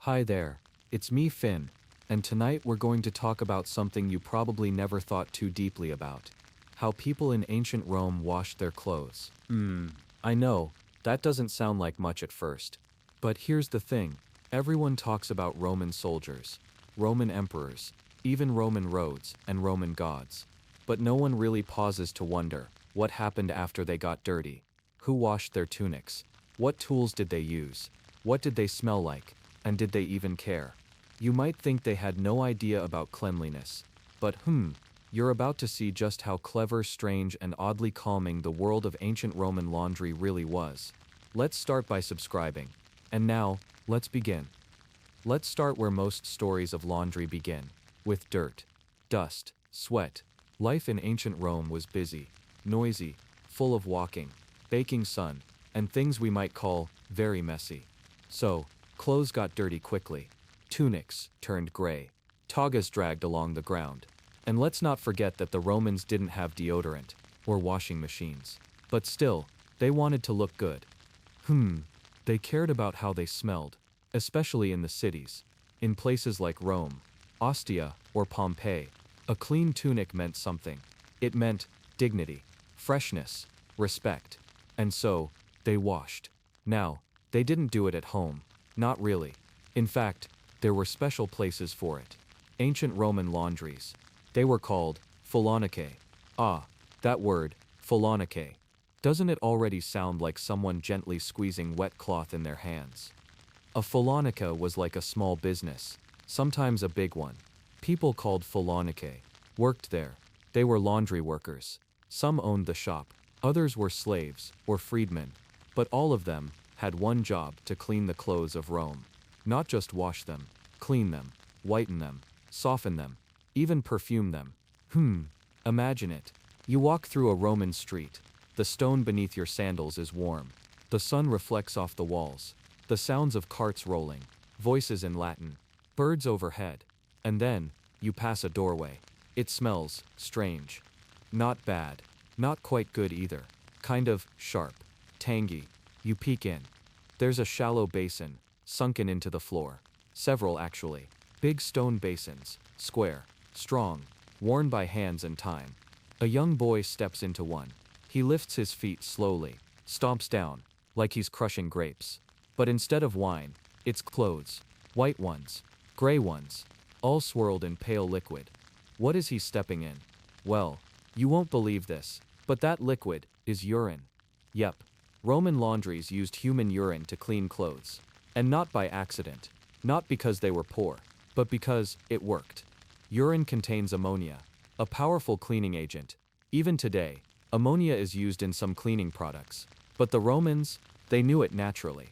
Hi there, it's me Finn, and tonight we're going to talk about something you probably never thought too deeply about. How people in ancient Rome washed their clothes. I know, that doesn't sound like much at first. But here's the thing, everyone talks about Roman soldiers, Roman emperors, even Roman roads and Roman gods. But no one really pauses to wonder, what happened after they got dirty? Who washed their tunics? What tools did they use? What did they smell like? And did they even care? You might think they had no idea about cleanliness. But you're about to see just how clever, strange, and oddly calming the world of ancient Roman laundry really was. Let's start by subscribing. And now, let's begin. Let's start where most stories of laundry begin, with dirt, dust, sweat. Life in ancient Rome was busy, noisy, full of walking, baking sun, and things we might call very messy. So, clothes got dirty quickly. Tunics turned gray. Togas dragged along the ground. And let's not forget that the Romans didn't have deodorant or washing machines. But still, they wanted to look good. They cared about how they smelled, especially in the cities. In places like Rome, Ostia, or Pompeii, a clean tunic meant something. It meant dignity, freshness, respect. And so, they washed. Now, they didn't do it at home. Not really. In fact, there were special places for it. Ancient Roman laundries. They were called fullonica. Ah, that word, fullonica. Doesn't it already sound like someone gently squeezing wet cloth in their hands? A fullonica was like a small business, sometimes a big one. People called fullonica worked there. They were laundry workers. Some owned the shop, others were slaves or freedmen. But all of them had one job: to clean the clothes of Rome. Not just wash them, clean them, whiten them, soften them, even perfume them. Imagine it. You walk through a Roman street. The stone beneath your sandals is warm. The sun reflects off the walls. The sounds of carts rolling, voices in Latin, birds overhead. And then, you pass a doorway. It smells strange. Not bad. Not quite good either. Kind of sharp, tangy. You peek in. There's a shallow basin, sunken into the floor. Several actually. Big stone basins, square, strong, worn by hands and time. A young boy steps into one. He lifts his feet slowly, stomps down, like he's crushing grapes. But instead of wine, it's clothes. White ones, gray ones, all swirled in pale liquid. What is he stepping in? Well, you won't believe this, but that liquid is urine. Yep. Roman laundries used human urine to clean clothes. And not by accident. Not because they were poor, but because it worked. Urine contains ammonia, a powerful cleaning agent. Even today, ammonia is used in some cleaning products. But the Romans, they knew it naturally.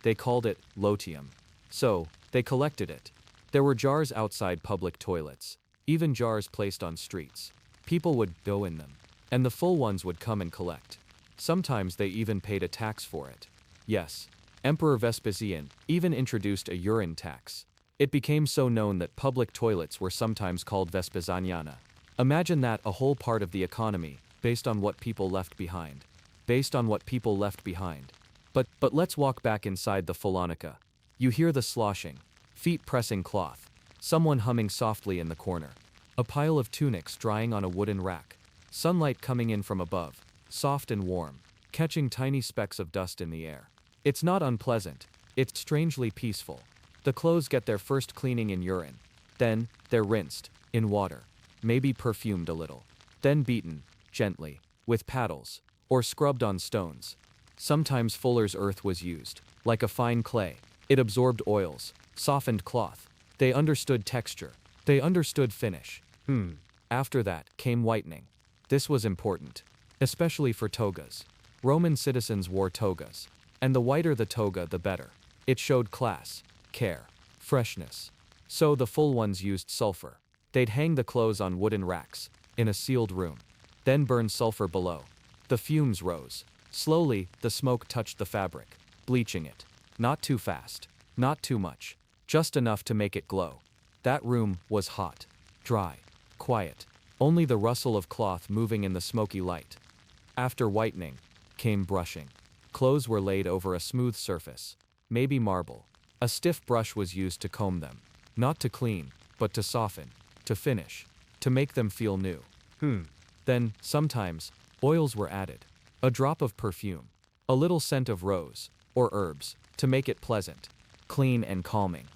They called it lotium. So, they collected it. There were jars outside public toilets, even jars placed on streets. People would go in them, and the full ones would come and collect. Sometimes they even paid a tax for it. Yes, Emperor Vespasian even introduced a urine tax. It became so known that public toilets were sometimes called Vespasianiana. Imagine that, a whole part of the economy, based on what people left behind. Based on what people left behind. But let's walk back inside the fullonica. You hear the sloshing, feet pressing cloth, someone humming softly in the corner. A pile of tunics drying on a wooden rack. Sunlight coming in from above, soft and warm, catching tiny specks of dust in the air. It's not unpleasant, it's strangely peaceful. The clothes get their first cleaning in urine. Then, they're rinsed, in water, maybe perfumed a little. Then beaten, gently, with paddles, or scrubbed on stones. Sometimes fuller's earth was used, like a fine clay. It absorbed oils, softened cloth. They understood texture. They understood finish. After that came whitening. This was important, especially for togas. Roman citizens wore togas. And the whiter the toga, the better. It showed class, care, freshness. So the full ones used sulfur. They'd hang the clothes on wooden racks, in a sealed room. Then burn sulfur below. The fumes rose. Slowly, the smoke touched the fabric, bleaching it. Not too fast. Not too much. Just enough to make it glow. That room was hot, dry, quiet. Only the rustle of cloth moving in the smoky light. After whitening, came brushing. Clothes were laid over a smooth surface, maybe marble, A stiff brush was used to comb them. Not to clean, but to soften, to finish, to make them feel new. Then, sometimes, oils were added. A drop of perfume, a little scent of rose, or herbs, to make it pleasant, clean and calming.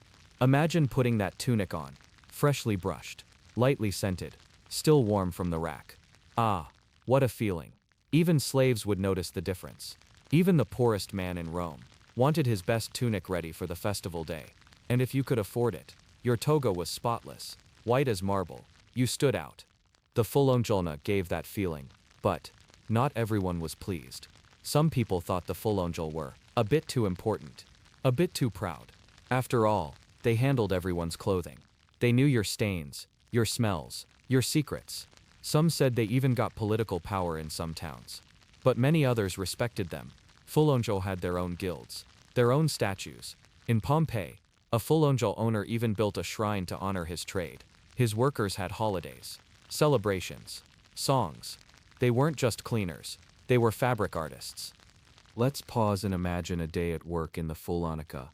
Imagine putting that tunic on, freshly brushed, lightly scented, still warm from the rack. Ah, what a feeling. Even slaves would notice the difference. Even the poorest man in Rome wanted his best tunic ready for the festival day. And if you could afford it, your toga was spotless, white as marble. You stood out. The fullonica gave that feeling, but not everyone was pleased. Some people thought the fullonica were a bit too important, a bit too proud. After all, they handled everyone's clothing. They knew your stains, your smells, your secrets. Some said they even got political power in some towns. But many others respected them. Fullonica had their own guilds, their own statues. In Pompeii, a fullonica owner even built a shrine to honor his trade. His workers had holidays, celebrations, songs. They weren't just cleaners, they were fabric artists. Let's pause and imagine a day at work in the fullonica.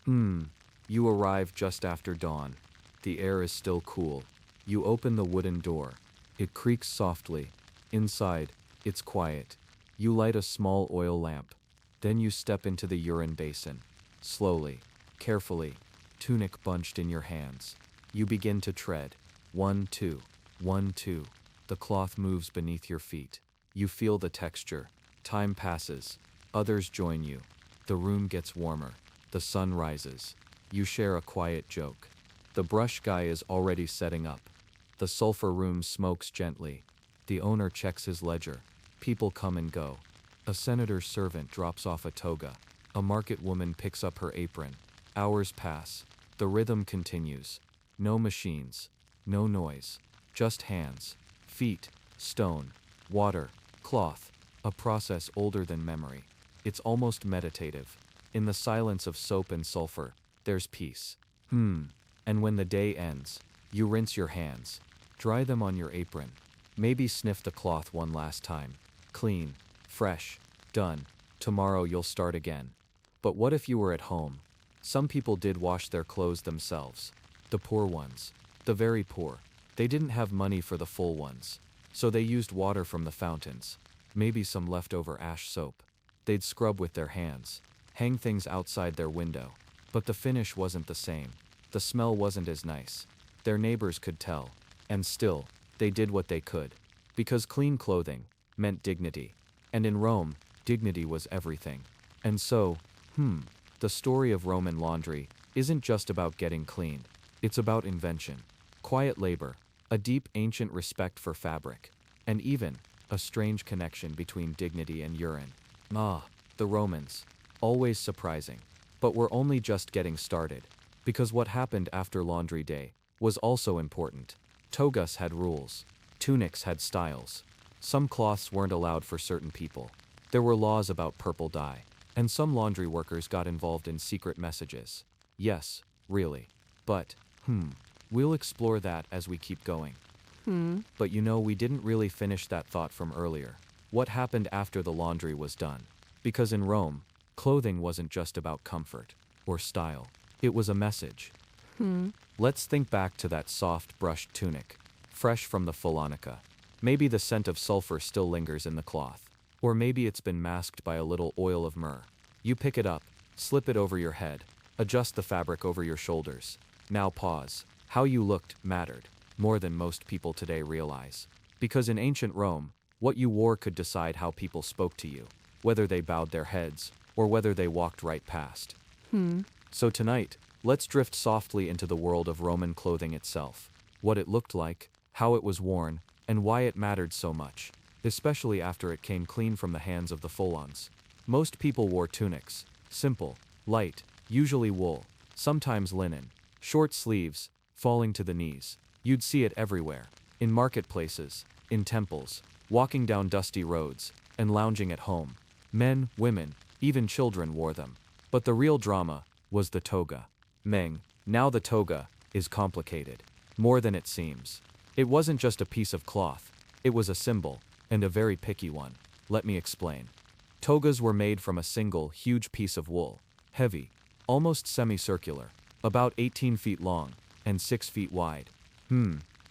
You arrive just after dawn. The air is still cool. You open the wooden door. It creaks softly. Inside, it's quiet. You light a small oil lamp. Then you step into the urine basin. Slowly, carefully, tunic bunched in your hands. You begin to tread. 1, 2, 1, 2. The cloth moves beneath your feet. You feel the texture. Time passes. Others join you. The room gets warmer. The sun rises. You share a quiet joke. The brush guy is already setting up. The sulfur room smokes gently. The owner checks his ledger. People come and go. A senator's servant drops off a toga. A market woman picks up her apron. Hours pass. The rhythm continues. No machines. No noise. Just hands. Feet. Stone. Water. Cloth. A process older than memory. It's almost meditative. In the silence of soap and sulfur, there's peace. And when the day ends, you rinse your hands. Dry them on your apron. Maybe sniff the cloth one last time. Clean. Fresh. Done. Tomorrow you'll start again. But what if you were at home? Some people did wash their clothes themselves. The poor ones. The very poor. They didn't have money for the full ones. So they used water from the fountains. Maybe some leftover ash soap. They'd scrub with their hands. Hang things outside their window. But the finish wasn't the same. The smell wasn't as nice. Their neighbors could tell. And still, they did what they could. Because clean clothing meant dignity. And in Rome, dignity was everything. And so, the story of Roman laundry isn't just about getting clean. It's about invention, quiet labor, a deep ancient respect for fabric, and even a strange connection between dignity and urine. The Romans. Always surprising. But we're only just getting started. Because what happened after Laundry Day was also important. Togas had rules. Tunics had styles. Some cloths weren't allowed for certain people. There were laws about purple dye. And some laundry workers got involved in secret messages. Yes, really. But, we'll explore that as we keep going. But we didn't really finish that thought from earlier. What happened after the laundry was done? Because in Rome, clothing wasn't just about comfort or style. It was a message. Let's think back to that soft, brushed tunic, fresh from the fullonica. Maybe the scent of sulfur still lingers in the cloth. Or maybe it's been masked by a little oil of myrrh. You pick it up, slip it over your head, adjust the fabric over your shoulders. Now pause. How you looked mattered, more than most people today realize. Because in ancient Rome, what you wore could decide how people spoke to you, whether they bowed their heads, or whether they walked right past. So tonight, let's drift softly into the world of Roman clothing itself. What it looked like, how it was worn, and why it mattered so much, especially after it came clean from the hands of the fulons. Most people wore tunics, simple, light, usually wool, sometimes linen, short sleeves, falling to the knees. You'd see it everywhere, in marketplaces, in temples, walking down dusty roads, and lounging at home. Men, women, even children wore them. But the real drama was the toga. Now the toga is complicated, more than it seems. It wasn't just a piece of cloth, it was a symbol, and a very picky one. Let me explain. Togas were made from a single, huge piece of wool. Heavy, almost semicircular, about 18 feet long, and 6 feet wide.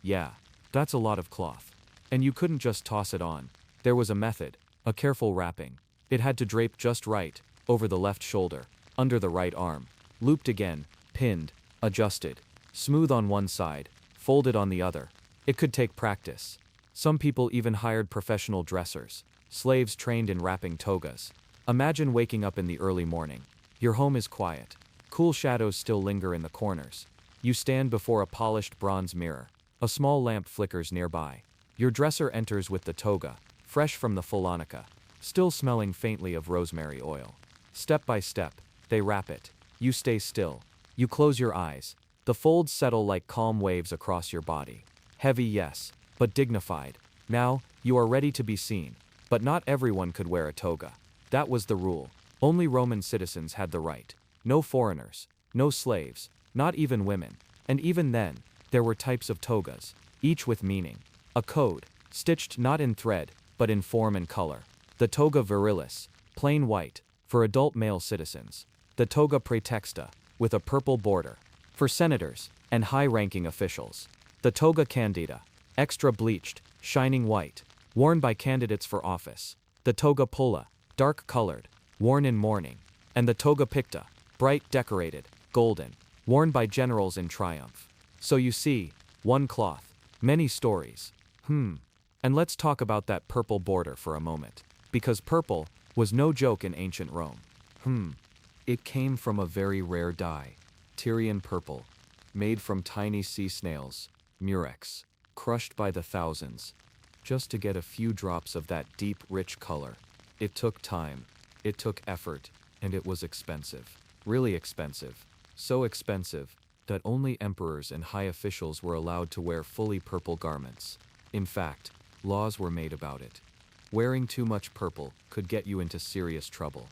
Yeah, that's a lot of cloth. And you couldn't just toss it on. There was a method, a careful wrapping. It had to drape just right, over the left shoulder, under the right arm, looped again, pinned, adjusted, smooth on one side, folded on the other. It could take practice. Some people even hired professional dressers, slaves trained in wrapping togas. Imagine waking up in the early morning. Your home is quiet. Cool shadows still linger in the corners. You stand before a polished bronze mirror. A small lamp flickers nearby. Your dresser enters with the toga, fresh from the fullonica, still smelling faintly of rosemary oil. Step by step, they wrap it. You stay still. You close your eyes. The folds settle like calm waves across your body. Heavy, yes, but dignified. Now, you are ready to be seen. But not everyone could wear a toga. That was the rule. Only Roman citizens had the right. No foreigners, no slaves, not even women. And even then, there were types of togas, each with meaning. A code, stitched not in thread, but in form and color. The toga virilis, plain white, for adult male citizens. The toga praetexta, with a purple border, for senators and high-ranking officials. The toga candida, extra bleached, shining white, worn by candidates for office. The toga pulla, dark-colored, worn in mourning. And the toga picta, bright decorated, golden, worn by generals in triumph. So you see, one cloth, many stories. And let's talk about that purple border for a moment. Because purple was no joke in ancient Rome. It came from a very rare dye, Tyrian purple, made from tiny sea snails, murex, crushed by the thousands, just to get a few drops of that deep, rich color. It took time, it took effort, and it was expensive. Really expensive. So expensive that only emperors and high officials were allowed to wear fully purple garments. In fact, laws were made about it. Wearing too much purple could get you into serious trouble.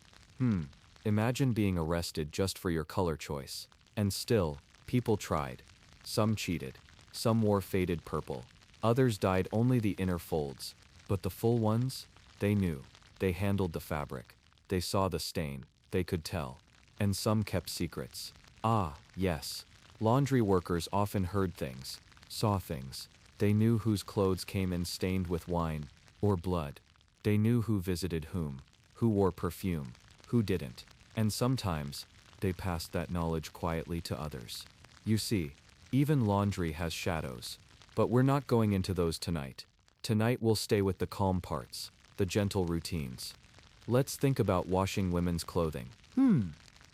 Imagine being arrested just for your color choice. And still, people tried. Some cheated. Some wore faded purple. Others dyed only the inner folds. But the full ones? They knew. They handled the fabric. They saw the stain. They could tell. And some kept secrets. Ah, yes. Laundry workers often heard things, saw things. They knew whose clothes came in stained with wine or blood. They knew who visited whom, who wore perfume, who didn't. And sometimes, they passed that knowledge quietly to others. You see, even laundry has shadows. But we're not going into those tonight. Tonight we'll stay with the calm parts, the gentle routines. Let's think about washing women's clothing.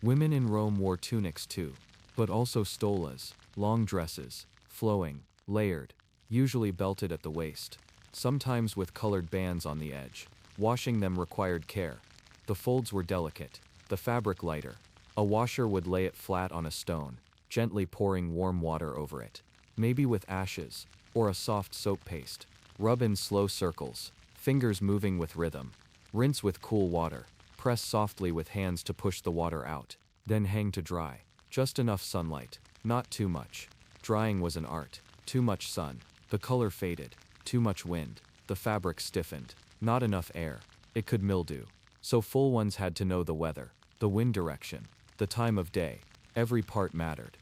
Women in Rome wore tunics too, but also stolas, long dresses, flowing, layered, usually belted at the waist, sometimes with colored bands on the edge. Washing them required care. The folds were delicate, the fabric lighter. A washer would lay it flat on a stone, gently pouring warm water over it, maybe with ashes, or a soft soap paste. Rub in slow circles, fingers moving with rhythm. Rinse with cool water. Press softly with hands to push the water out. Then hang to dry. Just enough sunlight, not too much. Drying was an art. Too much sun. The color faded. Too much wind. The fabric stiffened. Not enough air. It could mildew. So full ones had to know the weather, the wind direction, the time of day. Every part mattered.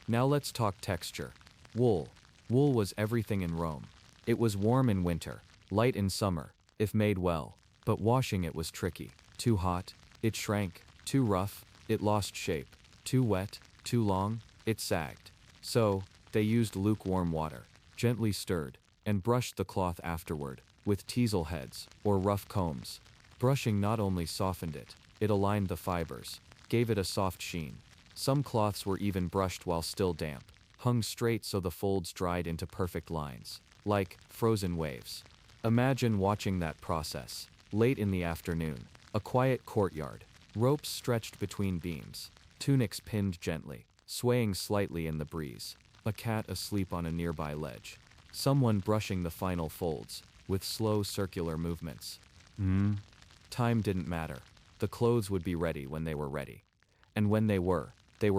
Now let's talk texture. Wool. Wool was everything in Rome. It was warm in winter, light in summer, if made well. But washing it was tricky. Too hot, it shrank. Too rough, it lost shape. Too wet, too long, it sagged. So, they used lukewarm water, gently stirred, and brushed the cloth afterward, with teasel heads, or rough combs. Brushing not only softened it, it aligned the fibers, gave it a soft sheen. Some cloths were even brushed while still damp, hung straight so the folds dried into perfect lines, like frozen waves. Imagine watching that process. Late in the afternoon, a quiet courtyard, ropes stretched between beams, tunics pinned gently, swaying slightly in the breeze, a cat asleep on a nearby ledge, someone brushing the final folds, with slow circular movements. Time didn't matter. The clothes would be ready when they were ready. And when they were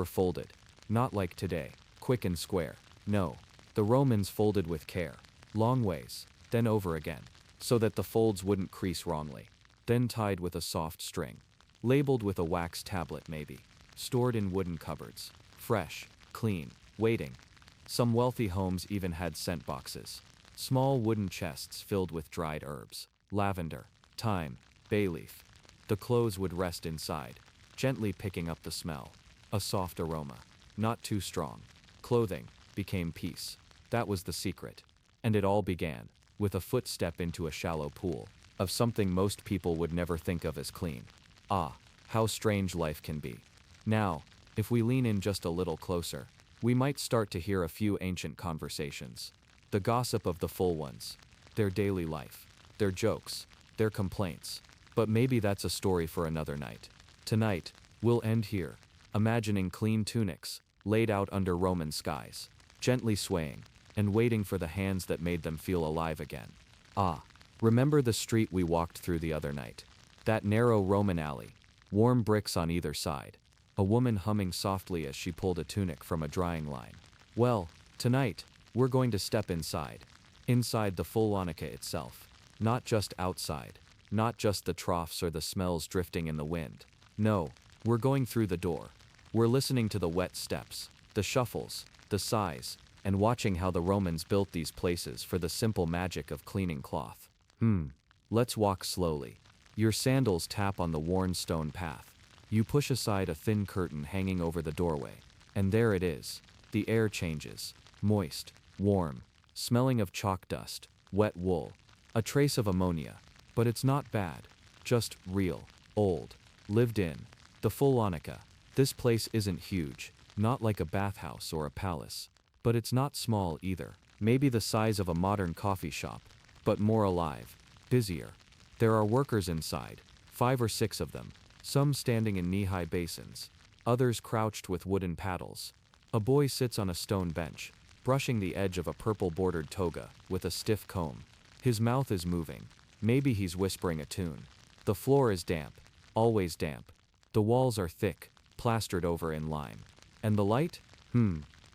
folded. Not like today, quick and square. No, the Romans folded with care, long ways, then over again, so that the folds wouldn't crease wrongly, then tied with a soft string, labeled with a wax tablet maybe. stored in wooden cupboards. Fresh, clean, waiting. Some wealthy homes even had scent boxes. Small wooden chests filled with dried herbs, lavender, thyme, bay leaf. The clothes would rest inside, gently picking up the smell. A soft aroma, not too strong. Clothing became peace. That was the secret. And it all began with a footstep into a shallow pool of something most people would never think of as clean. Ah, how strange life can be. Now, if we lean in just a little closer, we might start to hear a few ancient conversations. The gossip of the full ones, their daily life, their jokes, their complaints. But maybe that's a story for another night. Tonight, we'll end here, imagining clean tunics, laid out under Roman skies, gently swaying, and waiting for the hands that made them feel alive again. Ah, remember the street we walked through the other night? That narrow Roman alley, warm bricks on either side, a woman humming softly as she pulled a tunic from a drying line. Well, tonight, we're going to step inside. Inside the fullonica itself. Not just outside. Not just the troughs or the smells drifting in the wind. No, we're going through the door. We're listening to the wet steps, the shuffles, the sighs, and watching how the Romans built these places for the simple magic of cleaning cloth. Let's walk slowly. Your sandals tap on the worn stone path. You push aside a thin curtain hanging over the doorway, and there it is. The air changes, moist, warm, smelling of chalk dust, wet wool, a trace of ammonia. But it's not bad, just real, old, lived in. The fullonica. This place isn't huge, not like a bathhouse or a palace, but it's not small either. Maybe the size of a modern coffee shop, but more alive, busier. There are workers inside, 5 or 6 of them, some standing in knee-high basins, others crouched with wooden paddles. A boy sits on a stone bench, brushing the edge of a purple-bordered toga with a stiff comb. His mouth is moving. Maybe he's whispering a tune. The floor is damp, always damp. The walls are thick, plastered over in lime. And the light?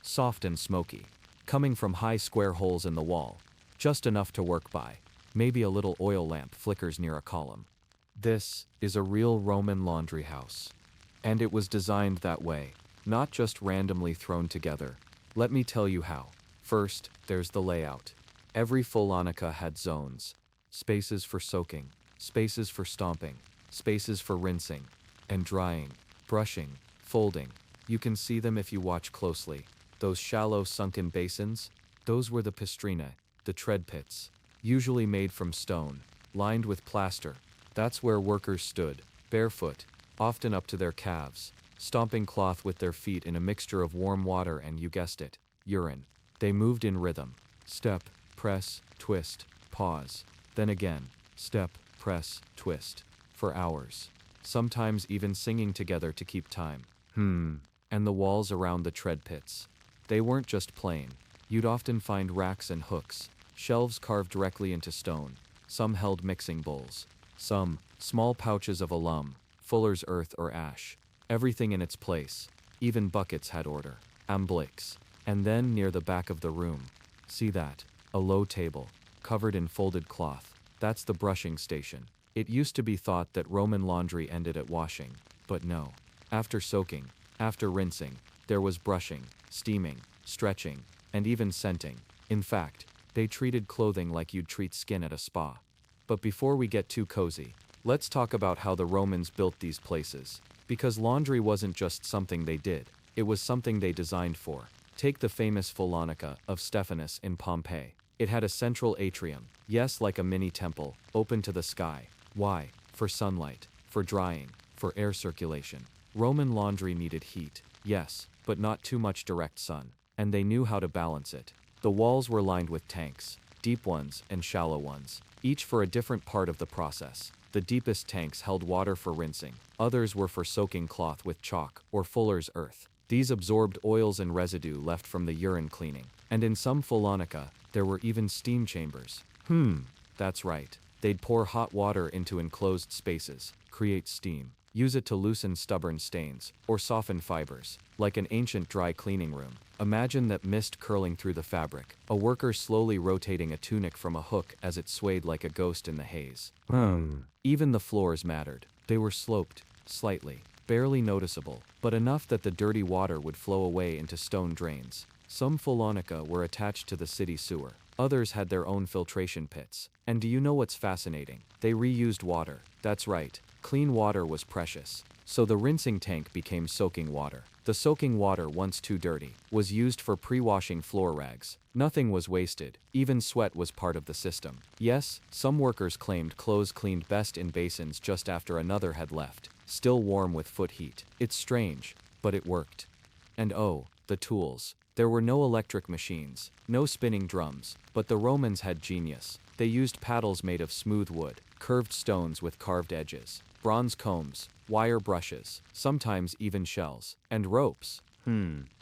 Soft and smoky. Coming from high square holes in the wall. Just enough to work by. Maybe a little oil lamp flickers near a column. This is a real Roman laundry house. And it was designed that way, not just randomly thrown together. Let me tell you how. First, there's the layout. Every fullonica had zones. Spaces for soaking, spaces for stomping, spaces for rinsing and drying, brushing, folding. You can see them if you watch closely. Those shallow sunken basins, those were the pistrina, the tread pits, usually made from stone, lined with plaster. That's where workers stood, barefoot, often up to their calves, stomping cloth with their feet in a mixture of warm water and, you guessed it, urine. They moved in rhythm. Step, press, twist, pause. Then again, step, press, twist, for hours. Sometimes even singing together to keep time. And the walls around the tread pits. They weren't just plain. You'd often find racks and hooks, shelves carved directly into stone. Some held mixing bowls. Some, small pouches of alum, fuller's earth or ash. Everything in its place. Even buckets had order. Ambliques. And then near the back of the room. See that? A low table, covered in folded cloth. That's the brushing station. It used to be thought that Roman laundry ended at washing, but no. After soaking, after rinsing, there was brushing, steaming, stretching, and even scenting. In fact, they treated clothing like you'd treat skin at a spa. But before we get too cozy, let's talk about how the Romans built these places. Because laundry wasn't just something they did, it was something they designed for. Take the famous fullonica of Stephanus in Pompeii. It had a central atrium, yes, like a mini temple, open to the sky. Why? For sunlight, for drying, for air circulation. Roman laundry needed heat, yes, but not too much direct sun. And they knew how to balance it. The walls were lined with tanks, deep ones and shallow ones, each for a different part of the process. The deepest tanks held water for rinsing, others were for soaking cloth with chalk or fuller's earth. These absorbed oils and residue left from the urine cleaning. And in some fullonica, there were even steam chambers. That's right. They'd pour hot water into enclosed spaces, create steam, use it to loosen stubborn stains, or soften fibers, like an ancient dry cleaning room. Imagine that mist curling through the fabric, a worker slowly rotating a tunic from a hook as it swayed like a ghost in the haze. Even the floors mattered. They were sloped, slightly, barely noticeable, but enough that the dirty water would flow away into stone drains. Some fullonica were attached to the city sewer. Others had their own filtration pits. And do you know what's fascinating? They reused water. That's right. Clean water was precious. So the rinsing tank became soaking water. The soaking water, once too dirty, was used for pre-washing floor rags. Nothing was wasted. Even sweat was part of the system. Yes, some workers claimed clothes cleaned best in basins just after another had left, still warm with foot heat. It's strange, but it worked. And oh, the tools. There were no electric machines, no spinning drums, but the Romans had genius. They used paddles made of smooth wood, curved stones with carved edges, bronze combs, wire brushes, sometimes even shells, and ropes.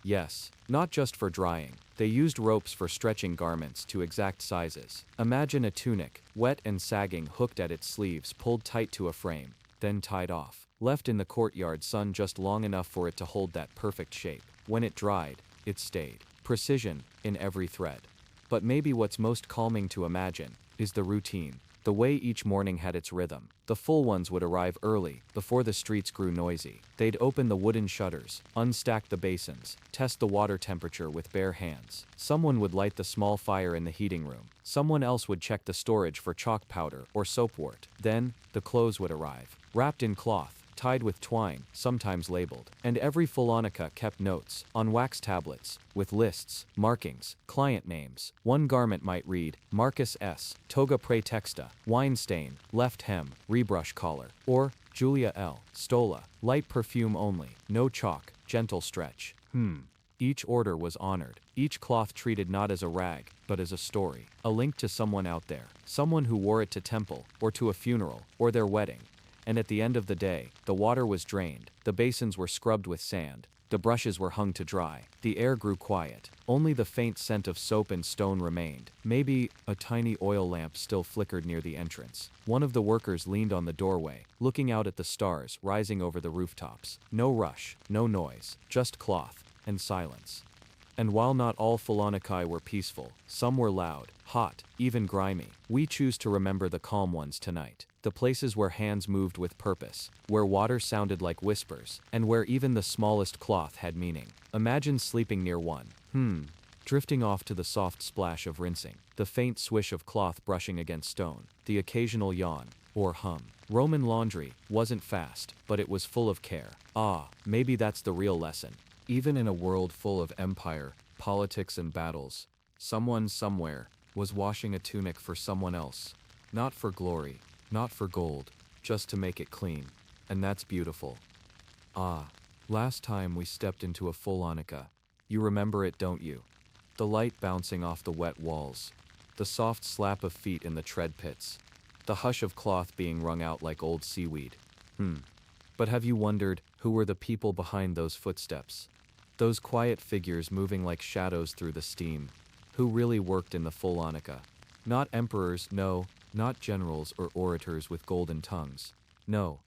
Yes, not just for drying. They used ropes for stretching garments to exact sizes. Imagine a tunic, wet and sagging, hooked at its sleeves, pulled tight to a frame, then tied off, left in the courtyard sun just long enough for it to hold that perfect shape. When it dried, it stayed. Precision in every thread. But maybe what's most calming to imagine is the routine. The way each morning had its rhythm. The full ones would arrive early, before the streets grew noisy. They'd open the wooden shutters, unstack the basins, test the water temperature with bare hands. Someone would light the small fire in the heating room. Someone else would check the storage for chalk powder or soapwort. Then, the clothes would arrive, wrapped in cloth, tied with twine, sometimes labeled. And every fullonica kept notes, on wax tablets, with lists, markings, client names. One garment might read, Marcus S., toga praetexta, wine stain, left hem, rebrush collar. Or, Julia L., stola, light perfume only, no chalk, gentle stretch. Each order was honored, each cloth treated not as a rag, but as a story. A link to someone out there, someone who wore it to temple, or to a funeral, or their wedding. And at the end of the day, the water was drained, the basins were scrubbed with sand, the brushes were hung to dry, the air grew quiet, only the faint scent of soap and stone remained. Maybe a tiny oil lamp still flickered near the entrance. One of the workers leaned on the doorway, looking out at the stars rising over the rooftops. No rush, no noise, just cloth and silence. And while not all fullonicai were peaceful, some were loud, hot, even grimy. We choose to remember the calm ones tonight. The places where hands moved with purpose, where water sounded like whispers, and where even the smallest cloth had meaning. Imagine sleeping near one. Drifting off to the soft splash of rinsing, the faint swish of cloth brushing against stone, the occasional yawn, or hum. Roman laundry wasn't fast, but it was full of care. Maybe that's the real lesson. Even in a world full of empire, politics and battles, someone somewhere was washing a tunic for someone else. Not for glory, not for gold, just to make it clean. And that's beautiful. Last time we stepped into a fullonica. You remember it, don't you? The light bouncing off the wet walls. The soft slap of feet in the tread pits. The hush of cloth being wrung out like old seaweed. But have you wondered who were the people behind those footsteps? Those quiet figures moving like shadows through the steam. Who really worked in the fullonica? Not emperors, no, not generals or orators with golden tongues. No.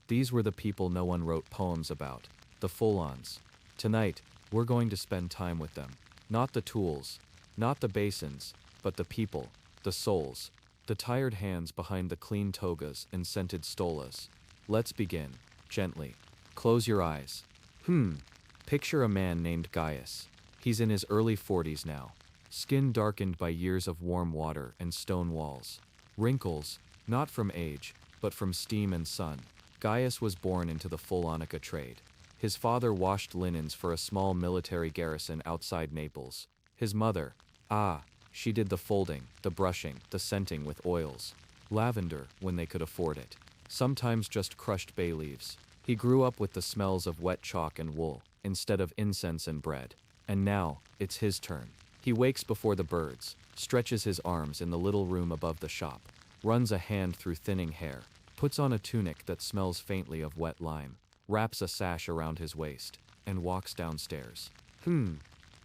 These were the people no one wrote poems about. The fullons. Tonight, we're going to spend time with them. Not the tools, not the basins, but the people, the souls, the tired hands behind the clean togas and scented stolas. Let's begin, gently. Close your eyes. Picture a man named Gaius. He's in his early 40s now. Skin darkened by years of warm water and stone walls. Wrinkles, not from age, but from steam and sun. Gaius was born into the fullonica trade. His father washed linens for a small military garrison outside Naples. His mother, she did the folding, the brushing, the scenting with oils. Lavender, when they could afford it. Sometimes just crushed bay leaves. He grew up with the smells of wet chalk and wool, instead of incense and bread. And now, it's his turn. He wakes before the birds, stretches his arms in the little room above the shop, runs a hand through thinning hair, puts on a tunic that smells faintly of wet lime, wraps a sash around his waist, and walks downstairs.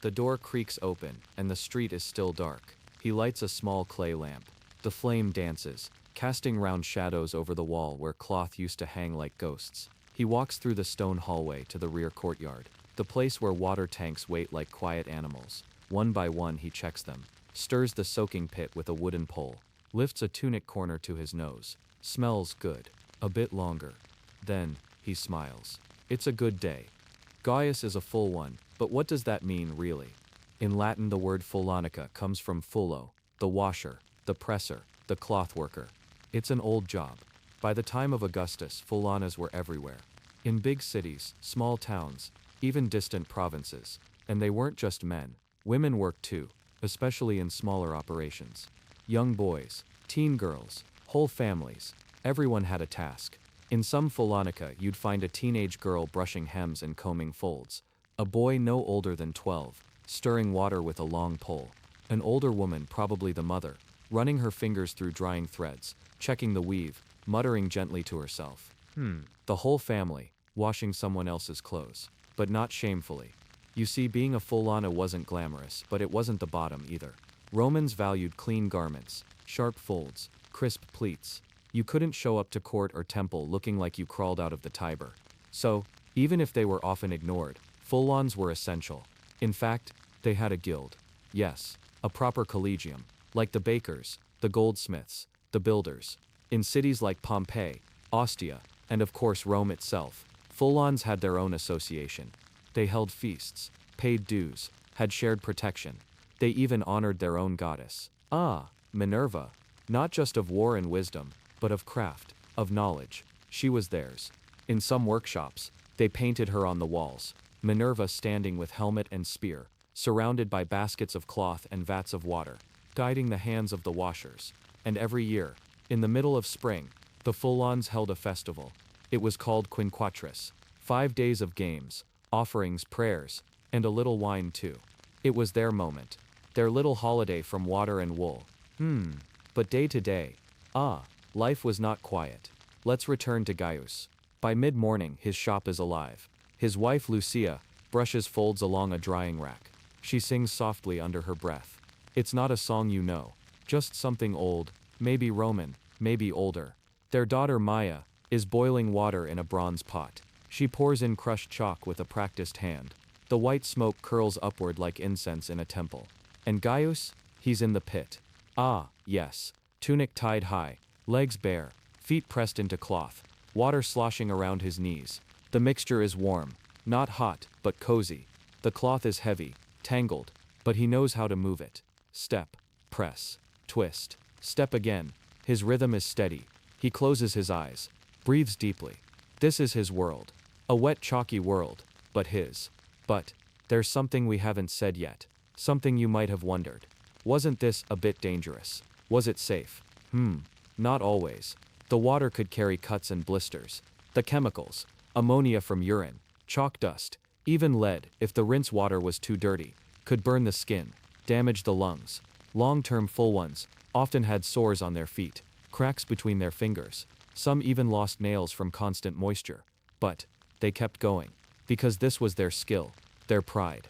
The door creaks open, and the street is still dark. He lights a small clay lamp. The flame dances, casting round shadows over the wall where cloth used to hang like ghosts. He walks through the stone hallway to the rear courtyard, the place where water tanks wait like quiet animals. One by one he checks them, stirs the soaking pit with a wooden pole, lifts a tunic corner to his nose. Smells good. A bit longer. Then, he smiles. It's a good day. Gaius is a full one, but what does that mean really? In Latin the word fullonica comes from fullo, the washer, the presser, the cloth worker. It's an old job. By the time of Augustus, fullanas were everywhere. In big cities, small towns, even distant provinces. And they weren't just men. Women worked too, especially in smaller operations. Young boys, teen girls, whole families, everyone had a task. In some fullonica you'd find a teenage girl brushing hems and combing folds. A boy no older than 12, stirring water with a long pole. An older woman, probably the mother, running her fingers through drying threads, checking the weave, muttering gently to herself. The whole family, washing someone else's clothes. But not shamefully. You see, being a fullana wasn't glamorous, but it wasn't the bottom either. Romans valued clean garments, sharp folds, crisp pleats. You couldn't show up to court or temple looking like you crawled out of the Tiber. So, even if they were often ignored, fullons were essential. In fact, they had a guild. Yes, a proper collegium, like the bakers, the goldsmiths, the builders. In cities like Pompeii, Ostia, and of course Rome itself, fullons had their own association. They held feasts, paid dues, had shared protection. They even honored their own goddess. Minerva. Not just of war and wisdom, but of craft, of knowledge. She was theirs. In some workshops, they painted her on the walls. Minerva standing with helmet and spear, surrounded by baskets of cloth and vats of water, guiding the hands of the washers. And every year, in the middle of spring, the fullons held a festival. It was called Quinquatris. 5 days of games, offerings, prayers, and a little wine too. It was their moment. Their little holiday from water and wool. But day to day, life was not quiet. Let's return to Gaius. By mid-morning, his shop is alive. His wife Lucia brushes folds along a drying rack. She sings softly under her breath. It's not a song you know, just something old, maybe Roman, maybe older. Their daughter Maya is boiling water in a bronze pot. She pours in crushed chalk with a practiced hand. The white smoke curls upward like incense in a temple. And Gaius? He's in the pit. Yes. Tunic tied high, legs bare, feet pressed into cloth, water sloshing around his knees. The mixture is warm, not hot, but cozy. The cloth is heavy, tangled, but he knows how to move it. Step, press, twist, step again. His rhythm is steady. He closes his eyes, breathes deeply. This is his world. A wet, chalky world, but his. But there's something we haven't said yet. Something you might have wondered. Wasn't this a bit dangerous? Was it safe? Not always. The water could carry cuts and blisters. The chemicals, ammonia from urine, chalk dust, even lead, if the rinse water was too dirty, could burn the skin, damage the lungs. Long-term full ones often had sores on their feet, cracks between their fingers. Some even lost nails from constant moisture. But they kept going, because this was their skill, their pride.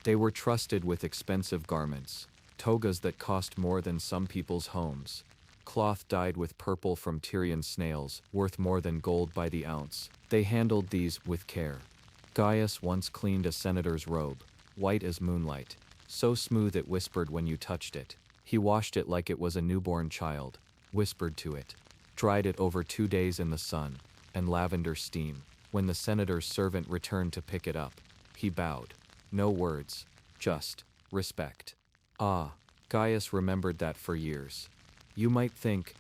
They were trusted with expensive garments, togas that cost more than some people's homes, cloth dyed with purple from Tyrian snails, worth more than gold by the ounce. They handled these with care. Gaius once cleaned a senator's robe, white as moonlight, so smooth it whispered when you touched it. He washed it like it was a newborn child, whispered to it, dried it over 2 days in the sun, and lavender steam. When the senator's servant returned to pick it up, he bowed. No words, just respect. Gaius remembered that for years. You might think,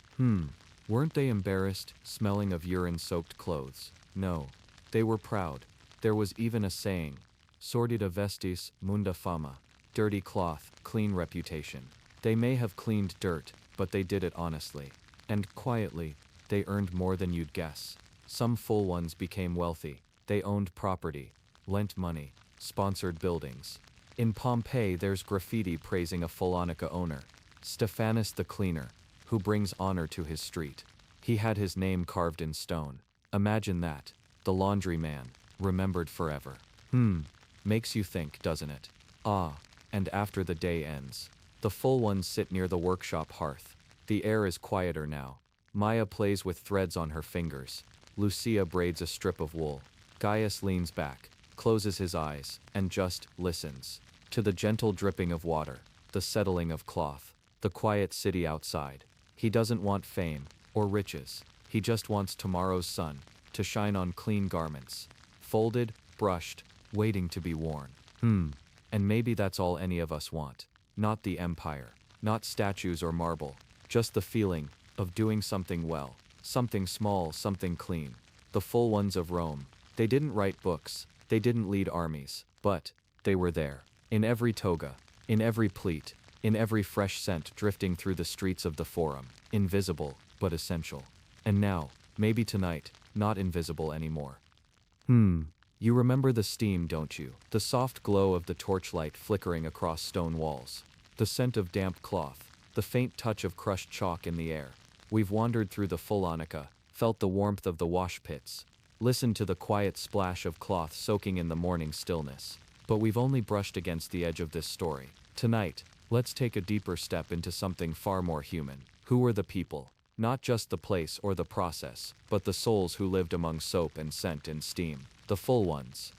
weren't they embarrassed, smelling of urine-soaked clothes? No, they were proud. There was even a saying, sordida vestis, munda fama, dirty cloth, clean reputation. They may have cleaned dirt, but they did it honestly. And quietly, they earned more than you'd guess. Some full ones became wealthy. They owned property, lent money, sponsored buildings. In Pompeii there's graffiti praising a fullonica owner, Stephanus the cleaner, who brings honor to his street. He had his name carved in stone. Imagine that, the laundry man, remembered forever. Makes you think, doesn't it? And after the day ends, the full ones sit near the workshop hearth. The air is quieter now. Maya plays with threads on her fingers. Lucia braids a strip of wool. Gaius leans back, closes his eyes, and just listens to the gentle dripping of water, the settling of cloth, the quiet city outside. He doesn't want fame or riches. He just wants tomorrow's sun to shine on clean garments. Folded, brushed, waiting to be worn. And maybe that's all any of us want. Not the empire. Not statues or marble. Just the feeling of doing something well. Something small, something clean. The full ones of Rome. They didn't write books. They didn't lead armies. But they were there. In every toga. In every pleat. In every fresh scent drifting through the streets of the Forum. Invisible, but essential. And now, maybe tonight, not invisible anymore. You remember the steam, don't you? The soft glow of the torchlight flickering across stone walls. The scent of damp cloth. The faint touch of crushed chalk in the air. We've wandered through the fullonica, felt the warmth of the wash pits, listened to the quiet splash of cloth soaking in the morning stillness. But we've only brushed against the edge of this story. Tonight, let's take a deeper step into something far more human. Who were the people? Not just the place or the process, but the souls who lived among soap and scent and steam. The full ones.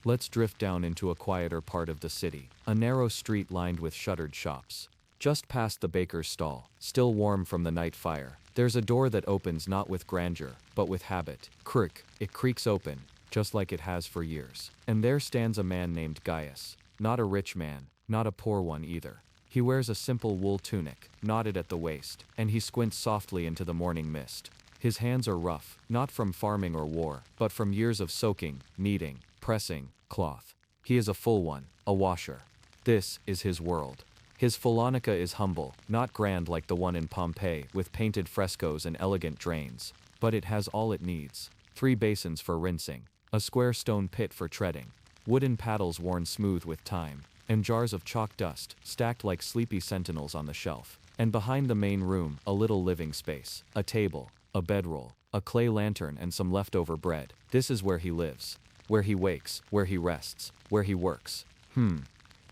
Let's drift down into a quieter part of the city. A narrow street lined with shuttered shops. Just past the baker's stall, still warm from the night fire, there's a door that opens not with grandeur, but with habit. Crick, it creaks open, just like it has for years. And there stands a man named Gaius. Not a rich man, not a poor one either. He wears a simple wool tunic, knotted at the waist, and he squints softly into the morning mist. His hands are rough, not from farming or war, but from years of soaking, kneading, pressing, cloth. He is a full one, a washer. This is his world. His fullonica is humble, not grand like the one in Pompeii, with painted frescoes and elegant drains, but it has all it needs. 3 basins for rinsing, a square stone pit for treading, wooden paddles worn smooth with time, and jars of chalk dust, stacked like sleepy sentinels on the shelf. And behind the main room, a little living space, a table, a bedroll, a clay lantern and some leftover bread. This is where he lives. Where he wakes, where he rests, where he works.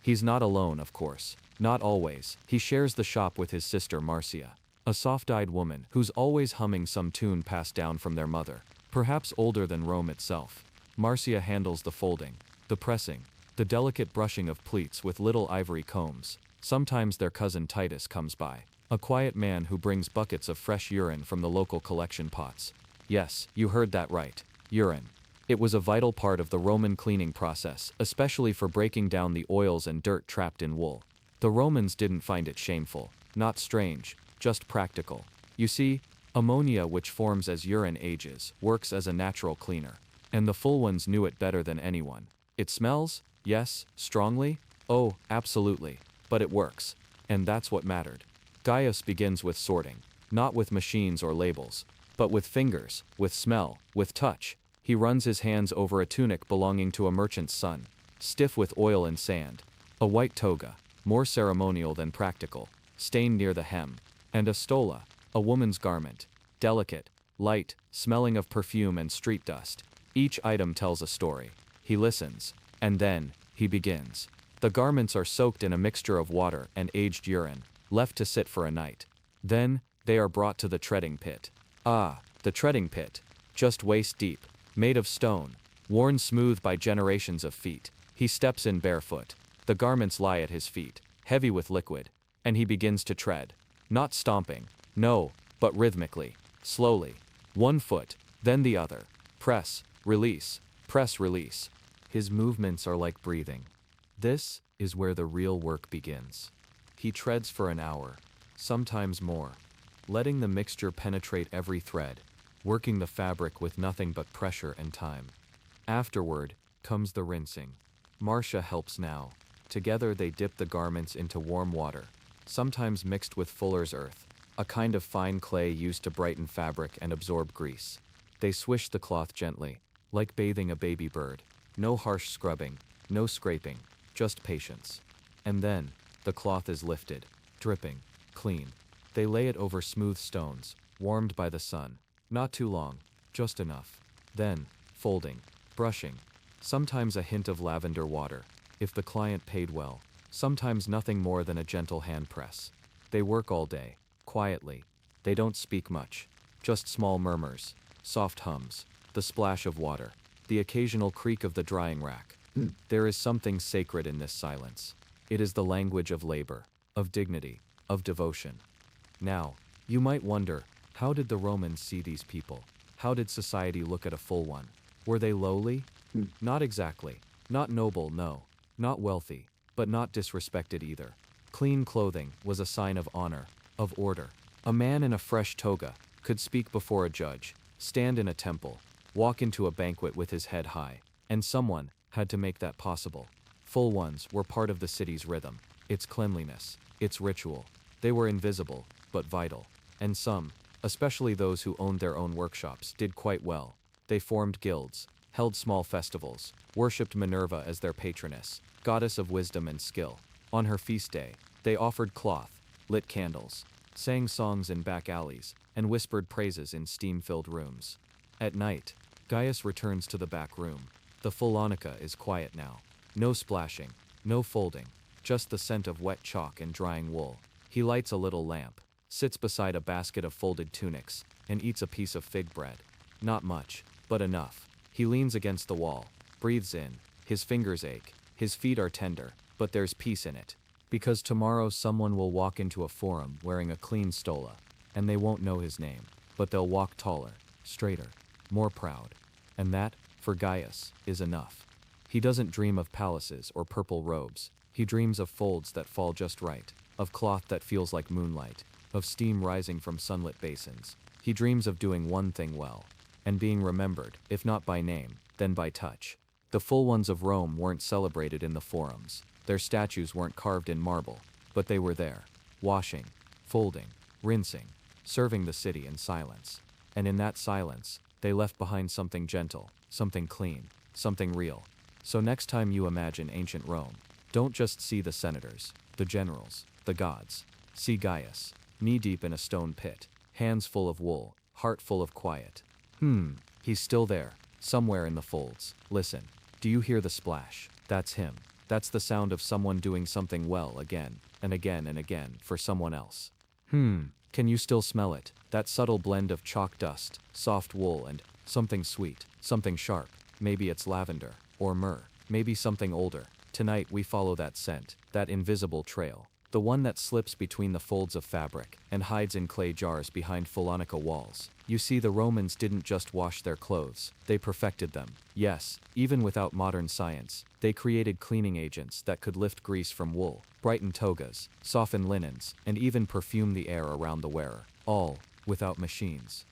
He's not alone, of course. Not always. He shares the shop with his sister Marcia, a soft-eyed woman who's always humming some tune passed down from their mother, perhaps older than Rome itself. Marcia handles the folding, the pressing, the delicate brushing of pleats with little ivory combs. Sometimes their cousin Titus comes by, a quiet man who brings buckets of fresh urine from the local collection pots. Yes, you heard that right. Urine. It was a vital part of the Roman cleaning process, especially for breaking down the oils and dirt trapped in wool. The Romans didn't find it shameful, not strange, just practical. You see, ammonia, which forms as urine ages, works as a natural cleaner. And the full ones knew it better than anyone. It smells? Yes, strongly? Oh, absolutely. But it works. And that's what mattered. Gaius begins with sorting, not with machines or labels, but with fingers, with smell, with touch. He runs his hands over a tunic belonging to a merchant's son, stiff with oil and sand. A white toga, more ceremonial than practical, stained near the hem. And a stola, a woman's garment, delicate, light, smelling of perfume and street dust. Each item tells a story. He listens, and then, he begins. The garments are soaked in a mixture of water and aged urine, left to sit for a night. Then, they are brought to the treading pit. Ah, the treading pit. Just waist deep, made of stone, worn smooth by generations of feet. He steps in barefoot. The garments lie at his feet, heavy with liquid, and he begins to tread. Not stomping, no, but rhythmically, slowly. One foot, then the other. Press, release, press, release. His movements are like breathing. This is where the real work begins. He treads for an hour, sometimes more, letting the mixture penetrate every thread, working the fabric with nothing but pressure and time. Afterward, comes the rinsing. Marcia helps now. Together they dip the garments into warm water, sometimes mixed with fuller's earth, a kind of fine clay used to brighten fabric and absorb grease. They swish the cloth gently, like bathing a baby bird. No harsh scrubbing, no scraping, just patience. And then, the cloth is lifted, dripping, clean. They lay it over smooth stones, warmed by the sun. Not too long, just enough. Then, folding, brushing. Sometimes a hint of lavender water, if the client paid well. Sometimes nothing more than a gentle hand press. They work all day, quietly. They don't speak much. Just small murmurs, soft hums, the splash of water, the occasional creak of the drying rack. There is something sacred in this silence. It is the language of labor, of dignity, of devotion. Now, you might wonder, how did the Romans see these people? How did society look at a full one? Were they lowly? Not exactly. Not noble, no. Not wealthy, but not disrespected either. Clean clothing was a sign of honor, of order. A man in a fresh toga could speak before a judge, stand in a temple, walk into a banquet with his head high, and someone had to make that possible. Full ones were part of the city's rhythm, its cleanliness, its ritual. They were invisible, but vital. And some, especially those who owned their own workshops, did quite well. They formed guilds, held small festivals, worshipped Minerva as their patroness, goddess of wisdom and skill. On her feast day, they offered cloth, lit candles, sang songs in back alleys, and whispered praises in steam-filled rooms. At night, Gaius returns to the back room. The fullonica is quiet now. No splashing, no folding, just the scent of wet chalk and drying wool. He lights a little lamp, sits beside a basket of folded tunics, and eats a piece of fig bread. Not much, but enough. He leans against the wall, breathes in, his fingers ache, his feet are tender, but there's peace in it. Because tomorrow someone will walk into a forum wearing a clean stola, and they won't know his name, but they'll walk taller, straighter, more proud. And that, for Gaius, is enough. He doesn't dream of palaces or purple robes. He dreams of folds that fall just right, of cloth that feels like moonlight, of steam rising from sunlit basins. He dreams of doing one thing well, and being remembered, if not by name, then by touch. The full ones of Rome weren't celebrated in the forums. Their statues weren't carved in marble, but they were there, washing, folding, rinsing, serving the city in silence. And in that silence, they left behind something gentle, something clean, something real. So next time you imagine ancient Rome, don't just see the senators, the generals, the gods. See Gaius, knee-deep in a stone pit, hands full of wool, heart full of quiet. He's still there, somewhere in the folds. Listen, do you hear the splash? That's him. That's the sound of someone doing something well again, and again and again, for someone else. Can you still smell it? That subtle blend of chalk dust, soft wool, and something sweet, something sharp. Maybe it's lavender, or myrrh, maybe something older. Tonight we follow that scent, that invisible trail. The one that slips between the folds of fabric and hides in clay jars behind fullonica walls. You see, the Romans didn't just wash their clothes, they perfected them. Yes, even without modern science, they created cleaning agents that could lift grease from wool, brighten togas, soften linens, and even perfume the air around the wearer. All without machines.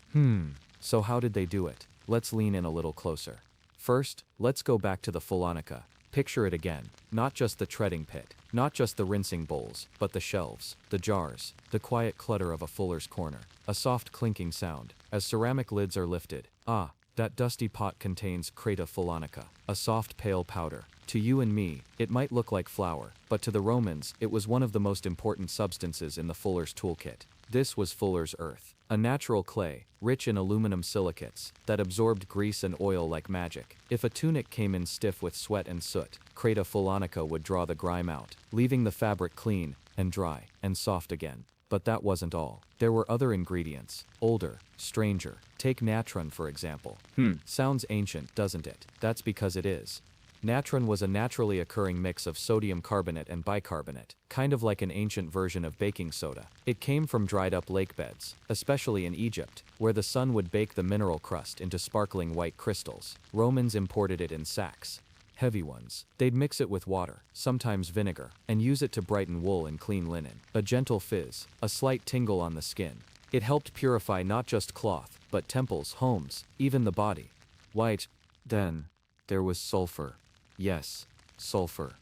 So how did they do it? Let's lean in a little closer. First, let's go back to the fullonica. Picture it again, not just the treading pit, not just the rinsing bowls, but the shelves, the jars, the quiet clutter of a fuller's corner. A soft clinking sound, as ceramic lids are lifted. Ah, that dusty pot contains creta fullonica, a soft pale powder. To you and me, it might look like flour, but to the Romans, it was one of the most important substances in the fuller's toolkit. This was fuller's earth, a natural clay, rich in aluminum silicates, that absorbed grease and oil like magic. If a tunic came in stiff with sweat and soot, creta fullonica would draw the grime out, leaving the fabric clean, and dry, and soft again. But that wasn't all. There were other ingredients, older, stranger. Take natron for example. Sounds ancient, doesn't it? That's because it is. Natron was a naturally occurring mix of sodium carbonate and bicarbonate, kind of like an ancient version of baking soda. It came from dried-up lake beds, especially in Egypt, where the sun would bake the mineral crust into sparkling white crystals. Romans imported it in sacks. Heavy ones. They'd mix it with water, sometimes vinegar, and use it to brighten wool and clean linen. A gentle fizz, a slight tingle on the skin. It helped purify not just cloth, but temples, homes, even the body. White. Then, there was sulfur. Yes, sulfur.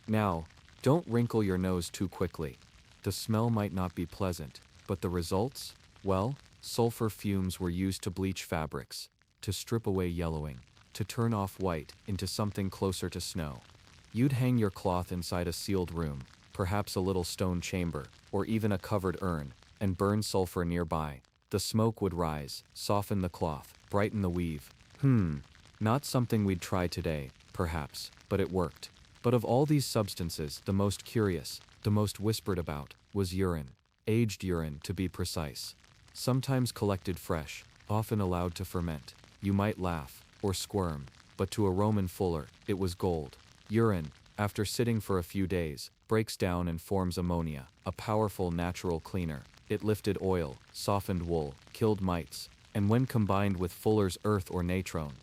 Now, don't wrinkle your nose too quickly. The smell might not be pleasant, but the results? Well, sulfur fumes were used to bleach fabrics, to strip away yellowing, to turn off white into something closer to snow. You'd hang your cloth inside a sealed room, perhaps a little stone chamber, or even a covered urn, and burn sulfur nearby. The smoke would rise, soften the cloth, brighten the weave. Not something we'd try today, perhaps, but it worked. But of all these substances, the most curious, the most whispered about, was urine. Aged urine, to be precise. Sometimes collected fresh, often allowed to ferment. You might laugh, or squirm, but to a Roman fuller, it was gold. Urine, after sitting for a few days, breaks down and forms ammonia, a powerful natural cleaner. It lifted oil, softened wool, killed mites. And when combined with Fuller's earth or natron,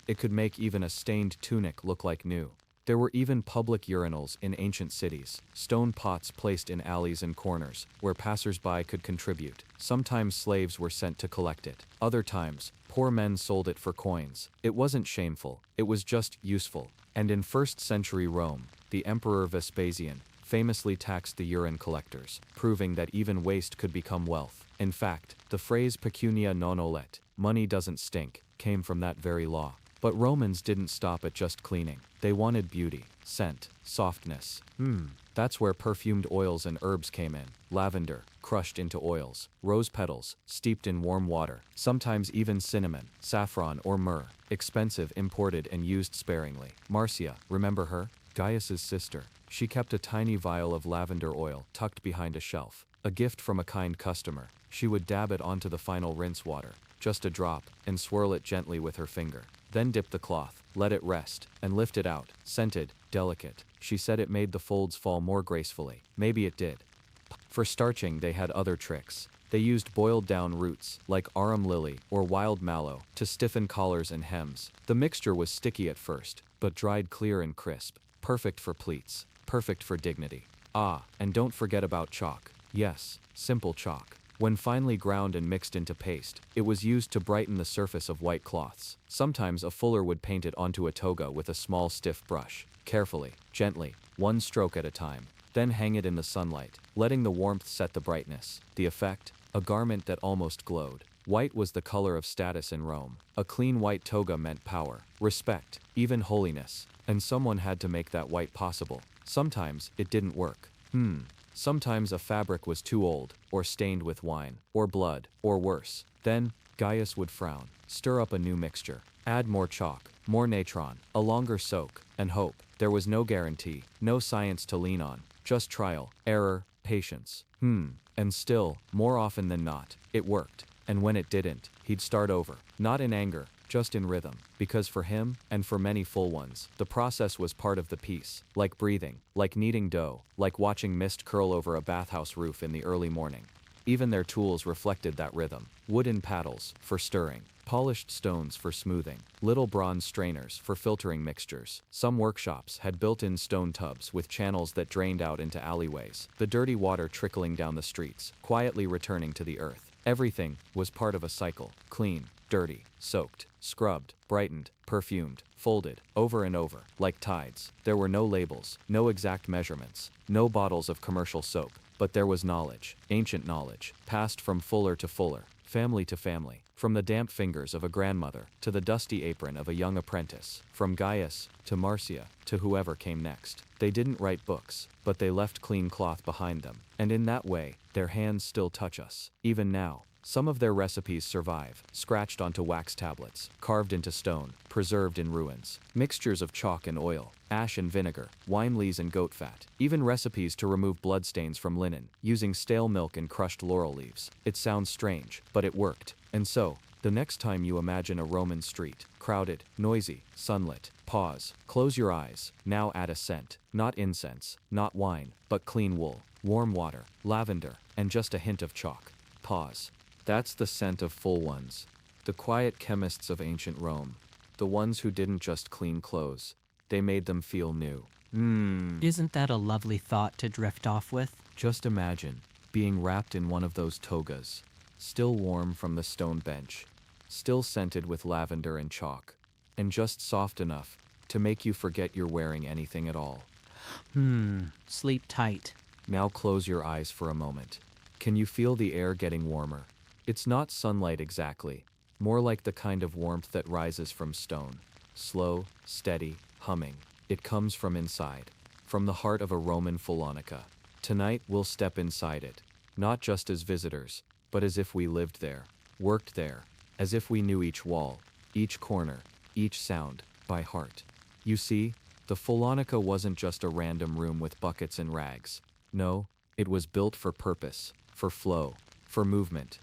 it could make even a stained tunic look like new. There were even public urinals in ancient cities, stone pots placed in alleys and corners, where passers-by could contribute. Sometimes slaves were sent to collect it. Other times, poor men sold it for coins. It wasn't shameful, it was just useful. And in 1st century Rome, the Emperor Vespasian famously taxed the urine collectors, proving that even waste could become wealth. In fact, the phrase pecunia non olet, money doesn't stink, came from that very law. But Romans didn't stop at just cleaning. They wanted beauty, scent, softness. That's where perfumed oils and herbs came in. Lavender, crushed into oils. Rose petals, steeped in warm water. Sometimes even cinnamon, saffron or myrrh. Expensive, imported and used sparingly. Marcia, remember her? Gaius's sister. She kept a tiny vial of lavender oil tucked behind a shelf. A gift from a kind customer. She would dab it onto the final rinse water. Just a drop, and swirl it gently with her finger. Then dip the cloth, let it rest, and lift it out, scented, delicate. She said it made the folds fall more gracefully. Maybe it did. For starching they had other tricks. They used boiled down roots, like arum lily or wild mallow, to stiffen collars and hems. The mixture was sticky at first, but dried clear and crisp. Perfect for pleats. Perfect for dignity. And don't forget about chalk. Yes, simple chalk. When finely ground and mixed into paste, it was used to brighten the surface of white cloths. Sometimes a fuller would paint it onto a toga with a small stiff brush. Carefully, gently, one stroke at a time. Then hang it in the sunlight, letting the warmth set the brightness. The effect? A garment that almost glowed. White was the color of status in Rome. A clean white toga meant power, respect, even holiness. And someone had to make that white possible. Sometimes it didn't work. Sometimes a fabric was too old, or stained with wine, or blood, or worse. Then, Gaius would frown, stir up a new mixture, add more chalk, more natron, a longer soak, and hope. There was no guarantee, no science to lean on, just trial, error, patience. And still, more often than not, it worked. And when it didn't, he'd start over, not in anger, just in rhythm. Because for him, and for many full ones, the process was part of the piece, like breathing, like kneading dough, like watching mist curl over a bathhouse roof in the early morning. Even their tools reflected that rhythm. Wooden paddles, for stirring. Polished stones for smoothing. Little bronze strainers for filtering mixtures. Some workshops had built-in stone tubs with channels that drained out into alleyways. The dirty water trickling down the streets, quietly returning to the earth. Everything was part of a cycle. Clean, dirty, soaked, scrubbed, brightened, perfumed, folded, over and over, like tides. There were no labels, no exact measurements, no bottles of commercial soap, but there was knowledge, ancient knowledge, passed from fuller to fuller, family to family, from the damp fingers of a grandmother to the dusty apron of a young apprentice, from Gaius to Marcia to whoever came next. They didn't write books, but they left clean cloth behind them, and in that way, their hands still touch us, even now. Some of their recipes survive, scratched onto wax tablets, carved into stone, preserved in ruins. Mixtures of chalk and oil, ash and vinegar, wine lees and goat fat. Even recipes to remove bloodstains from linen, using stale milk and crushed laurel leaves. It sounds strange, but it worked. And so, the next time you imagine a Roman street, crowded, noisy, sunlit, pause, close your eyes, now add a scent. Not incense, not wine, but clean wool, warm water, lavender, and just a hint of chalk. Pause. That's the scent of full ones. The quiet chemists of ancient Rome. The ones who didn't just clean clothes. They made them feel new. Isn't that a lovely thought to drift off with? Just imagine being wrapped in one of those togas, still warm from the stone bench, still scented with lavender and chalk, and just soft enough to make you forget you're wearing anything at all. Sleep tight. Now close your eyes for a moment. Can you feel the air getting warmer? It's not sunlight exactly, more like the kind of warmth that rises from stone. Slow, steady, humming. It comes from inside, from the heart of a Roman fullonica. Tonight we'll step inside it, not just as visitors, but as if we lived there, worked there, as if we knew each wall, each corner, each sound, by heart. You see, the fullonica wasn't just a random room with buckets and rags. No, it was built for purpose, for flow, for movement.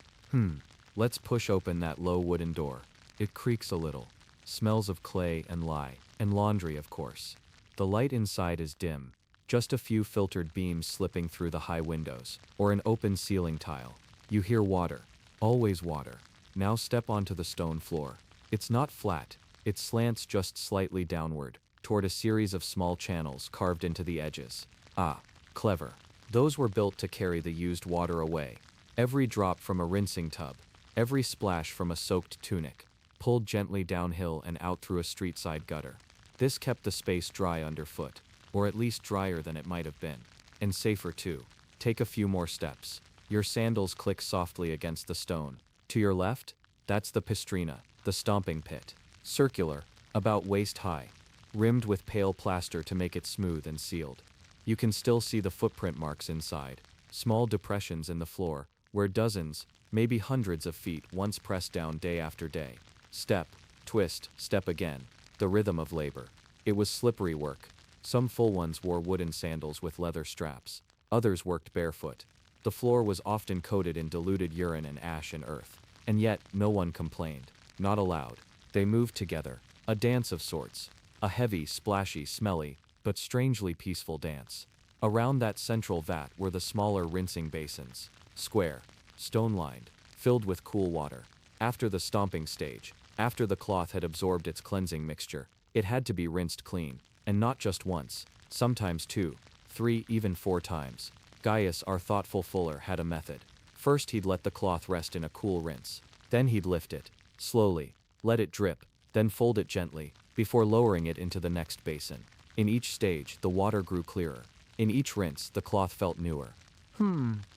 Let's push open that low wooden door. It creaks a little. Smells of clay and lye, and laundry, of course. The light inside is dim, just a few filtered beams slipping through the high windows, or an open ceiling tile. You hear water, always water, Now step onto the stone floor. It's not flat, it slants just slightly downward, toward a series of small channels carved into the edges. Ah, clever. Those were built to carry the used water away. Every drop from a rinsing tub, every splash from a soaked tunic, pulled gently downhill and out through a street-side gutter. This kept the space dry underfoot, or at least drier than it might have been. And safer too. Take a few more steps. Your sandals click softly against the stone. To your left, that's the pistrina, the stomping pit. Circular, about waist high, rimmed with pale plaster to make it smooth and sealed. You can still see the footprint marks inside, small depressions in the floor, where dozens, maybe hundreds of feet once pressed down day after day. Step, twist, step again. The rhythm of labor. It was slippery work. Some full ones wore wooden sandals with leather straps. Others worked barefoot. The floor was often coated in diluted urine and ash and earth. And yet, no one complained. Not aloud. They moved together. A dance of sorts. A heavy, splashy, smelly, but strangely peaceful dance. Around that central vat were the smaller rinsing basins. Square, stone-lined, filled with cool water. After the stomping stage, after the cloth had absorbed its cleansing mixture, it had to be rinsed clean, and not just once, sometimes 2, 3, even 4 times. Gaius, our thoughtful fuller, had a method. First he'd let the cloth rest in a cool rinse. Then he'd lift it, slowly, let it drip, then fold it gently, before lowering it into the next basin. In each stage, the water grew clearer. In each rinse, the cloth felt newer.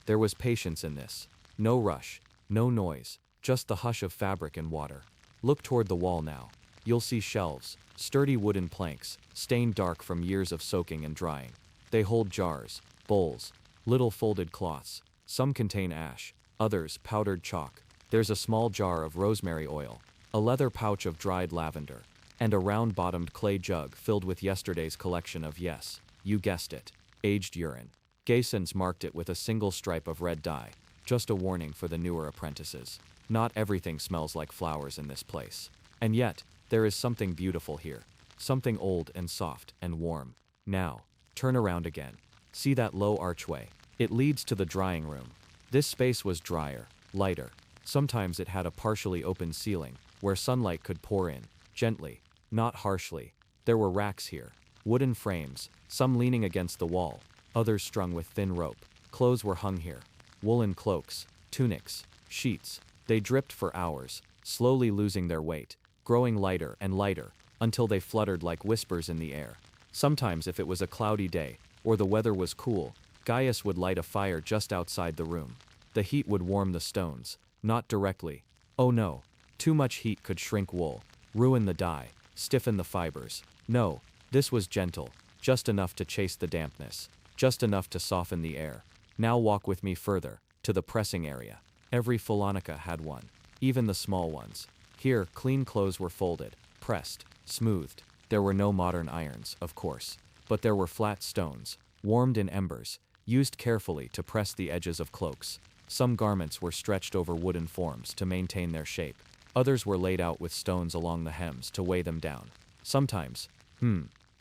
There was patience in this. No rush, no noise, just the hush of fabric and water. Look toward the wall now. You'll see shelves, sturdy wooden planks, stained dark from years of soaking and drying. They hold jars, bowls, little folded cloths. Some contain ash, others powdered chalk. There's a small jar of rosemary oil, a leather pouch of dried lavender, and a round-bottomed clay jug filled with yesterday's collection of, yes, you guessed it, aged urine. Gasons marked it with a single stripe of red dye, just a warning for the newer apprentices. Not everything smells like flowers in this place. And yet, there is something beautiful here. Something old and soft and warm. Now, turn around again. See that low archway? It leads to the drying room. This space was drier, lighter. Sometimes it had a partially open ceiling, where sunlight could pour in, gently, not harshly. There were racks here. Wooden frames, some leaning against the wall, others strung with thin rope. Clothes were hung here. Woolen cloaks, tunics, sheets. They dripped for hours, slowly losing their weight, growing lighter and lighter, until they fluttered like whispers in the air. Sometimes if it was a cloudy day, or the weather was cool, Gaius would light a fire just outside the room. The heat would warm the stones, not directly. Oh no, too much heat could shrink wool, ruin the dye, stiffen the fibers. No, this was gentle, just enough to chase the dampness, just enough to soften the air. Now walk with me further, to the pressing area. Every fullonica had one, even the small ones. Here, clean clothes were folded, pressed, smoothed. There were no modern irons, of course, but there were flat stones, warmed in embers, used carefully to press the edges of cloaks. Some garments were stretched over wooden forms to maintain their shape. Others were laid out with stones along the hems to weigh them down. Sometimes,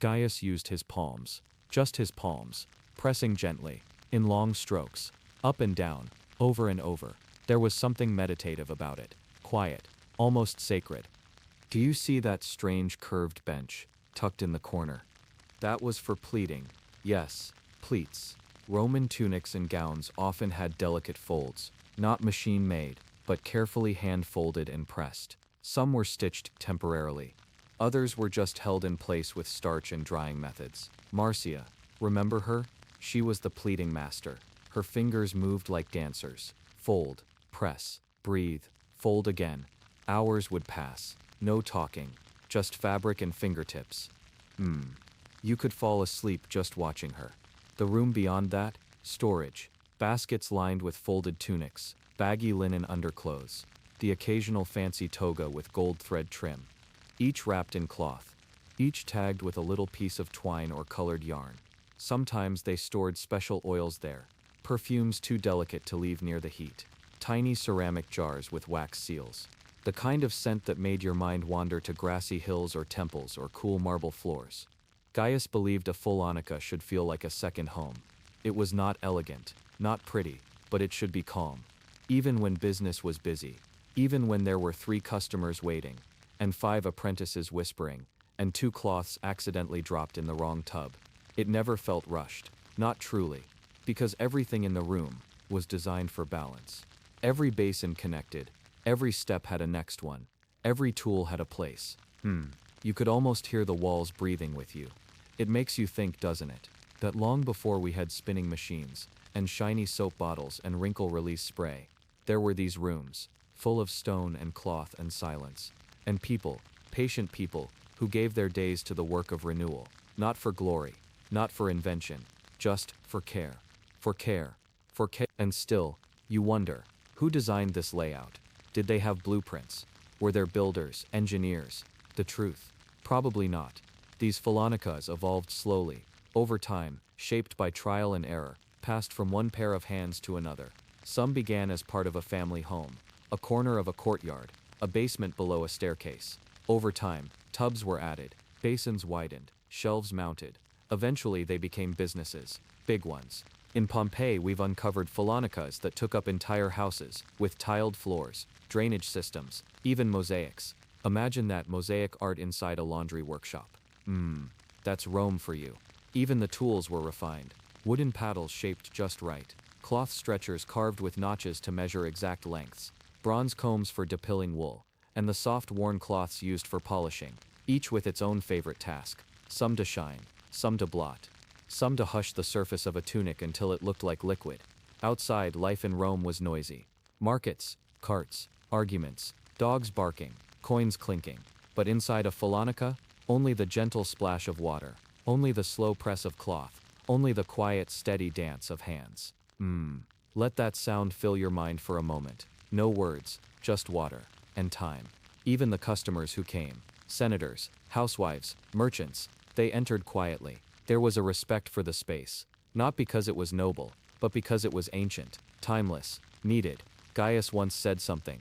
Gaius used his palms, just his palms, pressing gently, in long strokes, up and down, over and over. There was something meditative about it, quiet, almost sacred. Do you see that strange curved bench, tucked in the corner? That was for pleating. Yes, pleats. Roman tunics and gowns often had delicate folds, not machine-made, but carefully hand-folded and pressed. Some were stitched temporarily. Others were just held in place with starch and drying methods. Marcia, remember her? She was the pleating master. Her fingers moved like dancers. Fold, press, breathe, fold again. Hours would pass. No talking, just fabric and fingertips. You could fall asleep just watching her. The room beyond that, storage. Baskets lined with folded tunics, baggy linen underclothes, the occasional fancy toga with gold thread trim. Each wrapped in cloth, each tagged with a little piece of twine or colored yarn. Sometimes they stored special oils there, perfumes too delicate to leave near the heat. Tiny ceramic jars with wax seals. The kind of scent that made your mind wander to grassy hills or temples or cool marble floors. Gaius believed a fullonica should feel like a second home. It was not elegant, not pretty, but it should be calm. Even when business was busy, Even when there were 3 customers waiting, and 5 apprentices whispering, and 2 cloths accidentally dropped in the wrong tub. It never felt rushed, not truly, because everything in the room was designed for balance. Every basin connected, every step had a next one, every tool had a place. You could almost hear the walls breathing with you. It makes you think, doesn't it, that long before we had spinning machines, and shiny soap bottles and wrinkle-release spray, there were these rooms, full of stone and cloth and silence, and people, patient people, who gave their days to the work of renewal, not for glory, not for invention, just for care. For care. For care. And still, you wonder, who designed this layout? Did they have blueprints? Were there builders, engineers? The truth? Probably not. These fullonicas evolved slowly, over time, shaped by trial and error, passed from one pair of hands to another. Some began as part of a family home, a corner of a courtyard, a basement below a staircase. Over time, tubs were added, basins widened, shelves mounted. Eventually they became businesses, big ones. In Pompeii we've uncovered fullonicas that took up entire houses, with tiled floors, drainage systems, even mosaics. Imagine that mosaic art inside a laundry workshop. That's Rome for you. Even the tools were refined. Wooden paddles shaped just right. Cloth stretchers carved with notches to measure exact lengths. Bronze combs for depilling wool. And the soft worn cloths used for polishing. Each with its own favorite task. Some to shine. Some to blot. Some to hush the surface of a tunic until it looked like liquid. Outside, life in Rome was noisy. Markets, carts, arguments, dogs barking, coins clinking. But inside a fullonica, only the gentle splash of water, only the slow press of cloth, only the quiet, steady dance of hands. Let that sound fill your mind for a moment. No words, just water, and time. Even the customers who came, senators, housewives, merchants, they entered quietly. There was a respect for the space, not because it was noble, but because it was ancient, timeless, needed. Gaius once said something.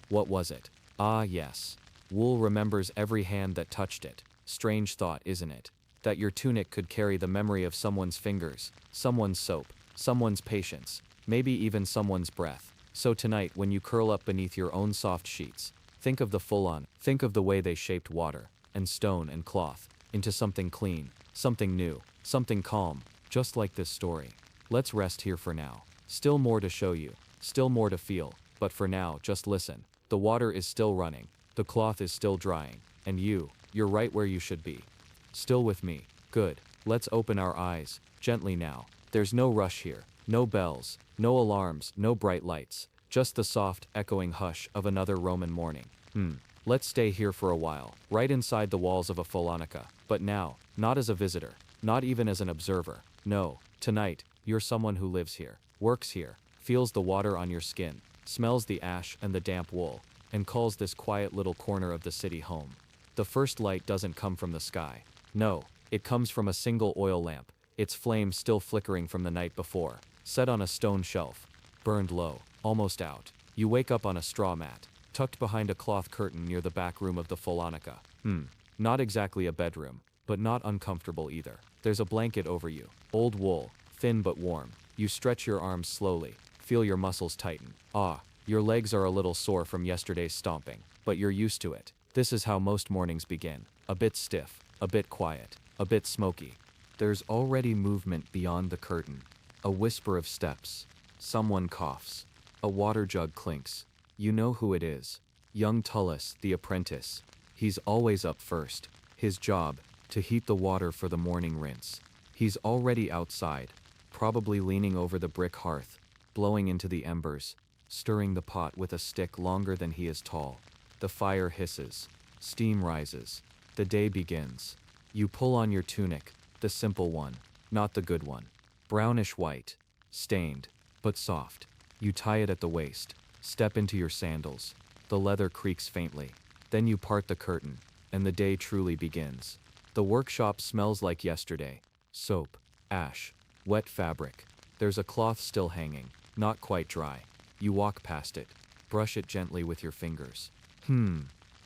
What was it? Ah, yes. Wool remembers every hand that touched it. Strange thought, isn't it? That your tunic could carry the memory of someone's fingers, someone's soap, someone's patience, maybe even someone's breath. So tonight, when you curl up beneath your own soft sheets, think of the full-on, think of the way they shaped water, and stone and cloth, into something clean, something new, something calm, just like this story. Let's rest here for now. Still more to show you, still more to feel, but for now, just listen. The water is still running, the cloth is still drying, and you're right where you should be. Still with me. Good. Let's open our eyes, gently now. There's no rush here, no bells, no alarms, no bright lights, just the soft, echoing hush of another Roman morning. Let's stay here for a while, right inside the walls of a fullonica, but now, not as a visitor, not even as an observer. No, tonight, you're someone who lives here, works here, feels the water on your skin, smells the ash and the damp wool, and calls this quiet little corner of the city home. The first light doesn't come from the sky. No, it comes from a single oil lamp, its flame still flickering from the night before, set on a stone shelf, burned low, almost out. You wake up on a straw mat, tucked behind a cloth curtain near the back room of the fullonica. Not exactly a bedroom, but not uncomfortable either. There's a blanket over you, old wool, thin but warm. You stretch your arms slowly, feel your muscles tighten. Your legs are a little sore from yesterday's stomping, but you're used to it. This is how most mornings begin. A bit stiff, a bit quiet, a bit smoky. There's already movement beyond the curtain. A whisper of steps. Someone coughs. A water jug clinks. You know who it is. Young Tullus, the apprentice. He's always up first. His job, to heat the water for the morning rinse. He's already outside, probably leaning over the brick hearth, blowing into the embers, stirring the pot with a stick longer than he is tall. The fire hisses. Steam rises. The day begins. You pull on your tunic, the simple one, not the good one. Brownish white, stained, but soft. You tie it at the waist, step into your sandals. The leather creaks faintly. Then you part the curtain, and the day truly begins. The workshop smells like yesterday. Soap, ash, wet fabric. There's a cloth still hanging, not quite dry. You walk past it, brush it gently with your fingers.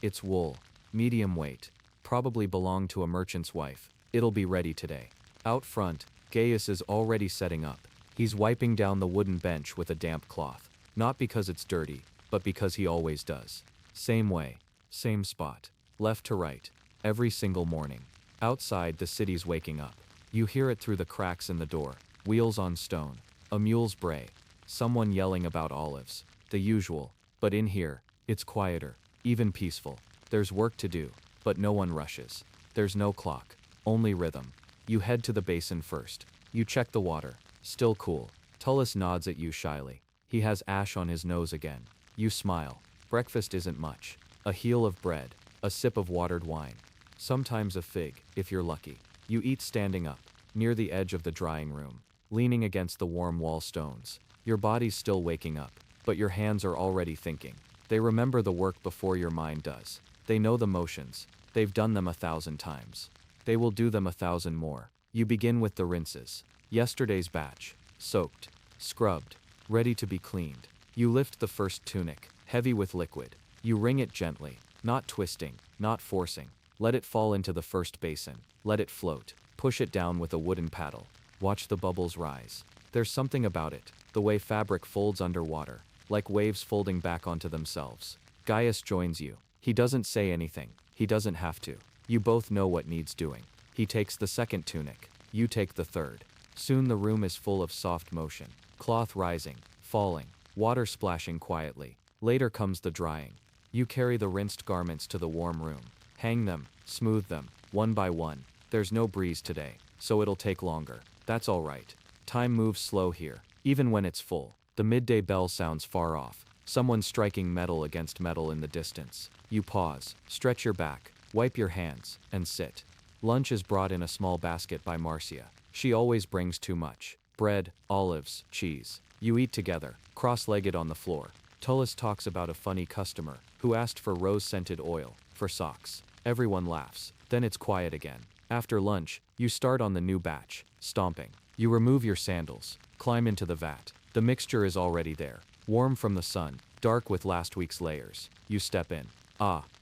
It's wool, medium weight, probably belonged to a merchant's wife. It'll be ready today. Out front, Gaius is already setting up. He's wiping down the wooden bench with a damp cloth. Not because it's dirty, but because he always does. Same way, same spot, left to right, every single morning. Outside, the city's waking up. You hear it through the cracks in the door, wheels on stone, a mule's bray, someone yelling about olives, the usual, but in here, it's quieter, even peaceful. There's work to do, but no one rushes. There's no clock, only rhythm. You head to the basin first. You check the water, still cool. Tullis nods at you shyly. He has ash on his nose again. You smile. Breakfast isn't much. A heel of bread, a sip of watered wine. Sometimes a fig, if you're lucky. You eat standing up, near the edge of the drying room, leaning against the warm wall stones. Your body's still waking up, but your hands are already thinking. They remember the work before your mind does. They know the motions. They've done them 1,000 times. They will do them 1,000 more. You begin with the rinses. Yesterday's batch, soaked, scrubbed, ready to be cleaned. You lift the first tunic, heavy with liquid. You wring it gently, not twisting, not forcing. Let it fall into the first basin. Let it float. Push it down with a wooden paddle. Watch the bubbles rise. There's something about it, the way fabric folds underwater, like waves folding back onto themselves. Gaius joins you. He doesn't say anything. He doesn't have to. You both know what needs doing. He takes the second tunic. You take the third. Soon the room is full of soft motion. Cloth rising, falling, water splashing quietly. Later comes the drying. You carry the rinsed garments to the warm room. Hang them, smooth them, one by one. There's no breeze today, so it'll take longer. That's all right. Time moves slow here, even when it's full. The midday bell sounds far off. Someone striking metal against metal in the distance. You pause, stretch your back, wipe your hands, and sit. Lunch is brought in a small basket by Marcia. She always brings too much. Bread, olives, cheese. You eat together, cross-legged on the floor. Tullis talks about a funny customer who asked for rose-scented oil for socks. Everyone laughs. Then it's quiet again. After lunch, you start on the new batch, stomping. You remove your sandals, climb into the vat. The mixture is already there, warm from the sun, dark with last week's layers. You step in.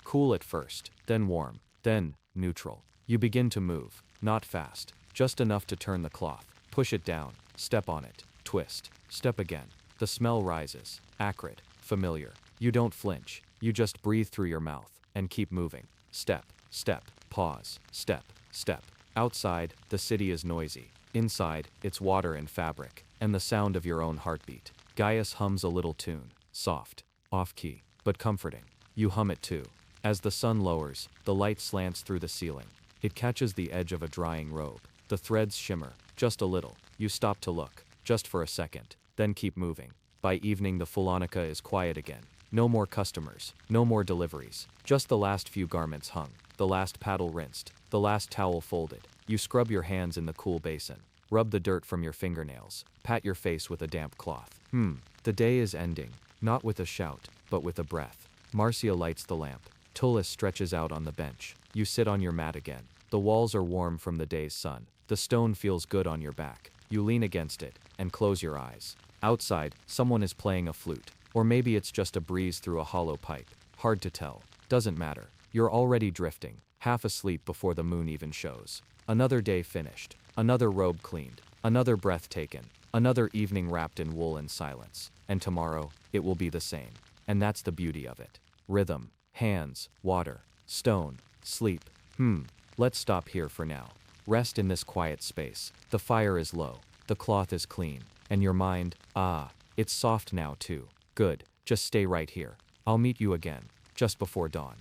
Cool at first, then warm, then neutral. You begin to move, not fast, just enough to turn the cloth. Push it down, step on it, twist, step again. The smell rises, acrid, familiar. You don't flinch, you just breathe through your mouth, and keep moving. Step, step, pause, step, step. Outside, the city is noisy. Inside, it's water and fabric, and the sound of your own heartbeat. Gaius hums a little tune, soft, off-key, but comforting. You hum it too. As the sun lowers, the light slants through the ceiling. It catches the edge of a drying robe. The threads shimmer, just a little. You stop to look, just for a second, then keep moving. By evening, the fullonica is quiet again. No more customers, no more deliveries. Just the last few garments hung, the last paddle rinsed, the last towel folded. You scrub your hands in the cool basin. Rub the dirt from your fingernails. Pat your face with a damp cloth. The day is ending, not with a shout, but with a breath. Marcia lights the lamp. Tullis stretches out on the bench. You sit on your mat again. The walls are warm from the day's sun. The stone feels good on your back. You lean against it and close your eyes. Outside, someone is playing a flute. Or maybe it's just a breeze through a hollow pipe. Hard to tell. Doesn't matter. You're already drifting, half asleep before the moon even shows. Another day finished. Another robe cleaned. Another breath taken. Another evening wrapped in wool and silence. And tomorrow, it will be the same. And that's the beauty of it. Rhythm, hands, water, stone, sleep. Let's stop here for now. Rest in this quiet space. The fire is low. The cloth is clean. And your mind, it's soft now too. Good. Just stay right here. I'll meet you again, just before dawn.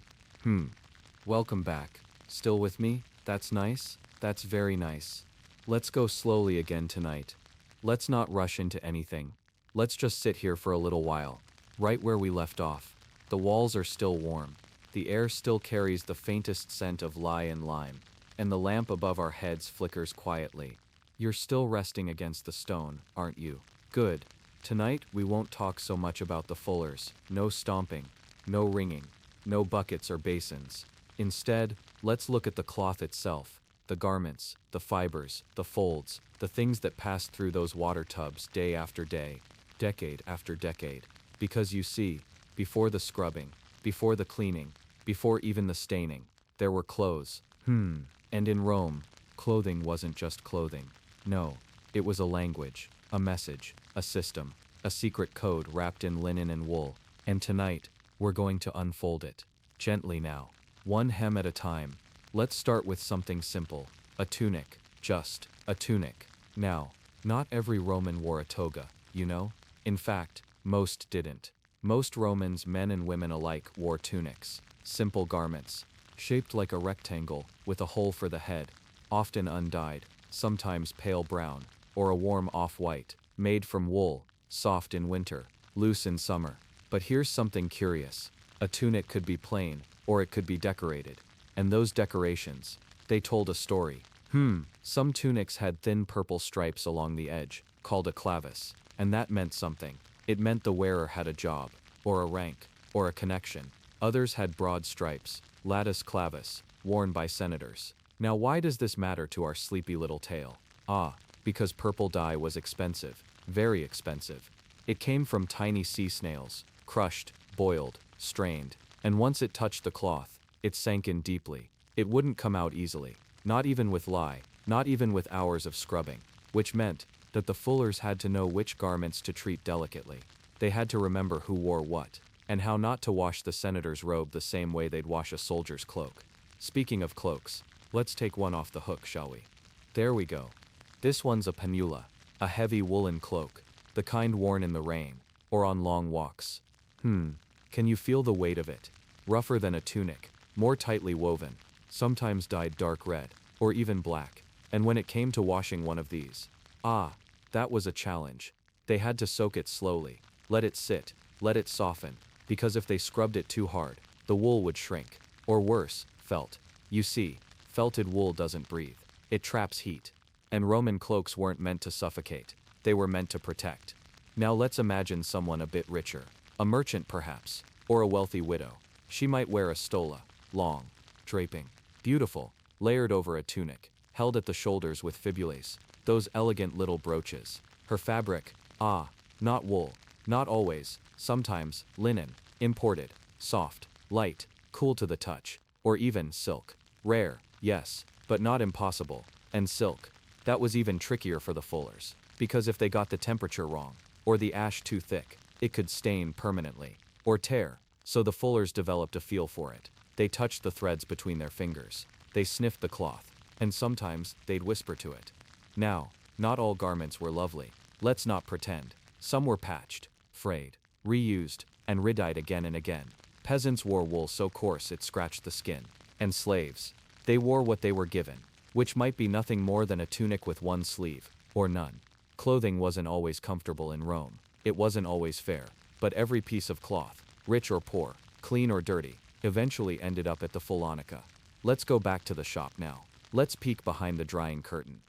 Welcome back. Still with me? That's nice. That's very nice. Let's go slowly again tonight. Let's not rush into anything. Let's just sit here for a little while, right where we left off. The walls are still warm. The air still carries the faintest scent of lye and lime, and the lamp above our heads flickers quietly. You're still resting against the stone, aren't you? Good. Tonight, we won't talk so much about the fullers. No stomping, no ringing, no buckets or basins. Instead, let's look at the cloth itself, the garments, the fibers, the folds, the things that pass through those water tubs day after day, decade after decade. Because you see, before the scrubbing, before the cleaning, before even the staining, there were clothes. And in Rome, clothing wasn't just clothing. No, it was a language, a message, a system, a secret code wrapped in linen and wool. And tonight, we're going to unfold it. Gently now. One hem at a time. Let's start with something simple. A tunic. Just a tunic. Now, not every Roman wore a toga, you know? In fact, most didn't. Most Romans, men and women alike, wore tunics. Simple garments, shaped like a rectangle, with a hole for the head, often undyed, sometimes pale brown, or a warm off-white, made from wool, soft in winter, loose in summer. But here's something curious. A tunic could be plain, or it could be decorated. And those decorations, they told a story. Some tunics had thin purple stripes along the edge, called a clavis, and that meant something. It meant the wearer had a job, or a rank, or a connection. Others had broad stripes, latus clavis, worn by senators. Now why does this matter to our sleepy little tale? Because purple dye was expensive, very expensive. It came from tiny sea snails, crushed, boiled, strained, and once it touched the cloth, it sank in deeply. It wouldn't come out easily, not even with lye, not even with hours of scrubbing, which meant that the fullers had to know which garments to treat delicately. They had to remember who wore what, and how not to wash the senator's robe the same way they'd wash a soldier's cloak. Speaking of cloaks, let's take one off the hook, shall we? There we go. This one's a panula, a heavy woolen cloak, the kind worn in the rain, or on long walks. Can you feel the weight of it? Rougher than a tunic, more tightly woven, sometimes dyed dark red, or even black. And when it came to washing one of these, that was a challenge. They had to soak it slowly, let it sit, let it soften, because if they scrubbed it too hard, the wool would shrink. Or worse, felt. You see, felted wool doesn't breathe. It traps heat. And Roman cloaks weren't meant to suffocate. They were meant to protect. Now let's imagine someone a bit richer. A merchant perhaps, or a wealthy widow. She might wear a stola, long, draping, beautiful, layered over a tunic, held at the shoulders with fibules, those elegant little brooches. Her fabric, not wool, not always, sometimes, linen, imported, soft, light, cool to the touch, or even silk. Rare, yes, but not impossible. And silk, that was even trickier for the fullers, because if they got the temperature wrong, or the ash too thick, it could stain permanently, or tear, so the fullers developed a feel for it. They touched the threads between their fingers, they sniffed the cloth, and sometimes they'd whisper to it. Now, not all garments were lovely. Let's not pretend. Some were patched, frayed, reused, and redyed again and again. Peasants wore wool so coarse it scratched the skin. And slaves, they wore what they were given, which might be nothing more than a tunic with one sleeve, or none. Clothing wasn't always comfortable in Rome. It wasn't always fair. But every piece of cloth, rich or poor, clean or dirty, eventually ended up at the fullonica. Let's go back to the shop now. Let's peek behind the drying curtain.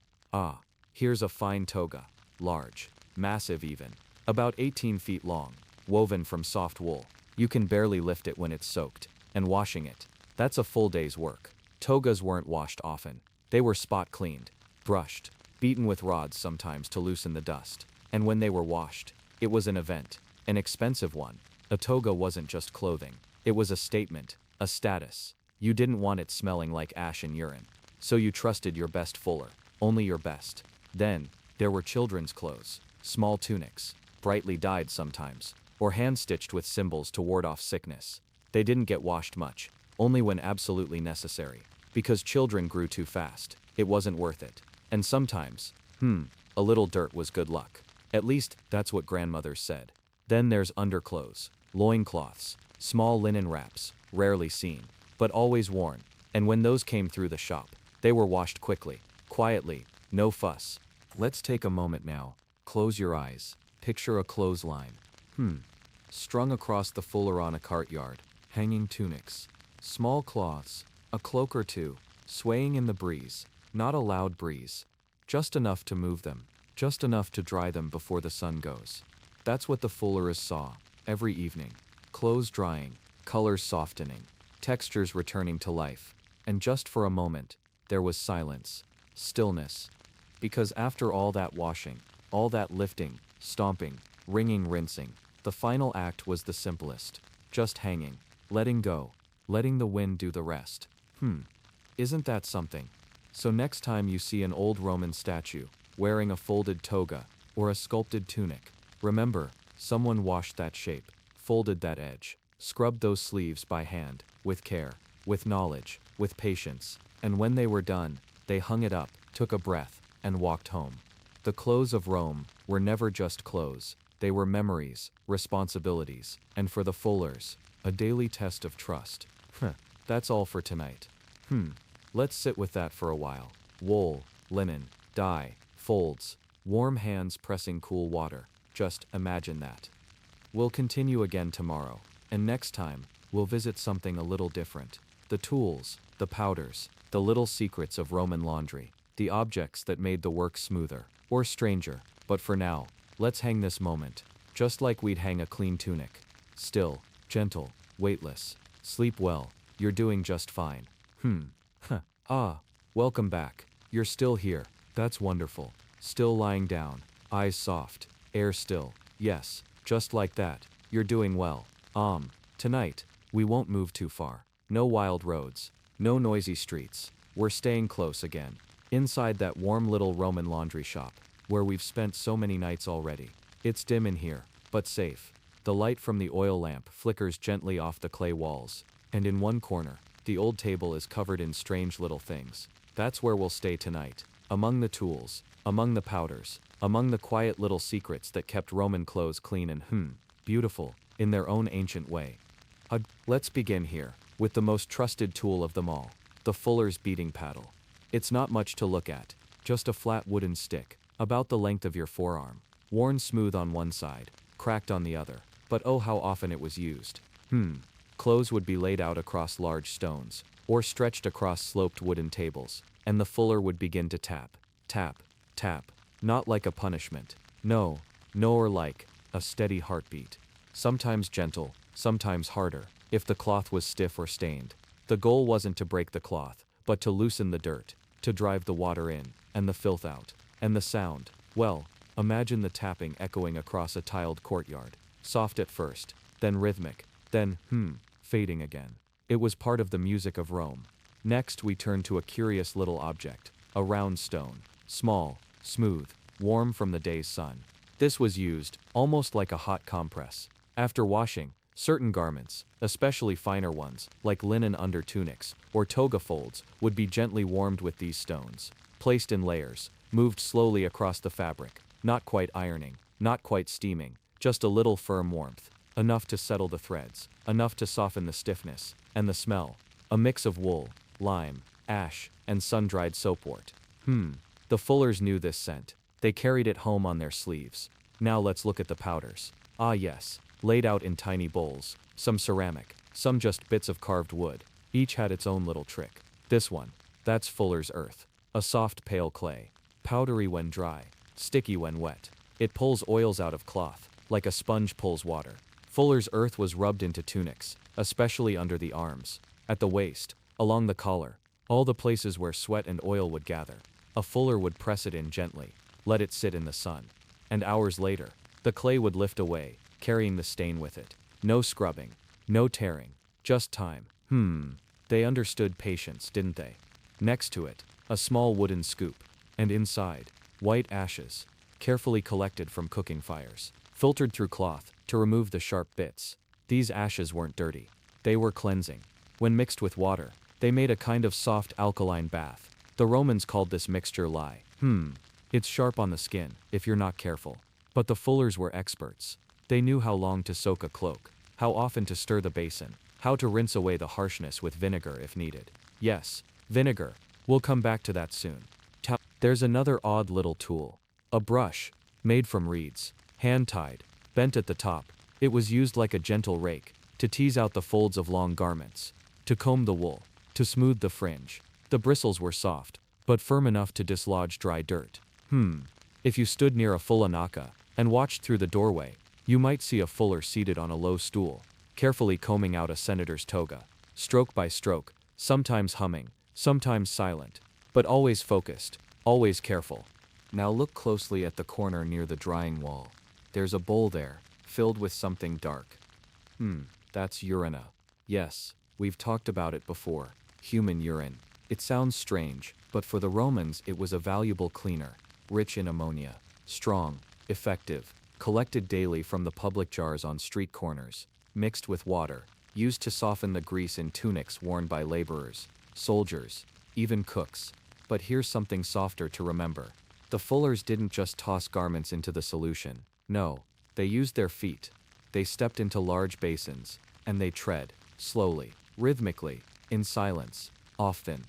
Here's a fine toga, large, massive even, about 18 feet long, woven from soft wool. You can barely lift it when it's soaked, and washing it, that's a full day's work. Togas weren't washed often. They were spot cleaned, brushed, beaten with rods sometimes to loosen the dust. And when they were washed, it was an event, an expensive one. A toga wasn't just clothing. It was a statement, a status. You didn't want it smelling like ash and urine. So you trusted your best fuller, only your best. Then, there were children's clothes, small tunics, brightly dyed sometimes, or hand-stitched with symbols to ward off sickness. They didn't get washed much, only when absolutely necessary. Because children grew too fast, it wasn't worth it. And sometimes, a little dirt was good luck. At least, that's what grandmothers said. Then there's underclothes, loincloths, small linen wraps, rarely seen, but always worn. And when those came through the shop, they were washed quickly, quietly, no fuss. Let's take a moment now. Close your eyes. Picture a clothesline. Strung across the fuller on a cartyard, hanging tunics, small cloths, a cloak or two, swaying in the breeze. Not a loud breeze. Just enough to move them, just enough to dry them before the sun goes. That's what the fullers saw, every evening. Clothes drying, colors softening, textures returning to life. And just for a moment, there was silence, stillness. Because after all that washing, all that lifting, stomping, wringing, rinsing, the final act was the simplest. Just hanging, letting go, letting the wind do the rest. Isn't that something? So next time you see an old Roman statue, wearing a folded toga, or a sculpted tunic, remember, someone washed that shape, folded that edge, scrubbed those sleeves by hand, with care, with knowledge, with patience, and when they were done, they hung it up, took a breath, and walked home. The clothes of Rome were never just clothes, they were memories, responsibilities, and for the fullers, a daily test of trust. That's all for tonight. Let's sit with that for a while. Wool, linen, dye, folds, warm hands pressing cool water. Just imagine that. We'll continue again tomorrow, and next time, we'll visit something a little different. The tools, the powders, the little secrets of Roman laundry, the objects that made the work smoother, or stranger, but for now, let's hang this moment, just like we'd hang a clean tunic. Still, gentle, weightless. Sleep well, you're doing just fine. Welcome back. You're still here. That's wonderful. Still lying down, eyes soft, air still. Yes, just like that. You're doing well. Tonight, we won't move too far. No wild roads, no noisy streets. We're staying close again. Inside that warm little Roman laundry shop, where we've spent so many nights already. It's dim in here, but safe. The light from the oil lamp flickers gently off the clay walls, and in one corner, the old table is covered in strange little things. That's where we'll stay tonight. Among the tools, among the powders, among the quiet little secrets that kept Roman clothes clean and beautiful, in their own ancient way. Let's begin here, with the most trusted tool of them all, the fuller's beating paddle. It's not much to look at, just a flat wooden stick, about the length of your forearm, worn smooth on one side, cracked on the other, but oh how often it was used. Clothes would be laid out across large stones, or stretched across sloped wooden tables, and the fuller would begin to tap, tap, tap, not like a punishment, no, nor like a steady heartbeat. Sometimes gentle, sometimes harder, if the cloth was stiff or stained. The goal wasn't to break the cloth, but to loosen the dirt, to drive the water in, and the filth out. And the sound, well, imagine the tapping echoing across a tiled courtyard, soft at first, then rhythmic, then, fading again. It was part of the music of Rome. Next we turned to a curious little object, a round stone, small, smooth, warm from the day's sun. This was used, almost like a hot compress. After washing, certain garments, especially finer ones, like linen under tunics, or toga folds, would be gently warmed with these stones, placed in layers, moved slowly across the fabric, not quite ironing, not quite steaming, just a little firm warmth, enough to settle the threads, enough to soften the stiffness, and the smell, a mix of wool, lime, ash, and sun-dried soapwort. The fullers knew this scent. They carried it home on their sleeves. Now let's look at the powders. Ah yes, laid out in tiny bowls, some ceramic, some just bits of carved wood. Each had its own little trick. This one, that's fuller's earth, a soft pale clay, powdery when dry, sticky when wet. It pulls oils out of cloth, like a sponge pulls water. Fuller's earth was rubbed into tunics, especially under the arms, at the waist, along the collar, all the places where sweat and oil would gather. A fuller would press it in gently, let it sit in the sun. And hours later, the clay would lift away, carrying the stain with it. No scrubbing, no tearing, just time. They understood patience, didn't they? Next to it, a small wooden scoop, and inside, white ashes, carefully collected from cooking fires, filtered through cloth to remove the sharp bits. These ashes weren't dirty. They were cleansing. When mixed with water, they made a kind of soft alkaline bath. The Romans called this mixture lye. It's sharp on the skin, if you're not careful. But the fullers were experts. They knew how long to soak a cloak, how often to stir the basin, how to rinse away the harshness with vinegar if needed. Yes, vinegar. We'll come back to that soon. There's another odd little tool. A brush, made from reeds, hand-tied, bent at the top. It was used like a gentle rake, to tease out the folds of long garments, to comb the wool, to smooth the fringe. The bristles were soft, but firm enough to dislodge dry dirt. If you stood near a fullonica, and watched through the doorway, you might see a fuller seated on a low stool, carefully combing out a senator's toga, stroke by stroke, sometimes humming, sometimes silent, but always focused, always careful. Now look closely at the corner near the drying wall. There's a bowl there, filled with something dark. That's urina. Yes, we've talked about it before. Human urine. It sounds strange, but for the Romans it was a valuable cleaner, rich in ammonia, strong, effective, collected daily from the public jars on street corners. mixed with water, used to soften the grease in tunics worn by laborers, soldiers, even cooks. But here's something softer to remember. The fullers didn't just toss garments into the solution. No, they used their feet. They stepped into large basins, and they tread, slowly, rhythmically, in silence, often.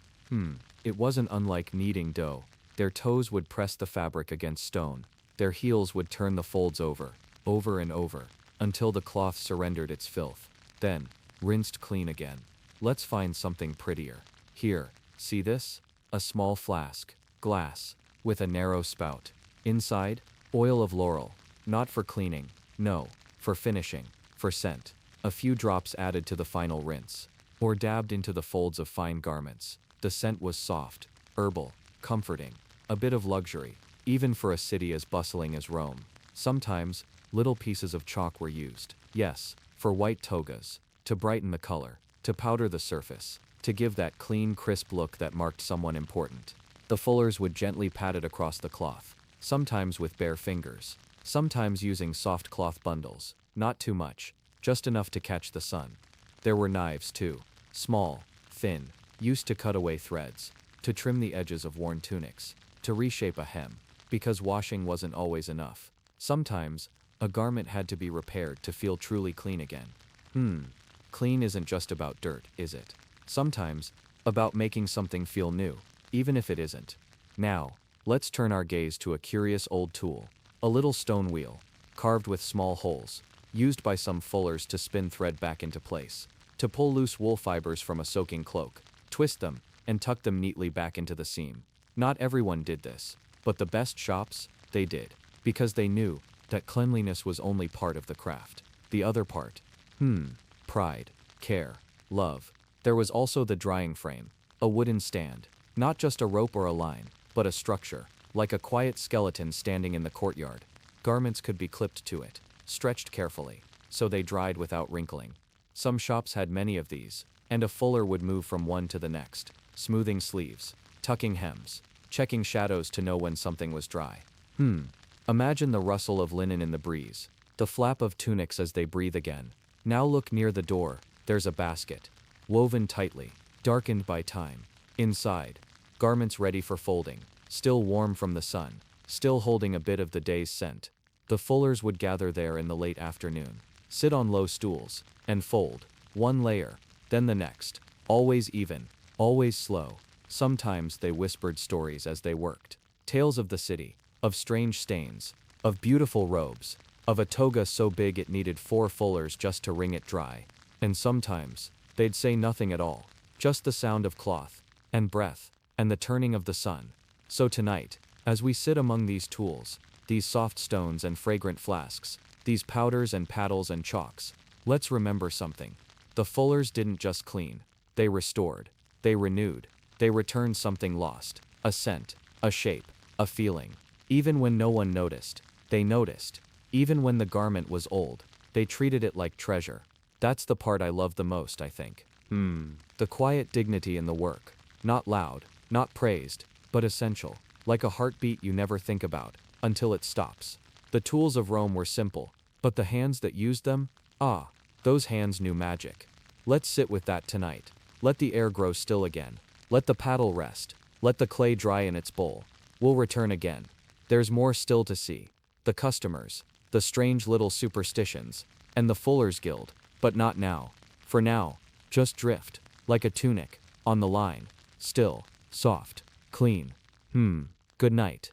It wasn't unlike kneading dough. Their toes would press the fabric against stone. Their heels would turn the folds over and over, until the cloth surrendered its filth. Then, rinsed clean again. Let's find something prettier. Here, see this? A small flask, glass, with a narrow spout. Inside, oil of laurel. Not for cleaning, no, for finishing, for scent. A few drops added to the final rinse, or dabbed into the folds of fine garments. The scent was soft, herbal, comforting, a bit of luxury, even for a city as bustling as Rome. Sometimes, little pieces of chalk were used. Yes, for white togas, to brighten the color, to powder the surface, to give that clean, crisp look that marked someone important. The fullers would gently pat it across the cloth, sometimes with bare fingers, sometimes using soft cloth bundles, not too much, just enough to catch the sun. There were knives too, small, thin, used to cut away threads, to trim the edges of worn tunics, to reshape a hem, because washing wasn't always enough. Sometimes, a garment had to be repaired to feel truly clean again. Clean isn't just about dirt, is it? Sometimes, about making something feel new, even if it isn't. Now, let's turn our gaze to a curious old tool, a little stone wheel, carved with small holes, used by some fullers to spin thread back into place, to pull loose wool fibers from a soaking cloak, twist them, and tuck them neatly back into the seam. Not everyone did this, but the best shops, they did, because they knew that cleanliness was only part of the craft. The other part, pride, care, love. There was also the drying frame, a wooden stand, not just a rope or a line, but a structure, like a quiet skeleton standing in the courtyard. Garments could be clipped to it, stretched carefully, so they dried without wrinkling. Some shops had many of these, and a fuller would move from one to the next, smoothing sleeves, tucking hems, checking shadows to know when something was dry. Imagine the rustle of linen in the breeze, the flap of tunics as they breathe again. Now look near the door, there's a basket, woven tightly, darkened by time. Inside, garments ready for folding, still warm from the sun, still holding a bit of the day's scent. The fullers would gather there in the late afternoon, sit on low stools, and fold, one layer, then the next, always even, always slow. Sometimes they whispered stories as they worked, tales of the city, of strange stains, of beautiful robes, of a toga so big it needed 4 fullers just to wring it dry. And sometimes, they'd say nothing at all, just the sound of cloth, and breath, and the turning of the sun. So tonight, as we sit among these tools, these soft stones and fragrant flasks, these powders and paddles and chalks, let's remember something. The fullers didn't just clean, they restored, they renewed, they returned something lost, a scent, a shape, a feeling. Even when no one noticed, they noticed. Even when the garment was old, they treated it like treasure. That's the part I love the most, I think. The quiet dignity in the work. Not loud, not praised, but essential. Like a heartbeat you never think about, until it stops. The tools of Rome were simple, but the hands that used them? Those hands knew magic. Let's sit with that tonight. Let the air grow still again. Let the paddle rest. Let the clay dry in its bowl. We'll return again. There's more still to see. The customers, the strange little superstitions, and the Fuller's Guild, but not now. For now, just drift, like a tunic, on the line, still, soft, clean. Good night.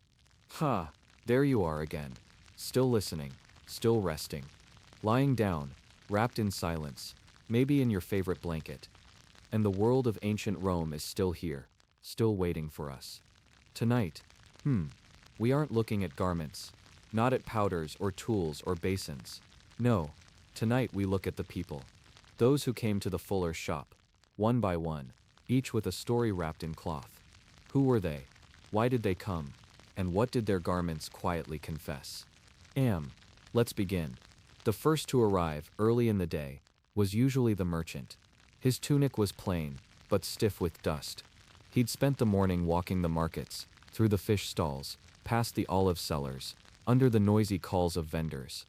There you are again. Still listening, still resting. Lying down, wrapped in silence, maybe in your favorite blanket. And the world of ancient Rome is still here, still waiting for us. Tonight, we aren't looking at garments, not at powders or tools or basins. No, tonight we look at the people. Those who came to the fuller's shop, one by one, each with a story wrapped in cloth. Who were they? Why did they come? And what did their garments quietly confess? Let's begin. The first to arrive, early in the day, was usually the merchant. His tunic was plain, but stiff with dust. He'd spent the morning walking the markets, through the fish stalls, past the olive sellers, under the noisy calls of vendors.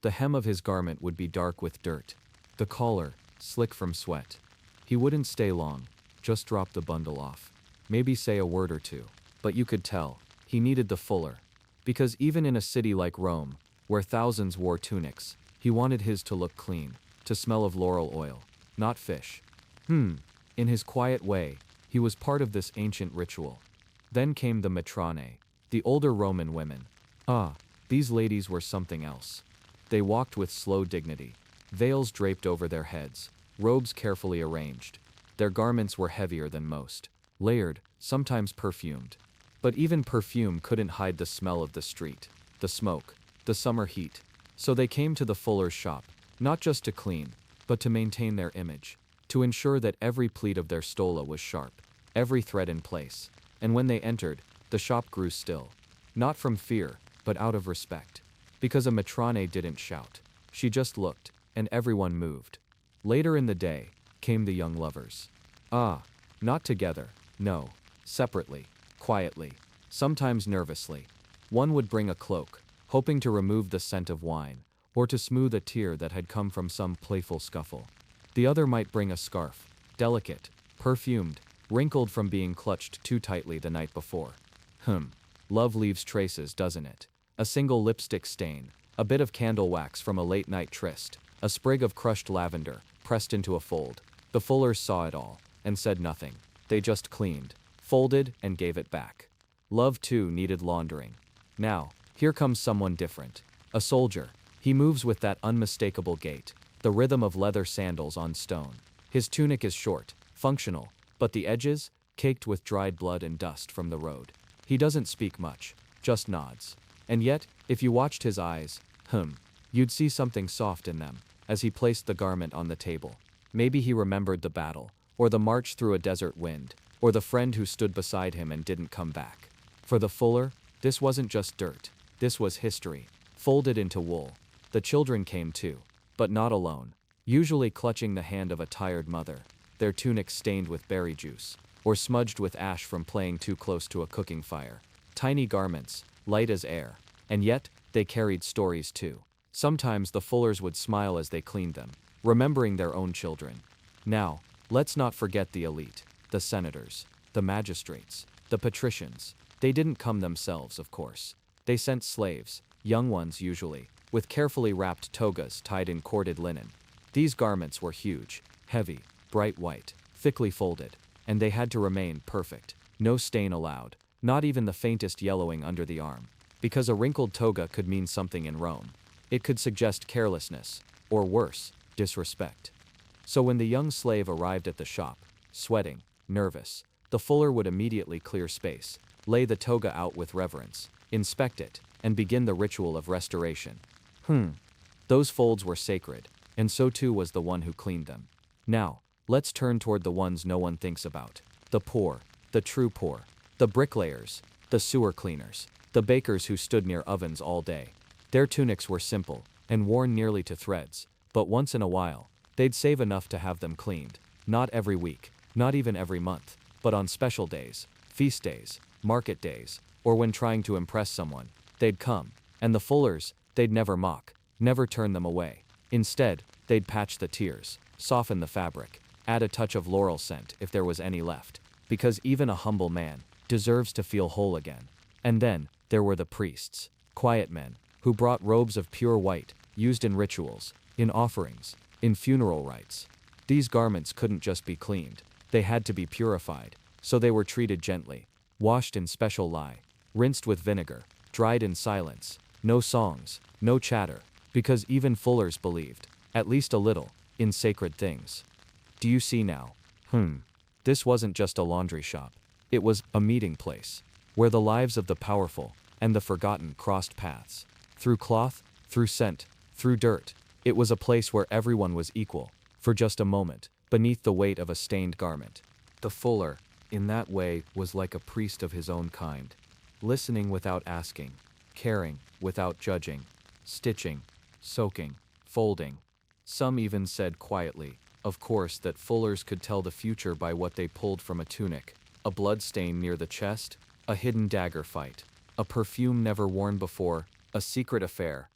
The hem of his garment would be dark with dirt. The collar, slick from sweat. He wouldn't stay long, just drop the bundle off. Maybe say a word or two. But you could tell, he needed the fuller. Because even in a city like Rome, where thousands wore tunics, he wanted his to look clean, to smell of laurel oil, not fish. In his quiet way, he was part of this ancient ritual. Then came the matrone, the older Roman women. These ladies were something else. They walked with slow dignity, veils draped over their heads, robes carefully arranged. Their garments were heavier than most, layered, sometimes perfumed. But even perfume couldn't hide the smell of the street, the smoke, the summer heat. So they came to the fuller's shop, not just to clean, but to maintain their image, to ensure that every pleat of their stola was sharp, every thread in place. And when they entered, the shop grew still. Not from fear, but out of respect. Because a matrone didn't shout. She just looked, and everyone moved. Later in the day, came the young lovers. Not together, no, separately, quietly, sometimes nervously. One would bring a cloak, hoping to remove the scent of wine, or to smooth a tear that had come from some playful scuffle. The other might bring a scarf, delicate, perfumed, wrinkled from being clutched too tightly the night before. Love leaves traces, doesn't it? A single lipstick stain, a bit of candle wax from a late-night tryst, a sprig of crushed lavender, pressed into a fold. The fullers saw it all, and said nothing. They just cleaned, folded, and gave it back. Love, too, needed laundering. Now, here comes someone different. A soldier. He moves with that unmistakable gait, the rhythm of leather sandals on stone. His tunic is short, functional, but the edges, caked with dried blood and dust from the road. He doesn't speak much, just nods. And yet, if you watched his eyes, you'd see something soft in them, as he placed the garment on the table. Maybe he remembered the battle, or the march through a desert wind, or the friend who stood beside him and didn't come back. For the fuller, this wasn't just dirt, this was history, folded into wool. The children came too, but not alone, usually clutching the hand of a tired mother, their tunics stained with berry juice, or smudged with ash from playing too close to a cooking fire. Tiny garments, light as air, and yet, they carried stories too. Sometimes the fullers would smile as they cleaned them, remembering their own children. Now, let's not forget the elite, the senators, the magistrates, the patricians. They didn't come themselves, of course. They sent slaves, young ones usually, with carefully wrapped togas tied in corded linen. These garments were huge, heavy, bright white, thickly folded, and they had to remain perfect. No stain allowed, not even the faintest yellowing under the arm. Because a wrinkled toga could mean something in Rome. It could suggest carelessness, or worse, disrespect. So when the young slave arrived at the shop, sweating, nervous, the fuller would immediately clear space, lay the toga out with reverence, inspect it, and begin the ritual of restoration. Those folds were sacred, and so too was the one who cleaned them. Now, let's turn toward the ones no one thinks about. The poor, the true poor, the bricklayers, the sewer cleaners, the bakers who stood near ovens all day. Their tunics were simple, and worn nearly to threads, but once in a while, they'd save enough to have them cleaned. Not every week, not even every month, but on special days, feast days, market days, or when trying to impress someone, they'd come, and the fullers, they'd never mock, never turn them away. Instead, they'd patch the tears, soften the fabric, add a touch of laurel scent if there was any left, because even a humble man deserves to feel whole again. And then, there were the priests, quiet men, who brought robes of pure white, used in rituals, in offerings, in funeral rites. These garments couldn't just be cleaned, they had to be purified, so they were treated gently, washed in special lye, rinsed with vinegar, dried in silence, no songs, no chatter, because even fullers believed, at least a little, in sacred things. Do you see now? This wasn't just a laundry shop, it was a meeting place, where the lives of the powerful and the forgotten crossed paths. Through cloth, through scent, through dirt, it was a place where everyone was equal, for just a moment, beneath the weight of a stained garment. The fuller, in that way, was like a priest of his own kind, listening without asking, caring without judging, stitching, soaking, folding. Some even said quietly, of course, that fullers could tell the future by what they pulled from a tunic, a blood stain near the chest, a hidden dagger fight, a perfume never worn before, a secret affair.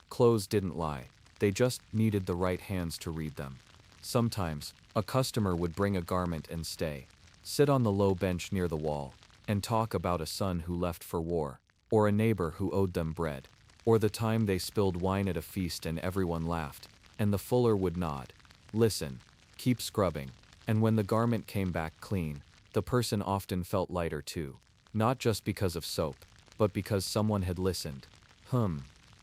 Clothes didn't lie. They just needed the right hands to read them. Sometimes, a customer would bring a garment and stay, sit on the low bench near the wall, and talk about a son who left for war, or a neighbor who owed them bread, or the time they spilled wine at a feast and everyone laughed, and the fuller would nod, listen, keep scrubbing, and when the garment came back clean, the person often felt lighter too, not just because of soap, but because someone had listened.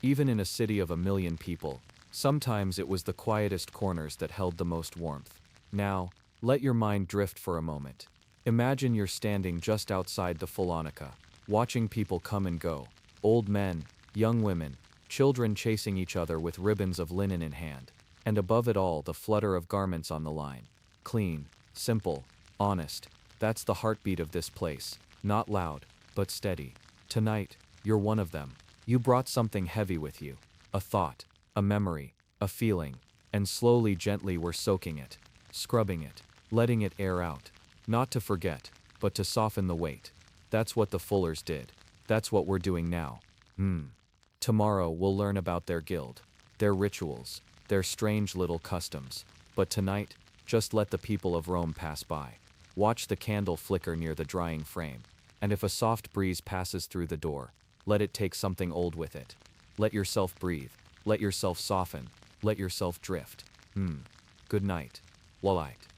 Even in a city of 1 million people, sometimes it was the quietest corners that held the most warmth. Now, let your mind drift for a moment. Imagine you're standing just outside the fullonica, watching people come and go, old men, young women, children chasing each other with ribbons of linen in hand, and above it all the flutter of garments on the line. Clean, simple, honest, that's the heartbeat of this place, not loud, but steady. Tonight, you're one of them. You brought something heavy with you, a thought, a memory, a feeling, and slowly, gently we're soaking it, scrubbing it, letting it air out, not to forget, but to soften the weight. That's what the Fullers did. That's what we're doing now. Tomorrow we'll learn about their guild, their rituals, their strange little customs. But tonight, just let the people of Rome pass by. Watch the candle flicker near the drying frame, and if a soft breeze passes through the door, let it take something old with it. Let yourself breathe, let yourself soften, let yourself drift. Good night. Wallite.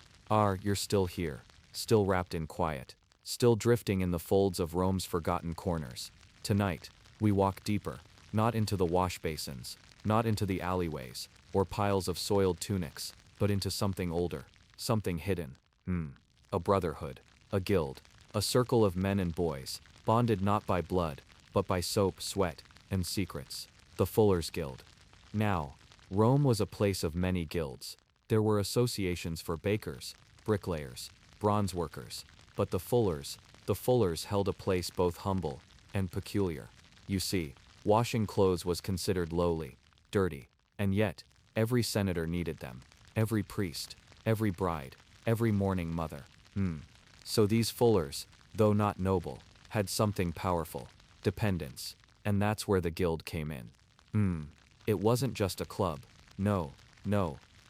You're still here, still wrapped in quiet, still drifting in the folds of Rome's forgotten corners. Tonight, we walk deeper, not into the wash basins, not into the alleyways, or piles of soiled tunics, but into something older, something hidden. A brotherhood, a guild, a circle of men and boys, bonded not by blood, but by soap, sweat, and secrets. The Fullers' Guild. Now, Rome was a place of many guilds. There were associations for bakers, bricklayers, bronze workers, but the Fullers held a place both humble and peculiar. You see, washing clothes was considered lowly, dirty, and yet, every senator needed them, every priest, every bride, every mourning mother. So these Fullers, though not noble, had something powerful, dependence, and that's where the guild came in. It wasn't just a club. No,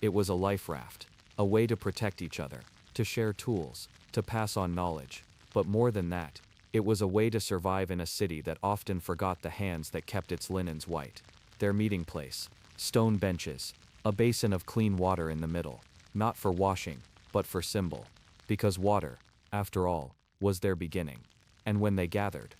it was a life raft, a way to protect each other, to share tools, to pass on knowledge, but more than that, it was a way to survive in a city that often forgot the hands that kept its linens white. Their meeting place, stone benches, a basin of clean water in the middle, not for washing, but for symbol, because water, after all, was their beginning. And when they gathered,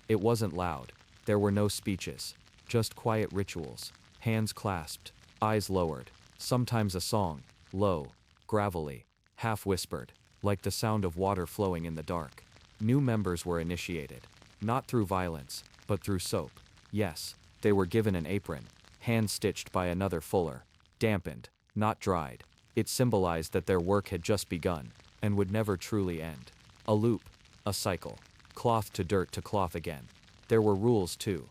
it wasn't loud, there were no speeches, just quiet rituals, hands clasped, eyes lowered, sometimes a song, low, gravelly, half-whispered, like the sound of water flowing in the dark. New members were initiated, not through violence, but through soap. Yes, they were given an apron, hand-stitched by another Fuller, dampened, not dried. It symbolized that their work had just begun, and would never truly end. A loop, a cycle, cloth to dirt to cloth again. There were rules too.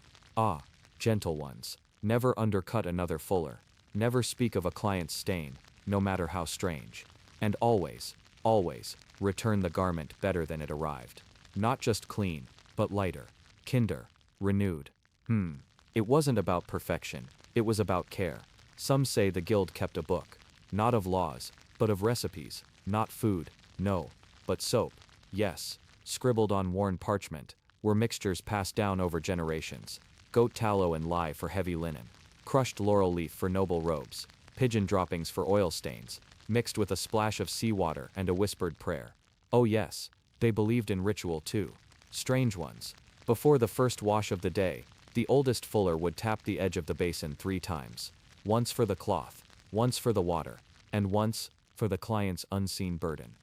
Gentle ones. Never undercut another Fuller. Never speak of a client's stain, no matter how strange. And always, return the garment better than it arrived. Not just clean, but lighter, kinder, renewed. It wasn't about perfection, it was about care. Some say the guild kept a book, not of laws, but of recipes, not food, no, but soap, yes, scribbled on worn parchment, were mixtures passed down over generations. Goat tallow and lye for heavy linen, crushed laurel leaf for noble robes, pigeon droppings for oil stains, mixed with a splash of seawater and a whispered prayer. Oh yes, they believed in ritual too. Strange ones. Before the first wash of the day, the oldest Fuller would tap the edge of the basin 3 times. Once for the cloth, once for the water, and once for the client's unseen burden.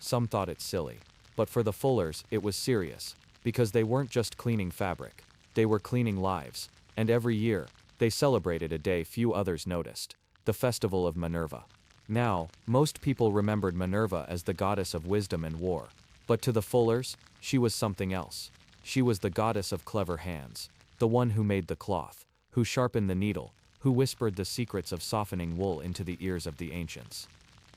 Some thought it silly, but for the Fullers it was serious, because they weren't just cleaning fabric, they were cleaning lives, and every year, they celebrated a day few others noticed, the festival of Minerva. Now, most people remembered Minerva as the goddess of wisdom and war, but to the Fullers, she was something else. She was the goddess of clever hands, the one who made the cloth, who sharpened the needle, who whispered the secrets of softening wool into the ears of the ancients.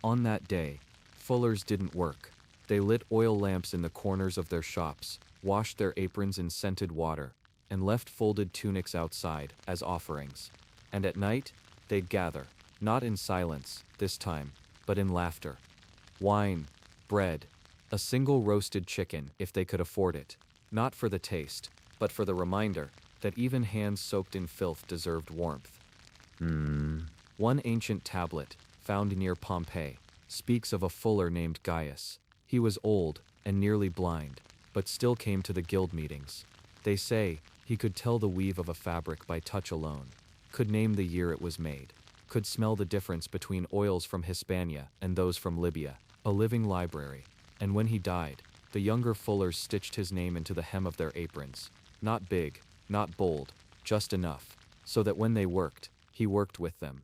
On that day, Fullers didn't work. They lit oil lamps in the corners of their shops, washed their aprons in scented water, and left folded tunics outside as offerings. And at night, they'd gather, not in silence, this time, but in laughter. Wine, bread, a single roasted chicken if they could afford it, not for the taste, but for the reminder that even hands soaked in filth deserved warmth. One ancient tablet, found near Pompeii, speaks of a fuller named Gaius. He was old and nearly blind, but still came to the guild meetings. They say he could tell the weave of a fabric by touch alone, could name the year it was made, could smell the difference between oils from Hispania and those from Libya, a living library. And when he died, the younger fullers stitched his name into the hem of their aprons. Not big, not bold, just enough, so that when they worked, he worked with them.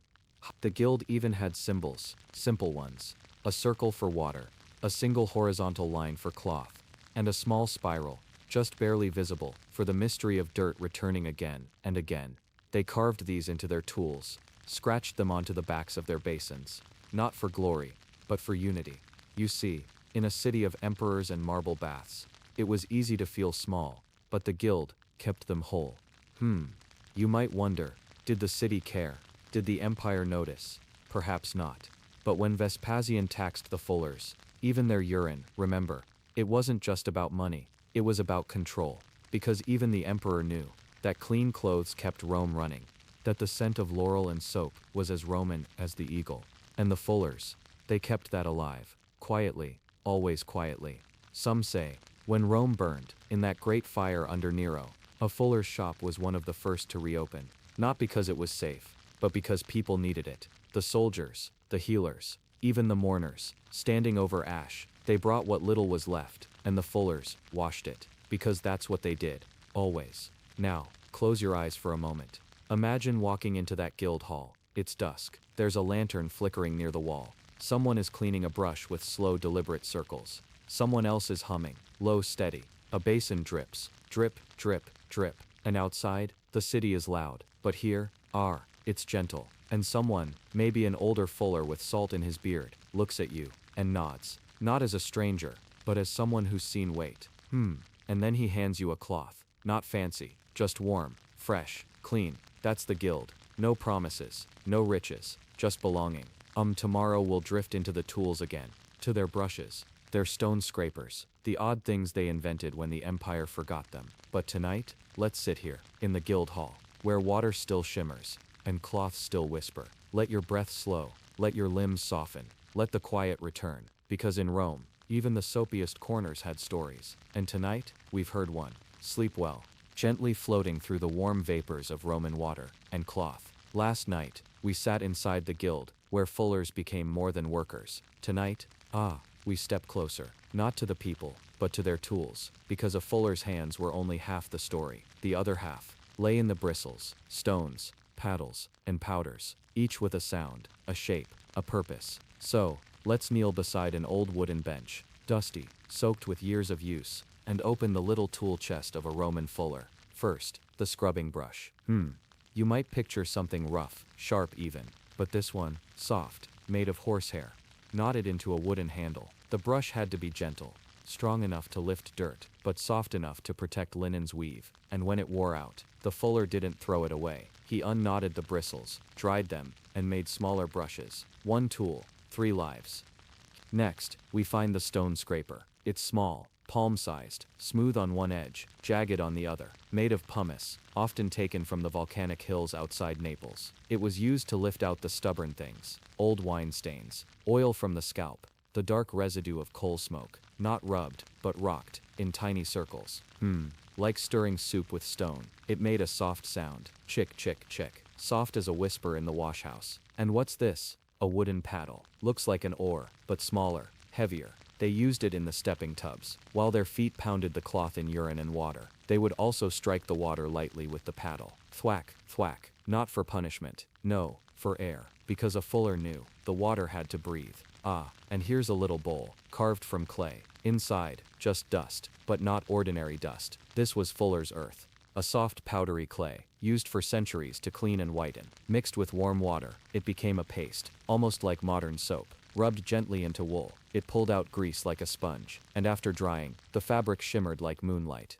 The guild even had symbols, simple ones. A circle for water, a single horizontal line for cloth, and a small spiral, just barely visible, for the mystery of dirt returning again and again. They carved these into their tools, scratched them onto the backs of their basins, not for glory, but for unity. You see, in a city of emperors and marble baths, it was easy to feel small, but the guild kept them whole. You might wonder, did the city care? Did the empire notice? Perhaps not. But when Vespasian taxed the fullers, even their urine, remember, it wasn't just about money, it was about control. Because even the emperor knew that clean clothes kept Rome running, that the scent of laurel and soap was as Roman as the eagle. And the fullers, they kept that alive, quietly, always quietly. Some say, when Rome burned, in that great fire under Nero, a fuller's shop was one of the first to reopen, not because it was safe, but because people needed it. The soldiers, the healers, even the mourners, standing over ash, they brought what little was left, and the fullers washed it, because that's what they did, always. Now, close your eyes for a moment. Imagine walking into that guild hall. It's dusk. There's a lantern flickering near the wall. Someone is cleaning a brush with slow, deliberate circles. Someone else is humming, low, steady. A basin drips, drip, drip, drip. And outside, the city is loud. But here, it's gentle. And someone, maybe an older fuller with salt in his beard, looks at you and nods. Not as a stranger, but as someone who's seen weight. And then he hands you a cloth. Not fancy, just warm, fresh, clean. That's the guild. No promises, no riches, just belonging. Tomorrow we'll drift into the tools again. To their brushes, their stone scrapers, the odd things they invented when the empire forgot them. But tonight, let's sit here, in the guild hall, where water still shimmers, and cloths still whisper. Let your breath slow, let your limbs soften, let the quiet return. Because in Rome, even the soapiest corners had stories. And tonight, we've heard one. Sleep well, gently floating through the warm vapors of Roman water and cloth. Last night, we sat inside the guild, where fullers became more than workers. Tonight, we step closer, not to the people, but to their tools, because a fuller's hands were only half the story. The other half lay in the bristles, stones, paddles, and powders, each with a sound, a shape, a purpose. So, let's kneel beside an old wooden bench, dusty, soaked with years of use, and open the little tool chest of a Roman fuller. First, the scrubbing brush. You might picture something rough, sharp even, but this one, soft, made of horsehair, knotted into a wooden handle. The brush had to be gentle, strong enough to lift dirt, but soft enough to protect linen's weave. And when it wore out, the fuller didn't throw it away. He unknotted the bristles, dried them, and made smaller brushes. One tool, 3 lives. Next, we find the stone scraper. It's small, palm-sized, smooth on one edge, jagged on the other, made of pumice, often taken from the volcanic hills outside Naples. It was used to lift out the stubborn things, old wine stains, oil from the scalp, the dark residue of coal smoke, not rubbed, but rocked, in tiny circles. Like stirring soup with stone. It made a soft sound, chick chick chick, soft as a whisper in the washhouse. And what's this? A wooden paddle. Looks like an oar, but smaller, heavier. They used it in the stepping tubs. While their feet pounded the cloth in urine and water, they would also strike the water lightly with the paddle. Thwack, thwack. Not for punishment. No, for air. Because a fuller knew, the water had to breathe. And here's a little bowl, carved from clay. Inside, just dust, but not ordinary dust. This was fuller's earth. A soft powdery clay, used for centuries to clean and whiten. Mixed with warm water, it became a paste, almost like modern soap. Rubbed gently into wool, it pulled out grease like a sponge. And after drying, the fabric shimmered like moonlight.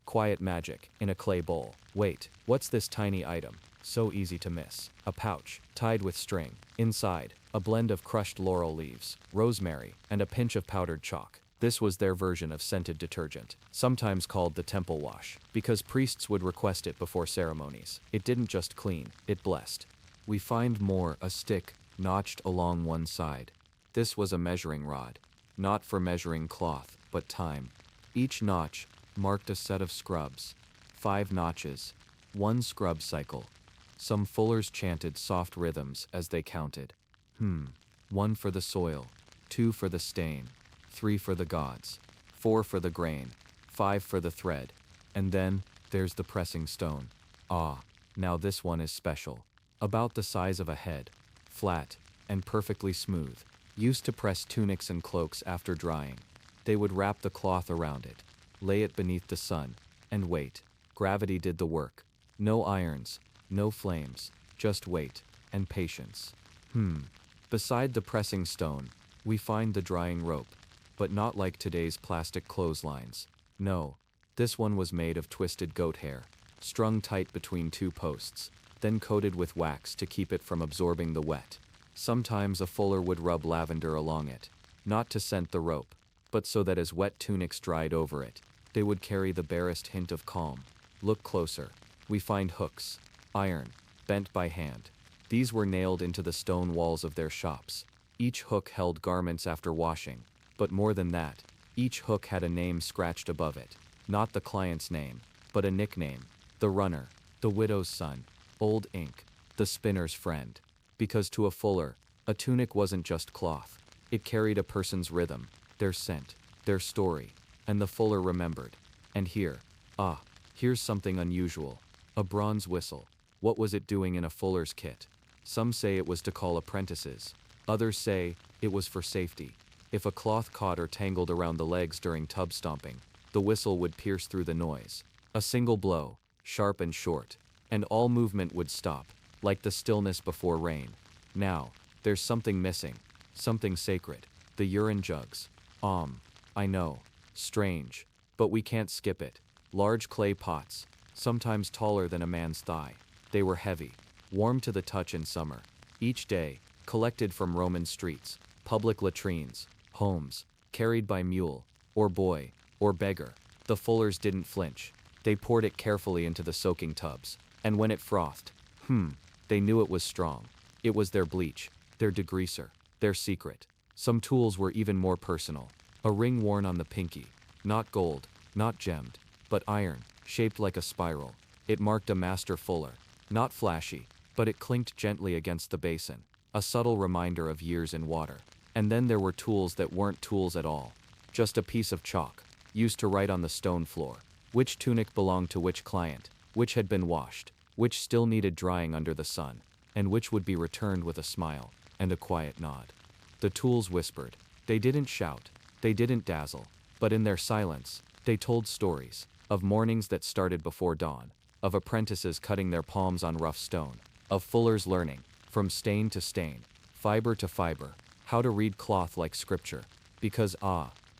Quiet magic, in a clay bowl. Wait, what's this tiny item? So easy to miss. A pouch, tied with string. Inside, a blend of crushed laurel leaves, rosemary, and a pinch of powdered chalk. This was their version of scented detergent, sometimes called the temple wash, because priests would request it before ceremonies. It didn't just clean, it blessed. We find more, a stick, notched along one side. This was a measuring rod, not for measuring cloth, but time. Each notch marked a set of scrubs. 5 notches, 1 scrub cycle. Some fullers chanted soft rhythms as they counted. 1 for the soil, 2 for the stain, 3 for the gods, 4 for the grain, 5 for the thread. And then, there's the pressing stone. Ah, now this one is special. About the size of a head, flat, and perfectly smooth. Used to press tunics and cloaks after drying. They would wrap the cloth around it, lay it beneath the sun, and wait. Gravity did the work. No irons, no flames, just weight and patience. Beside the pressing stone, we find the drying rope, but not like today's plastic clotheslines. No, this one was made of twisted goat hair, strung tight between 2 posts, then coated with wax to keep it from absorbing the wet. Sometimes a fuller would rub lavender along it, not to scent the rope, but so that as wet tunics dried over it, they would carry the barest hint of calm. Look closer. We find hooks, iron, bent by hand. These were nailed into the stone walls of their shops. Each hook held garments after washing, but more than that, each hook had a name scratched above it. Not the client's name, but a nickname. The runner, the widow's son, old ink, the spinner's friend. Because to a fuller, a tunic wasn't just cloth. It carried a person's rhythm, their scent, their story, and the fuller remembered. And here's something unusual. A bronze whistle. What was it doing in a fuller's kit? Some say it was to call apprentices. Others say it was for safety. If a cloth caught or tangled around the legs during tub stomping, the whistle would pierce through the noise. A single blow, sharp and short, and all movement would stop, like the stillness before rain. Now, there's something missing, something sacred. The urine jugs. I know. Strange. But we can't skip it. Large clay pots, sometimes taller than a man's thigh. They were heavy, warm to the touch in summer. Each day, collected from Roman streets, public latrines, homes, carried by mule, or boy, or beggar. The fullers didn't flinch. They poured it carefully into the soaking tubs. And when it frothed, they knew it was strong. It was their bleach, their degreaser, their secret. Some tools were even more personal. A ring worn on the pinky, not gold, not gemmed, but iron, shaped like a spiral. It marked a master fuller. Not flashy, but it clinked gently against the basin, a subtle reminder of years in water. And then there were tools that weren't tools at all. Just a piece of chalk, used to write on the stone floor. Which tunic belonged to which client, which had been washed, which still needed drying under the sun, and which would be returned with a smile and a quiet nod. The tools whispered. They didn't shout, they didn't dazzle, but in their silence, they told stories of mornings that started before dawn, of apprentices cutting their palms on rough stone, of fullers learning, from stain to stain, fiber to fiber, how to read cloth like scripture, because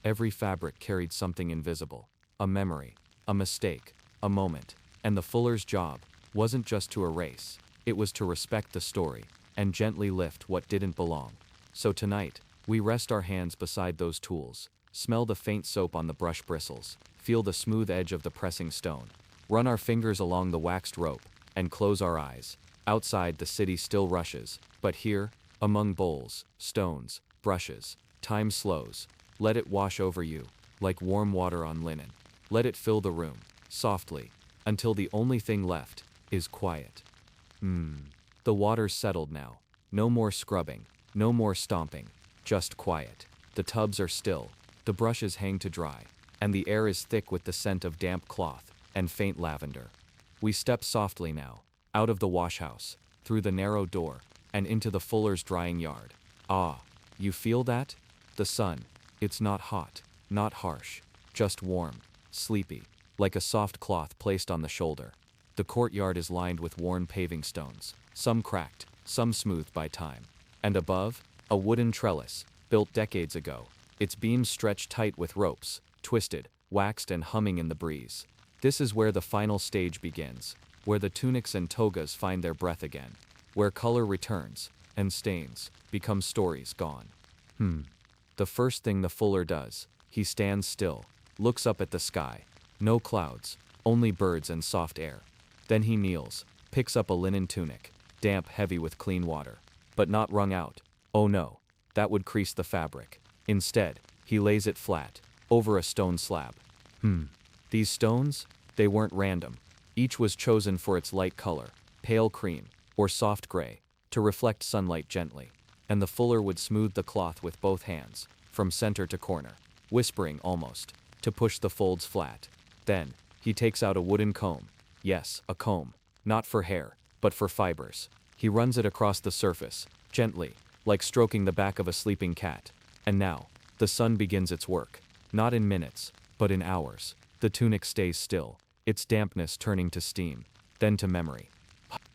every fabric carried something invisible, a memory, a mistake, a moment, and the fuller's job wasn't just to erase, it was to respect the story, and gently lift what didn't belong. So tonight, we rest our hands beside those tools, smell the faint soap on the brush bristles, feel the smooth edge of the pressing stone, run our fingers along the waxed rope, and close our eyes. Outside the city still rushes, but here, among bowls, stones, brushes, time slows. Let it wash over you, like warm water on linen. Let it fill the room, softly, until the only thing left is quiet. The water's settled now. No more scrubbing, no more stomping, just quiet. The tubs are still, the brushes hang to dry, and the air is thick with the scent of damp cloth and faint lavender. We step softly now, out of the washhouse, through the narrow door, and into the fuller's drying yard. You feel that? The sun. It's not hot, not harsh, just warm, sleepy, like a soft cloth placed on the shoulder. The courtyard is lined with worn paving stones, some cracked, some smoothed by time. And above, a wooden trellis, built decades ago, its beams stretched tight with ropes, twisted, waxed and humming in the breeze. This is where the final stage begins. where the tunics and togas find their breath again, where color returns, and stains become stories gone. The first thing the fuller does, he stands still, looks up at the sky. No clouds, only birds and soft air. Then he kneels, picks up a linen tunic, damp, heavy with clean water, but not wrung out. Oh no, that would crease the fabric. Instead, he lays it flat, over a stone slab. These stones, they weren't random. Each was chosen for its light color, pale cream, or soft gray, to reflect sunlight gently. And the fuller would smooth the cloth with both hands, from center to corner, whispering almost, to push the folds flat. Then, he takes out a wooden comb. Yes, a comb. Not for hair, but for fibers. He runs it across the surface, gently, like stroking the back of a sleeping cat. And now, the sun begins its work. Not in minutes, but in hours. The tunic stays still, its dampness turning to steam, then to memory.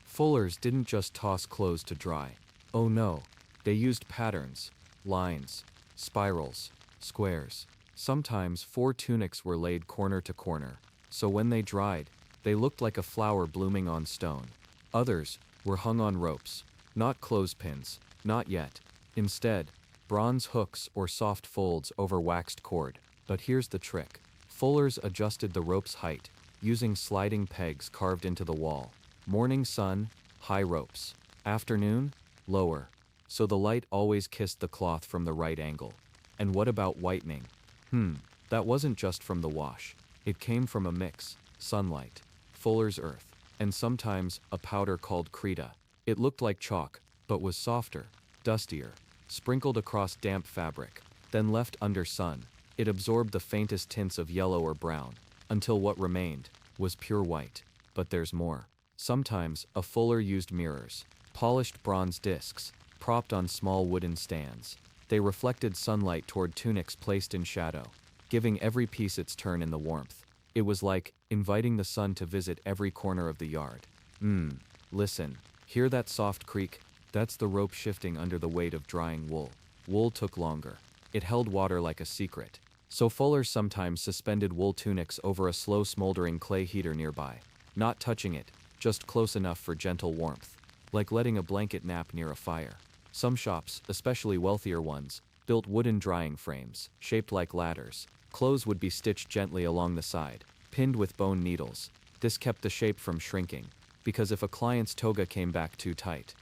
Fullers didn't just toss clothes to dry. Oh no, they used patterns, lines, spirals, squares. Sometimes 4 tunics were laid corner to corner, so when they dried, they looked like a flower blooming on stone. Others were hung on ropes, not clothespins, not yet. Instead, bronze hooks or soft folds over waxed cord. But here's the trick. Fullers adjusted the rope's height, using sliding pegs carved into the wall. Morning sun, high ropes. Afternoon, lower. So the light always kissed the cloth from the right angle. And what about whitening? That wasn't just from the wash. It came from a mix, sunlight, fuller's earth, and sometimes a powder called krita. It looked like chalk, but was softer, dustier, sprinkled across damp fabric, then left under sun. It absorbed the faintest tints of yellow or brown, until what remained was pure white. But there's more. Sometimes a fuller used mirrors, polished bronze discs, propped on small wooden stands. They reflected sunlight toward tunics placed in shadow, giving every piece its turn in the warmth. It was like inviting the sun to visit every corner of the yard. Listen, hear that soft creak? That's the rope shifting under the weight of drying wool. Wool took longer. It held water like a secret. So fullers sometimes suspended wool tunics over a slow smoldering clay heater nearby, not touching it, just close enough for gentle warmth, like letting a blanket nap near a fire. Some shops, especially wealthier ones, built wooden drying frames, shaped like ladders. Clothes would be stitched gently along the side, pinned with bone needles. This kept the shape from shrinking, because if a client's toga came back too tight.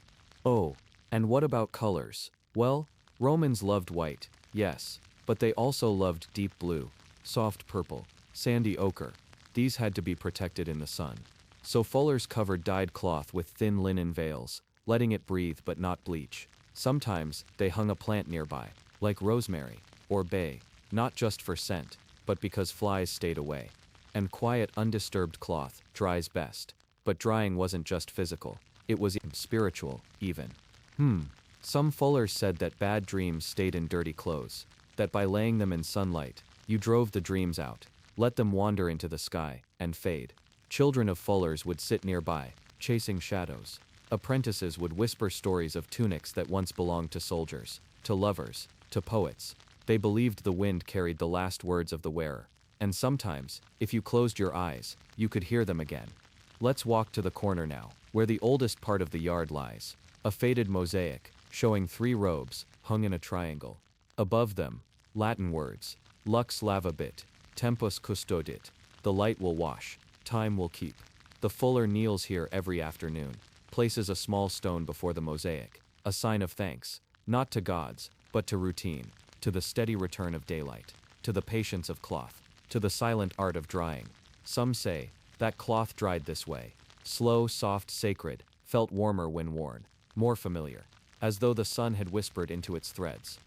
Oh, and what about colors? Well, Romans loved white, yes, but they also loved deep blue, soft purple, sandy ochre. These had to be protected in the sun. So fullers covered dyed cloth with thin linen veils, letting it breathe but not bleach. Sometimes they hung a plant nearby, like rosemary or bay, not just for scent, but because flies stayed away. And quiet, undisturbed cloth dries best. But drying wasn't just physical, it was spiritual, even. Some fullers said that bad dreams stayed in dirty clothes, that by laying them in sunlight, you drove the dreams out, let them wander into the sky, and fade. Children of fullers would sit nearby, chasing shadows. Apprentices would whisper stories of tunics that once belonged to soldiers, to lovers, to poets. They believed the wind carried the last words of the wearer. And sometimes, if you closed your eyes, you could hear them again. Let's walk to the corner now, where the oldest part of the yard lies. A faded mosaic, showing 3 robes, hung in a triangle. Above them, Latin words, lux lavabit, tempus custodit, the light will wash, time will keep. The fuller kneels here every afternoon, places a small stone before the mosaic, a sign of thanks, not to gods, but to routine, to the steady return of daylight, to the patience of cloth, to the silent art of drying. Some say that cloth dried this way, slow, soft, sacred, felt warmer when worn, more familiar, as though the sun had whispered into its threads.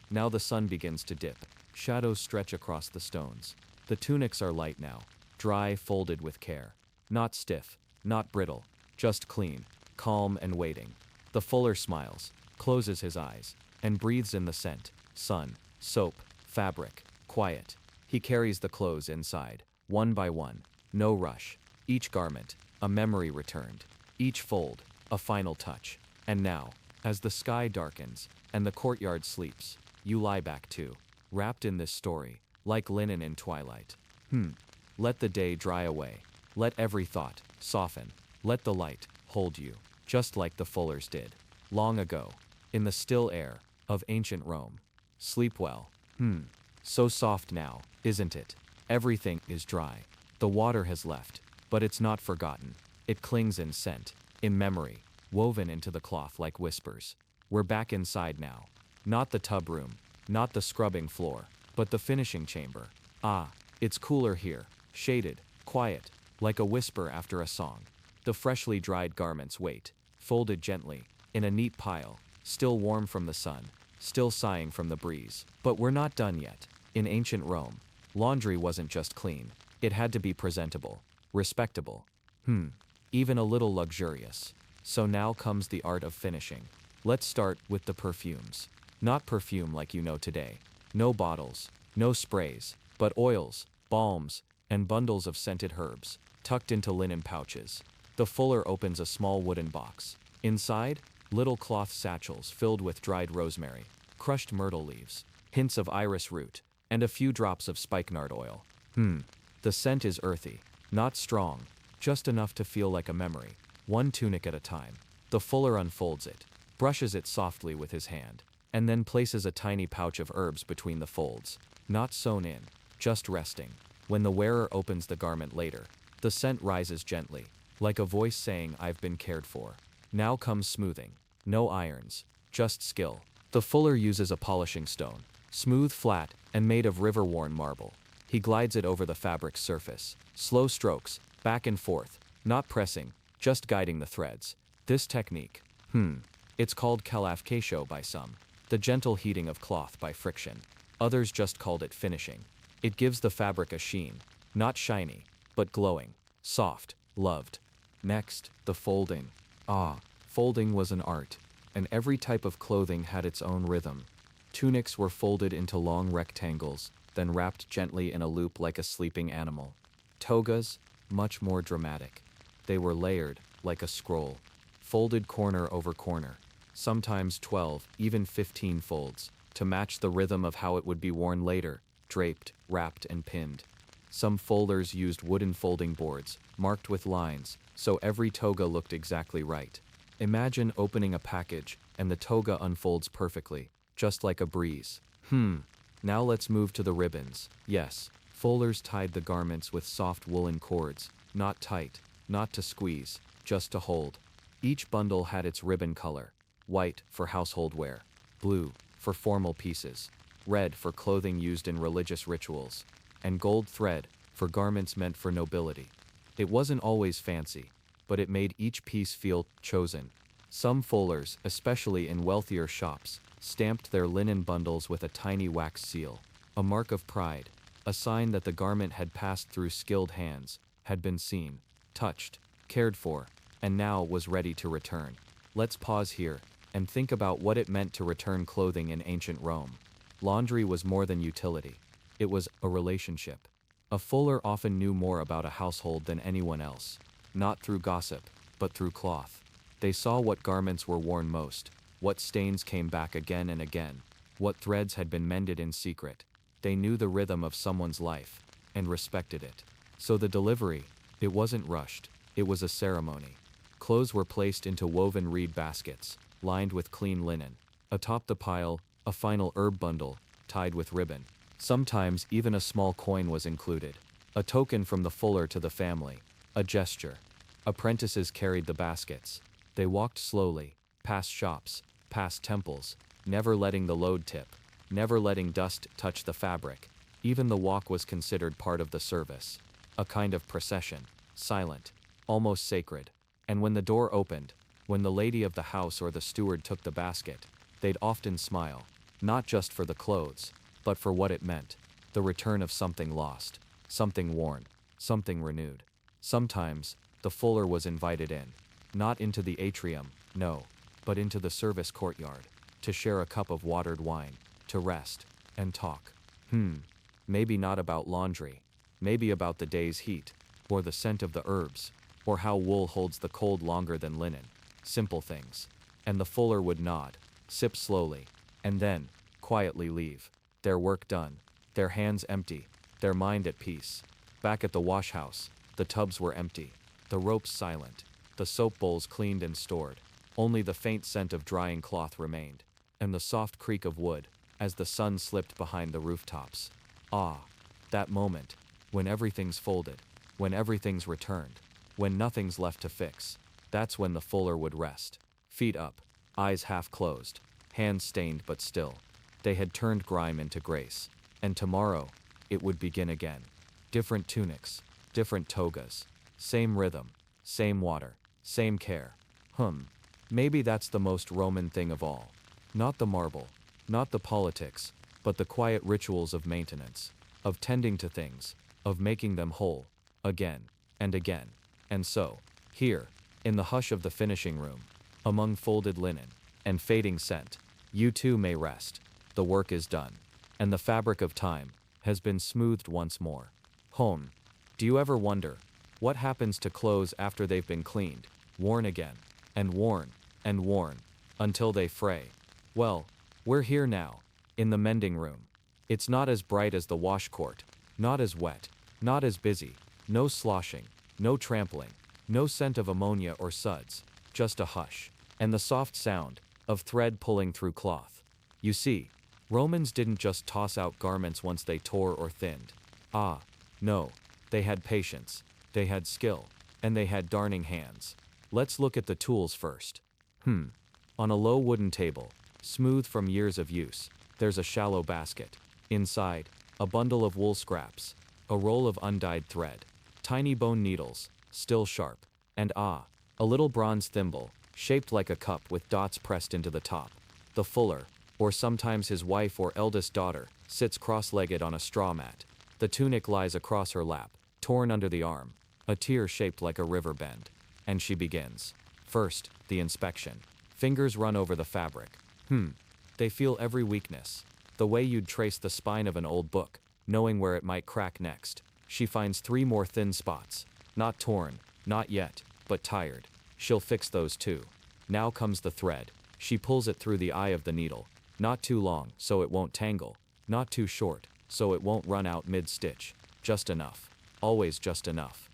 Now the sun begins to dip. Shadows stretch across the stones. The tunics are light now, dry, folded with care. Not stiff, not brittle, just clean, calm and waiting. The fuller smiles, closes his eyes, and breathes in the scent, sun, soap, fabric, quiet. He carries the clothes inside, one by one, no rush. Each garment, a memory returned. Each fold, a final touch. And now, as the sky darkens, and the courtyard sleeps, you lie back too, wrapped in this story, like linen in twilight. Let the day dry away. Let every thought soften. Let the light hold you, just like the fullers did. Long ago, in the still air of ancient Rome. Sleep well. So soft now, isn't it? Everything is dry. The water has left, but it's not forgotten. It clings in scent, in memory, woven into the cloth like whispers. We're back inside now. Not the tub room, not the scrubbing floor, but the finishing chamber. Ah, it's cooler here, shaded, quiet, like a whisper after a song. The freshly dried garments wait, folded gently, in a neat pile, still warm from the sun, still sighing from the breeze. But we're not done yet. In ancient Rome, laundry wasn't just clean, it had to be presentable, respectable. Even a little luxurious. So now comes the art of finishing. Let's start with the perfumes. Not perfume like you know today. No bottles, no sprays, but oils, balms, and bundles of scented herbs, tucked into linen pouches. The fuller opens a small wooden box. Inside, little cloth satchels filled with dried rosemary, crushed myrtle leaves, hints of iris root, and a few drops of spikenard oil. The scent is earthy, not strong, just enough to feel like a memory. One tunic at a time. The fuller unfolds it, brushes it softly with his hand, and then places a tiny pouch of herbs between the folds. Not sewn in, just resting. When the wearer opens the garment later, the scent rises gently, like a voice saying, "I've been cared for." Now comes smoothing. No irons, just skill. The fuller uses a polishing stone, smooth, flat, and made of river-worn marble. He glides it over the fabric's surface. Slow strokes, back and forth, not pressing, just guiding the threads. This technique, it's called calafcation by some. The gentle heating of cloth by friction. Others just called it finishing. It gives the fabric a sheen, not shiny, but glowing, soft, loved. Next, the folding. Folding was an art, and every type of clothing had its own rhythm. Tunics were folded into long rectangles, then wrapped gently in a loop like a sleeping animal. Togas, much more dramatic. They were layered, like a scroll, folded corner over corner, sometimes 12, even 15 folds, to match the rhythm of how it would be worn later, draped, wrapped, and pinned. Some folders used wooden folding boards, marked with lines, so every toga looked exactly right. Imagine opening a package, and the toga unfolds perfectly, just like a breeze. Now let's move to the ribbons. Yes, folders tied the garments with soft woolen cords, not tight, not to squeeze, just to hold. Each bundle had its ribbon color: white for household wear, blue for formal pieces, red for clothing used in religious rituals, and gold thread for garments meant for nobility. It wasn't always fancy, but it made each piece feel chosen. Some fullers, especially in wealthier shops, stamped their linen bundles with a tiny wax seal, a mark of pride, a sign that the garment had passed through skilled hands, had been seen, touched, cared for, and now was ready to return. Let's pause here and think about what it meant to return clothing in ancient Rome. Laundry was more than utility. It was a relationship. A fuller often knew more about a household than anyone else, not through gossip, but through cloth. They saw what garments were worn most, what stains came back again and again, what threads had been mended in secret. They knew the rhythm of someone's life, and respected it. So the delivery, it wasn't rushed, it was a ceremony. Clothes were placed into woven reed baskets, lined with clean linen. Atop the pile, a final herb bundle, tied with ribbon. Sometimes even a small coin was included, a token from the fuller to the family, a gesture. Apprentices carried the baskets. They walked slowly, past shops, past temples, never letting the load tip, never letting dust touch the fabric. Even the walk was considered part of the service, a kind of procession, silent, almost sacred. And when the door opened, when the lady of the house or the steward took the basket, they'd often smile, not just for the clothes, but for what it meant, the return of something lost, something worn, something renewed. Sometimes, the fuller was invited in, not into the atrium, no, but into the service courtyard, to share a cup of watered wine, to rest, and talk. Maybe not about laundry, maybe about the day's heat, or the scent of the herbs, or how wool holds the cold longer than linen. Simple things. And the fuller would nod, sip slowly, and then, quietly leave. Their work done, their hands empty, their mind at peace. Back at the wash house, The tubs were empty, the ropes silent, the soap bowls cleaned and stored. Only the faint scent of drying cloth remained, and the soft creak of wood as the sun slipped behind the rooftops. Ah, that moment, when everything's folded, when everything's returned, when nothing's left to fix. That's when the fuller would rest. Feet up, eyes half closed, hands stained but still. They had turned grime into grace. And tomorrow, it would begin again. Different tunics, different togas, same rhythm, same water, same care. Maybe that's the most Roman thing of all. Not the marble, not the politics, but the quiet rituals of maintenance, of tending to things, of making them whole, again, and again. And so, here, in the hush of the finishing room, among folded linen and fading scent, you too may rest. The work is done, and the fabric of time has been smoothed once more. Do you ever wonder what happens to clothes after they've been cleaned, worn again, and worn, until they fray? Well, we're here now, in the mending room. It's not as bright as the wash court, not as wet, not as busy, no sloshing, no trampling, no scent of ammonia or suds, just a hush, and the soft sound of thread pulling through cloth. You see, Romans didn't just toss out garments once they tore or thinned. No, they had patience, they had skill, and they had darning hands. Let's look at the tools first. On a low wooden table, smooth from years of use, there's a shallow basket. Inside, a bundle of wool scraps, a roll of undyed thread, tiny bone needles, still sharp, and a little bronze thimble, shaped like a cup with dots pressed into the top. The fuller, or sometimes his wife or eldest daughter, sits cross-legged on a straw mat. The tunic lies across her lap, torn under the arm, a tear shaped like a river bend. And she begins. First, the inspection. Fingers run over the fabric. They feel every weakness. The way you'd trace the spine of an old book, knowing where it might crack next. She finds 3 more thin spots. Not torn, not yet, but tired. She'll fix those too. Now comes the thread. She pulls it through the eye of the needle. Not too long, so it won't tangle. Not too short, so it won't run out mid-stitch. Just enough. Always just enough.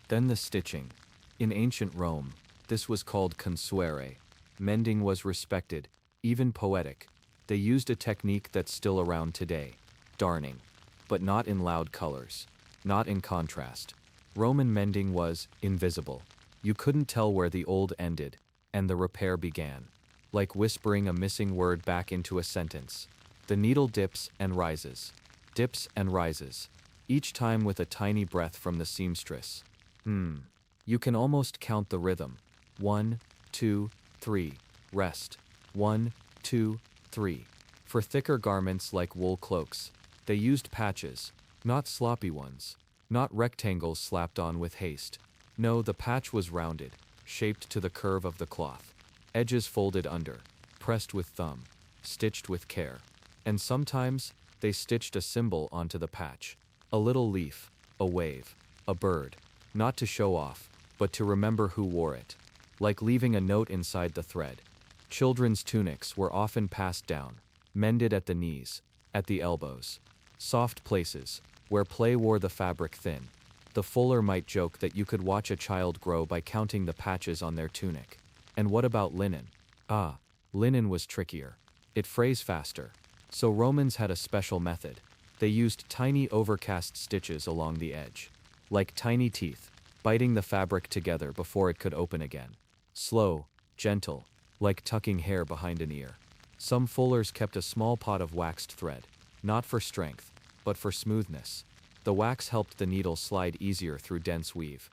Then the stitching. In ancient Rome, this was called consuere. Mending was respected, even poetic. They used a technique that's still around today. Darning. But not in loud colors. Not in contrast. Roman mending was invisible. You couldn't tell where the old ended, and the repair began. Like whispering a missing word back into a sentence. The needle dips and rises. Dips and rises. Each time with a tiny breath from the seamstress. You can almost count the rhythm. 1, 2, 3. Rest. 1, 2, 3. For thicker garments like wool cloaks, they used patches, not sloppy ones, not rectangles slapped on with haste. No, the patch was rounded, shaped to the curve of the cloth. Edges folded under, pressed with thumb, stitched with care. And sometimes, they stitched a symbol onto the patch. A little leaf, a wave, a bird. Not to show off, but to remember who wore it. Like leaving a note inside the thread. Children's tunics were often passed down, mended at the knees, at the elbows. Soft places, where play wore the fabric thin. The fuller might joke that you could watch a child grow by counting the patches on their tunic. And what about linen? Linen was trickier. It frays faster. So Romans had a special method. They used tiny overcast stitches along the edge. Like tiny teeth, biting the fabric together before it could open again. Slow, gentle, like tucking hair behind an ear. Some fullers kept a small pot of waxed thread, not for strength, but for smoothness. The wax helped the needle slide easier through dense weave.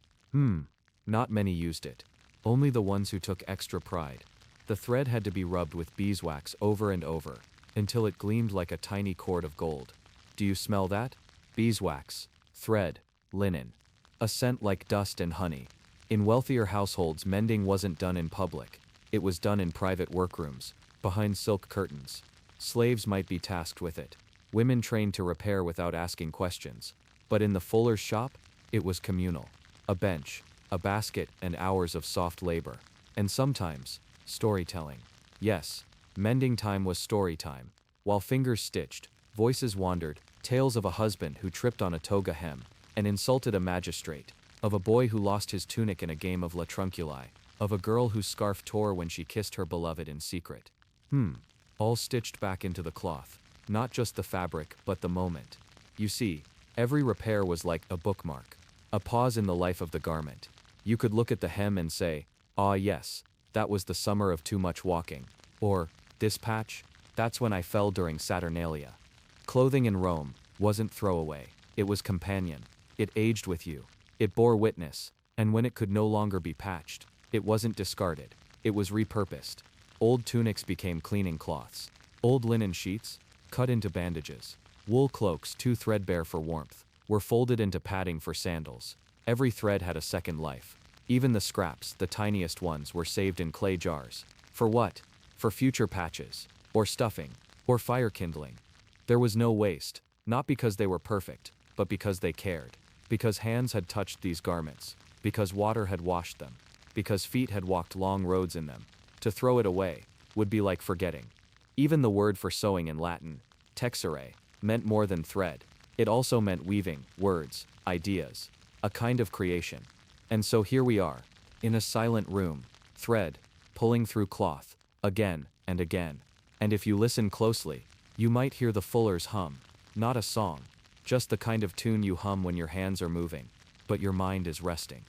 Not many used it. Only the ones who took extra pride. The thread had to be rubbed with beeswax over and over, until it gleamed like a tiny cord of gold. Do you smell that? Beeswax, thread, linen. A scent like dust and honey. In wealthier households, mending wasn't done in public. It was done in private workrooms, behind silk curtains. Slaves might be tasked with it. Women trained to repair without asking questions. But in the fuller's shop, it was communal. A bench, a basket, and hours of soft labor. And sometimes, storytelling. Yes, mending time was story time. While fingers stitched, voices wandered, tales of a husband who tripped on a toga hem and insulted a magistrate, of a boy who lost his tunic in a game of La Trunculi, of a girl whose scarf tore when she kissed her beloved in secret. All stitched back into the cloth, not just the fabric, but the moment. You see, every repair was like a bookmark, a pause in the life of the garment. You could look at the hem and say, "Ah yes, that was the summer of too much walking," or, "This patch, that's when I fell during Saturnalia." Clothing in Rome wasn't throwaway, it was companion. It aged with you. It bore witness, and when it could no longer be patched, it wasn't discarded, it was repurposed. Old tunics became cleaning cloths. Old linen sheets, cut into bandages. Wool cloaks, too threadbare for warmth, were folded into padding for sandals. Every thread had a second life. Even the scraps, the tiniest ones, were saved in clay jars. For what? For future patches, or stuffing, or fire kindling. There was no waste, not because they were perfect, but because they cared. Because hands had touched these garments, because water had washed them, because feet had walked long roads in them. To throw it away would be like forgetting. Even the word for sewing in Latin, texere, meant more than thread. It also meant weaving, words, ideas, a kind of creation. And so here we are, in a silent room, thread, pulling through cloth, again and again. And if you listen closely, you might hear the fuller's hum, not a song, just the kind of tune you hum when your hands are moving, but your mind is resting.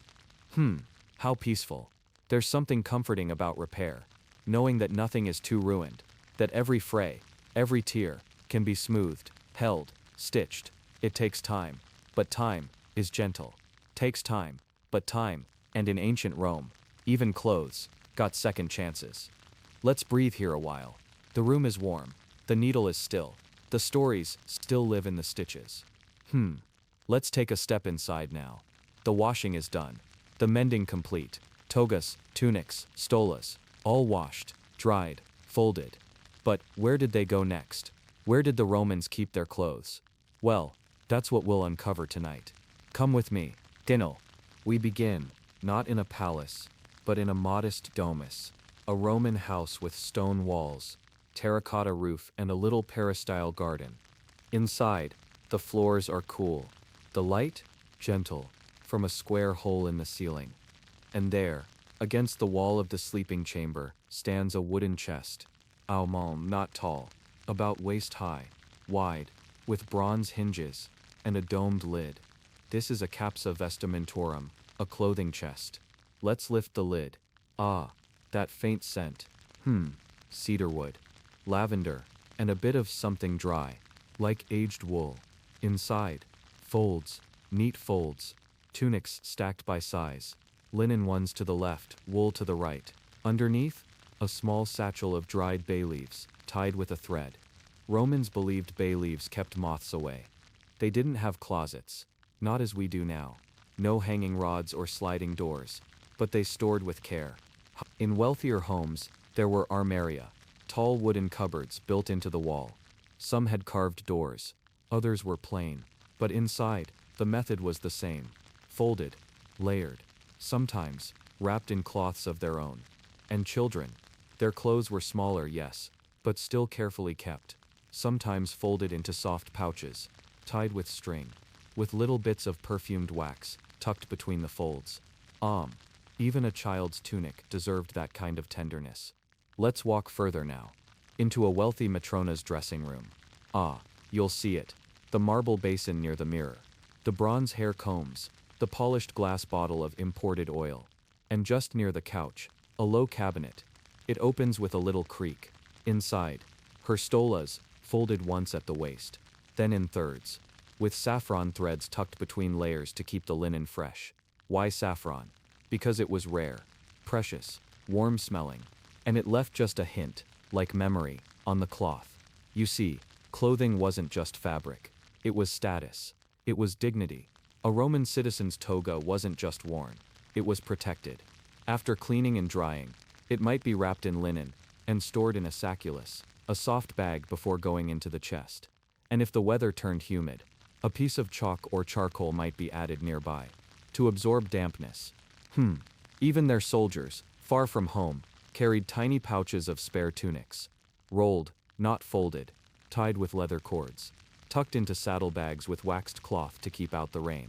How peaceful. There's something comforting about repair, knowing that nothing is too ruined, that every fray, every tear, can be smoothed, held, stitched. It takes time, but time is gentle. Takes time, but time, and in ancient Rome, even clothes, got second chances. Let's breathe here a while. The room is warm, the needle is still, the stories still live in the stitches. Let's take a step inside now. The washing is done, the mending complete. Togas, tunics, stolas, all washed, dried, folded. But where did they go next? Where did the Romans keep their clothes? Well, that's what we'll uncover tonight. Come with me. Dino. We begin, not in a palace, but in a modest domus, a Roman house with stone walls, terracotta roof, and a little peristyle garden. Inside, the floors are cool, the light, gentle, from a square hole in the ceiling. And there, against the wall of the sleeping chamber, stands a wooden chest. Not tall, about waist high, wide, with bronze hinges, and a domed lid. This is a capsa vestimentorum, a clothing chest. Let's lift the lid. Ah, that faint scent. Cedarwood, lavender, and a bit of something dry, like aged wool. Inside, folds, neat folds, tunics stacked by size. Linen ones to the left, wool to the right. Underneath, a small satchel of dried bay leaves, tied with a thread. Romans believed bay leaves kept moths away. They didn't have closets, not as we do now. No hanging rods or sliding doors, but they stored with care. In wealthier homes, there were armaria, tall wooden cupboards built into the wall. Some had carved doors, others were plain, but inside, the method was the same. Folded, layered, sometimes wrapped in cloths of their own. And children, their clothes were smaller, yes, but still carefully kept, sometimes folded into soft pouches, tied with string, with little bits of perfumed wax tucked between the folds. Even a child's tunic deserved that kind of tenderness. Let's walk further now, into a wealthy matrona's dressing room. You'll see it, the marble basin near the mirror, the bronze hair combs, the polished glass bottle of imported oil, and just near the couch, a low cabinet. It opens with a little creak. Inside, her stolas, folded once at the waist, then in thirds, with saffron threads tucked between layers to keep the linen fresh. Why saffron? Because it was rare, precious, warm-smelling, and it left just a hint, like memory, on the cloth. You see, clothing wasn't just fabric. It was status. It was dignity. A Roman citizen's toga wasn't just worn. It was protected. After cleaning and drying, it might be wrapped in linen and stored in a saculus, a soft bag before going into the chest. And if the weather turned humid, a piece of chalk or charcoal might be added nearby to absorb dampness. Even their soldiers, far from home, carried tiny pouches of spare tunics, rolled, not folded, tied with leather cords, tucked into saddlebags with waxed cloth to keep out the rain.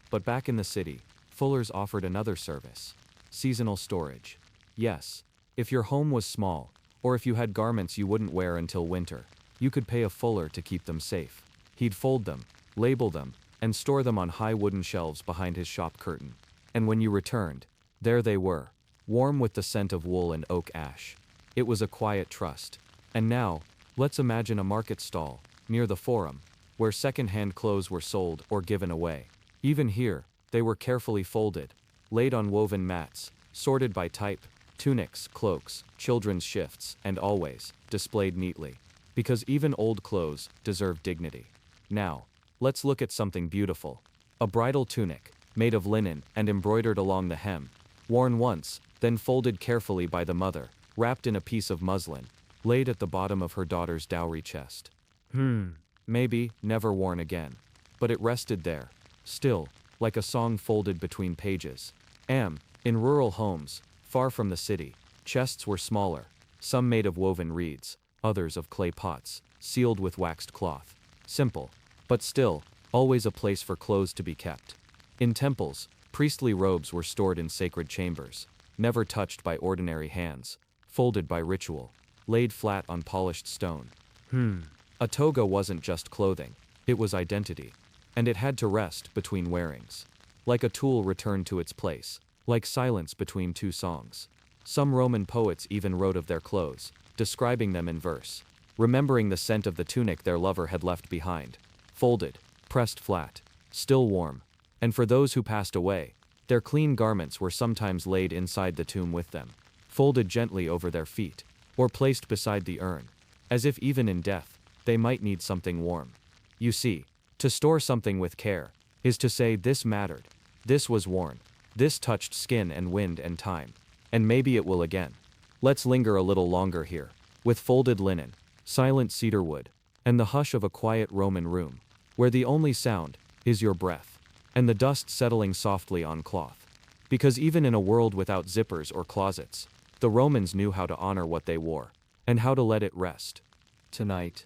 But back in the city, fullers offered another service. Seasonal storage. Yes, if your home was small, or if you had garments you wouldn't wear until winter, you could pay a fuller to keep them safe. He'd fold them, label them, and store them on high wooden shelves behind his shop curtain. And when you returned, there they were, warm with the scent of wool and oak ash. It was a quiet trust. And now, let's imagine a market stall, near the forum, where second-hand clothes were sold or given away. Even here, they were carefully folded, laid on woven mats, sorted by type, tunics, cloaks, children's shifts, and always displayed neatly. Because even old clothes deserve dignity. Now, let's look at something beautiful. A bridal tunic, made of linen and embroidered along the hem, worn once, then folded carefully by the mother, wrapped in a piece of muslin, laid at the bottom of her daughter's dowry chest. Maybe never worn again. But it rested there, still, like a song folded between pages. In rural homes, far from the city, chests were smaller, some made of woven reeds, others of clay pots, sealed with waxed cloth. Simple, but still, always a place for clothes to be kept. In temples, priestly robes were stored in sacred chambers, never touched by ordinary hands, folded by ritual, laid flat on polished stone. A toga wasn't just clothing, it was identity. And it had to rest between wearings. Like a tool returned to its place, like silence between two songs. Some Roman poets even wrote of their clothes, describing them in verse, remembering the scent of the tunic their lover had left behind, folded, pressed flat, still warm. And for those who passed away, their clean garments were sometimes laid inside the tomb with them, folded gently over their feet, or placed beside the urn, as if even in death, they might need something warm. You see, to store something with care is to say this mattered, this was worn, this touched skin and wind and time, and maybe it will again. Let's linger a little longer here, with folded linen, silent cedar wood, and the hush of a quiet Roman room, where the only sound is your breath, and the dust settling softly on cloth. Because even in a world without zippers or closets, the Romans knew how to honor what they wore, and how to let it rest. Tonight,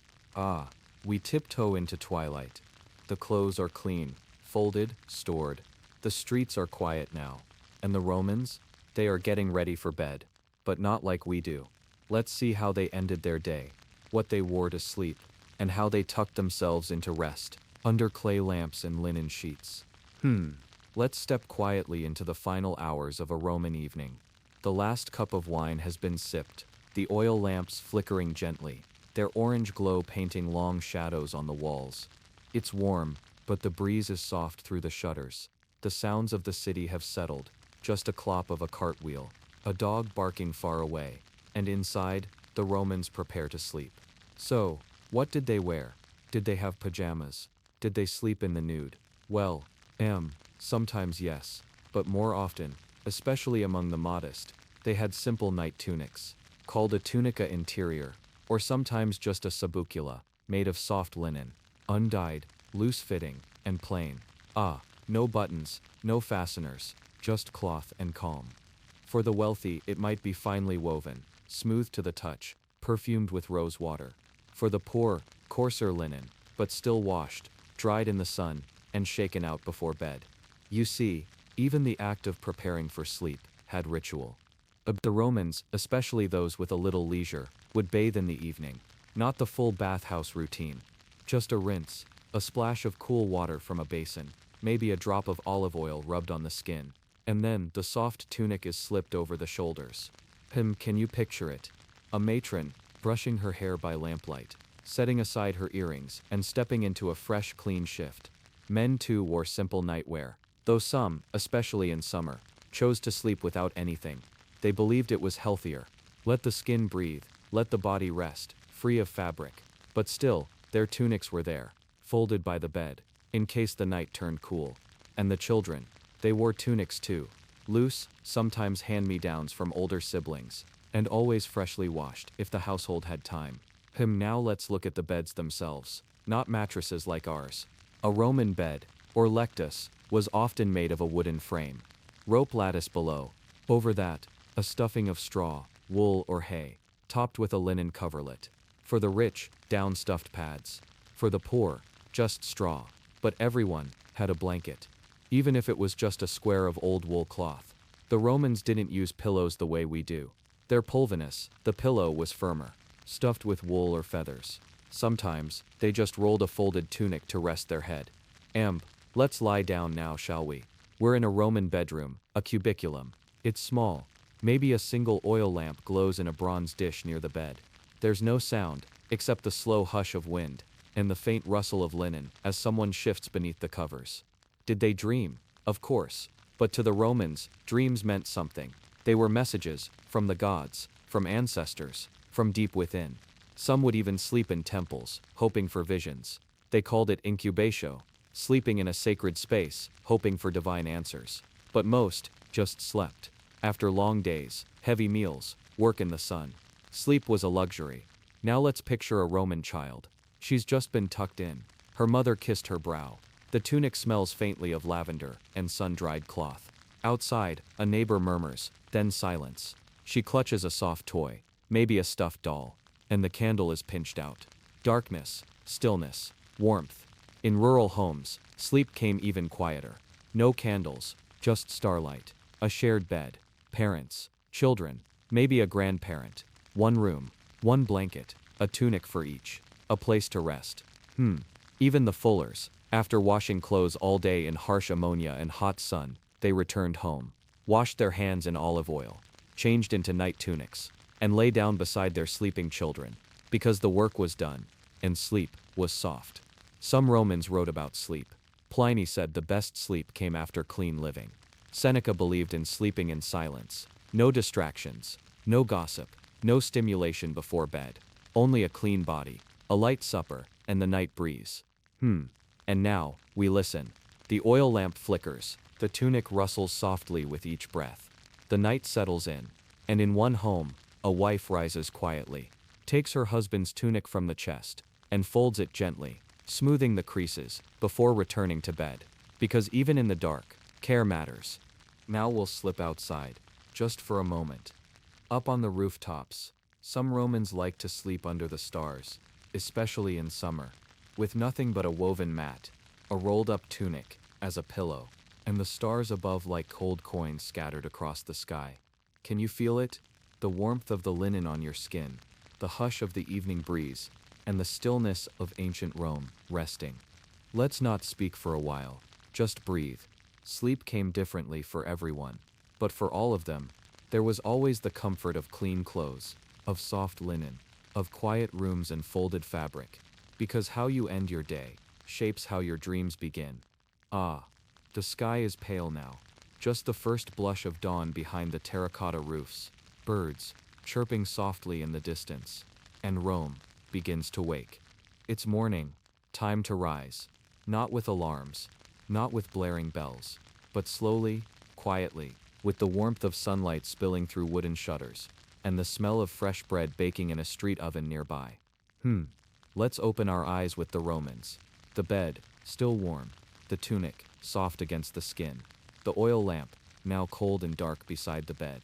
we tiptoe into twilight. The clothes are clean, folded, stored. The streets are quiet now. And the Romans? They are getting ready for bed. But not like we do. Let's see how they ended their day, what they wore to sleep, and how they tucked themselves into rest, under clay lamps and linen sheets. Let's step quietly into the final hours of a Roman evening. The last cup of wine has been sipped, the oil lamps flickering gently, their orange glow painting long shadows on the walls. It's warm, but the breeze is soft through the shutters. The sounds of the city have settled, just a clop of a cartwheel, a dog barking far away, and inside, the Romans prepare to sleep. So, what did they wear? Did they have pajamas? Did they sleep in the nude? Well, sometimes yes, but more often, especially among the modest, they had simple night tunics, called a tunica interior, or sometimes just a sabucula, made of soft linen, undyed, loose-fitting, and plain. No buttons, no fasteners, just cloth and calm. For the wealthy, it might be finely woven, smooth to the touch, perfumed with rose water. For the poor, coarser linen, but still washed, dried in the sun, and shaken out before bed. You see, even the act of preparing for sleep had ritual. The Romans, especially those with a little leisure, would bathe in the evening. Not the full bathhouse routine. Just a rinse, a splash of cool water from a basin, maybe a drop of olive oil rubbed on the skin. And then, the soft tunic is slipped over the shoulders. Can you picture it? A matron, brushing her hair by lamplight, setting aside her earrings, and stepping into a fresh, clean shift. Men too wore simple nightwear, though some, especially in summer, chose to sleep without anything. They believed it was healthier. Let the skin breathe, let the body rest, free of fabric. But still, their tunics were there, folded by the bed, in case the night turned cool. And the children, they wore tunics too, loose, sometimes hand-me-downs from older siblings, and always freshly washed if the household had time. Now let's look at the beds themselves, not mattresses like ours. A Roman bed, or lectus, was often made of a wooden frame. Rope lattice below. Over that, a stuffing of straw, wool or hay, topped with a linen coverlet. For the rich, down-stuffed pads. For the poor, just straw. But everyone had a blanket. even if it was just a square of old wool cloth. The Romans didn't use pillows the way we do. Their pulvinus, the pillow, was firmer, stuffed with wool or feathers. Sometimes, they just rolled a folded tunic to rest their head. Let's lie down now, shall we? We're in a Roman bedroom, a cubiculum. It's small. Maybe a single oil lamp glows in a bronze dish near the bed. There's no sound, except the slow hush of wind, and the faint rustle of linen as someone shifts beneath the covers. Did they dream? Of course. But to the Romans, dreams meant something. They were messages, from the gods, from ancestors, from deep within. Some would even sleep in temples, hoping for visions. They called it incubatio, sleeping in a sacred space, hoping for divine answers. But most just slept. After long days, heavy meals, work in the sun. Sleep was a luxury. Now let's picture a Roman child. She's just been tucked in. Her mother kissed her brow. The tunic smells faintly of lavender and sun-dried cloth. Outside, a neighbor murmurs, then silence. She clutches a soft toy, maybe a stuffed doll, and the candle is pinched out. Darkness, stillness, warmth. In rural homes, sleep came even quieter. No candles, just starlight. A shared bed. Parents, children, maybe a grandparent. One room, one blanket, a tunic for each. A place to rest. Even the Fullers, after washing clothes all day in harsh ammonia and hot sun, they returned home, washed their hands in olive oil, changed into night tunics, and lay down beside their sleeping children, because the work was done, and sleep was soft. Some Romans wrote about sleep. Pliny said the best sleep came after clean living. Seneca believed in sleeping in silence. No distractions, no gossip, no stimulation before bed. Only a clean body, a light supper, and the night breeze. And now, we listen. The oil lamp flickers, the tunic rustles softly with each breath. The night settles in, and in one home, a wife rises quietly, takes her husband's tunic from the chest, and folds it gently, smoothing the creases, before returning to bed. Because even in the dark, care matters. Now we'll slip outside, just for a moment. Up on the rooftops, some Romans like to sleep under the stars, especially in summer, with nothing but a woven mat, a rolled-up tunic, as a pillow, and the stars above like cold coins scattered across the sky. Can you feel it? The warmth of the linen on your skin, the hush of the evening breeze, and the stillness of ancient Rome, resting. Let's not speak for a while, just breathe. Sleep came differently for everyone, but for all of them, there was always the comfort of clean clothes, of soft linen, of quiet rooms and folded fabric, because how you end your day shapes how your dreams begin. The sky is pale now, just the first blush of dawn behind the terracotta roofs, birds chirping softly in the distance, and Rome begins to wake. It's morning, time to rise, not with alarms, not with blaring bells, but slowly, quietly, with the warmth of sunlight spilling through wooden shutters, and the smell of fresh bread baking in a street oven nearby. Let's open our eyes with the Romans. The bed, still warm, the tunic, soft against the skin, the oil lamp, now cold and dark beside the bed.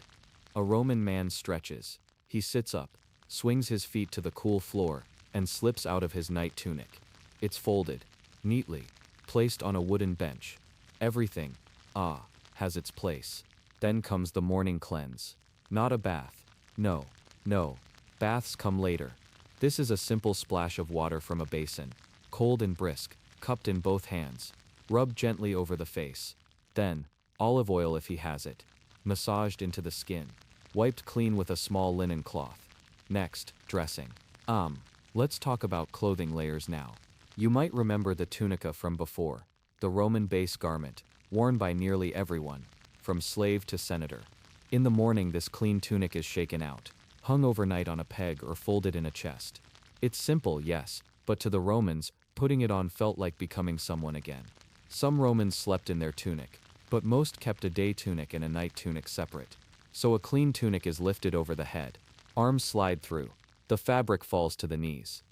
A Roman man stretches. He sits up, swings his feet to the cool floor, and slips out of his night tunic. It's folded, neatly, placed on a wooden bench. Everything, has its place. Then comes the morning cleanse. Not a bath. No. Baths come later. This is a simple splash of water from a basin, cold and brisk, cupped in both hands, rubbed gently over the face. Then, olive oil if he has it, massaged into the skin, wiped clean with a small linen cloth. Next, dressing. Let's talk about clothing layers now. You might remember the tunica from before, the Roman base garment, worn by nearly everyone, from slave to senator. In the morning this clean tunic is shaken out, hung overnight on a peg or folded in a chest. It's simple, yes, but to the Romans, putting it on felt like becoming someone again. Some Romans slept in their tunic, but most kept a day tunic and a night tunic separate. So a clean tunic is lifted over the head, arms slide through, the fabric falls to the knees.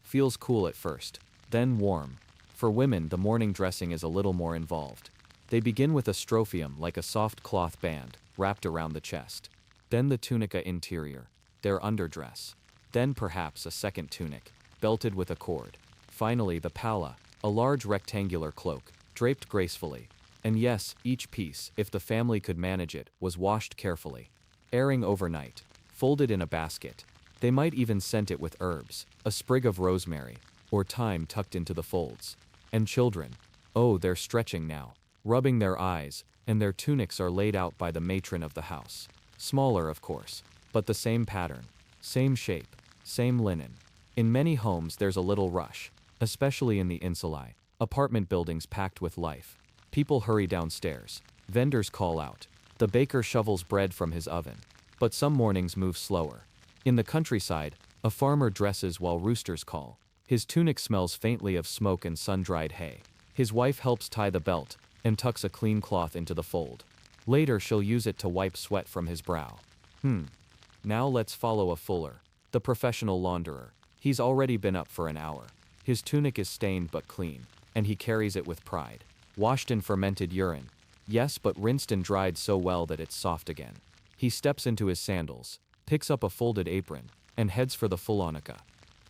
Feels cool at first, then warm. For women, the morning dressing is a little more involved. They begin with a strophium, like a soft cloth band, wrapped around the chest. Then the tunica interior, their underdress. Then perhaps a second tunic, belted with a cord. Finally the palla, a large rectangular cloak, draped gracefully, And yes, each piece, if the family could manage it, was washed carefully. Airing overnight, folded in a basket. They might even scent it with herbs, a sprig of rosemary, or thyme tucked into the folds. And children, oh, they're stretching now, rubbing their eyes, and their tunics are laid out by the matron of the house. Smaller, of course, but the same pattern, same shape, same linen. In many homes there's a little rush, especially in the insulae, apartment buildings packed with life. People hurry downstairs. Vendors call out. The baker shovels bread from his oven. But some mornings move slower. In the countryside, a farmer dresses while roosters call. His tunic smells faintly of smoke and sun-dried hay. His wife helps tie the belt and tucks a clean cloth into the fold. Later she'll use it to wipe sweat from his brow. Now let's follow a fuller, the professional launderer. He's already been up for an hour. His tunic is stained but clean, and he carries it with pride. Washed in fermented urine. Yes, but rinsed and dried so well that it's soft again. He steps into his sandals, picks up a folded apron, and heads for the fullonica.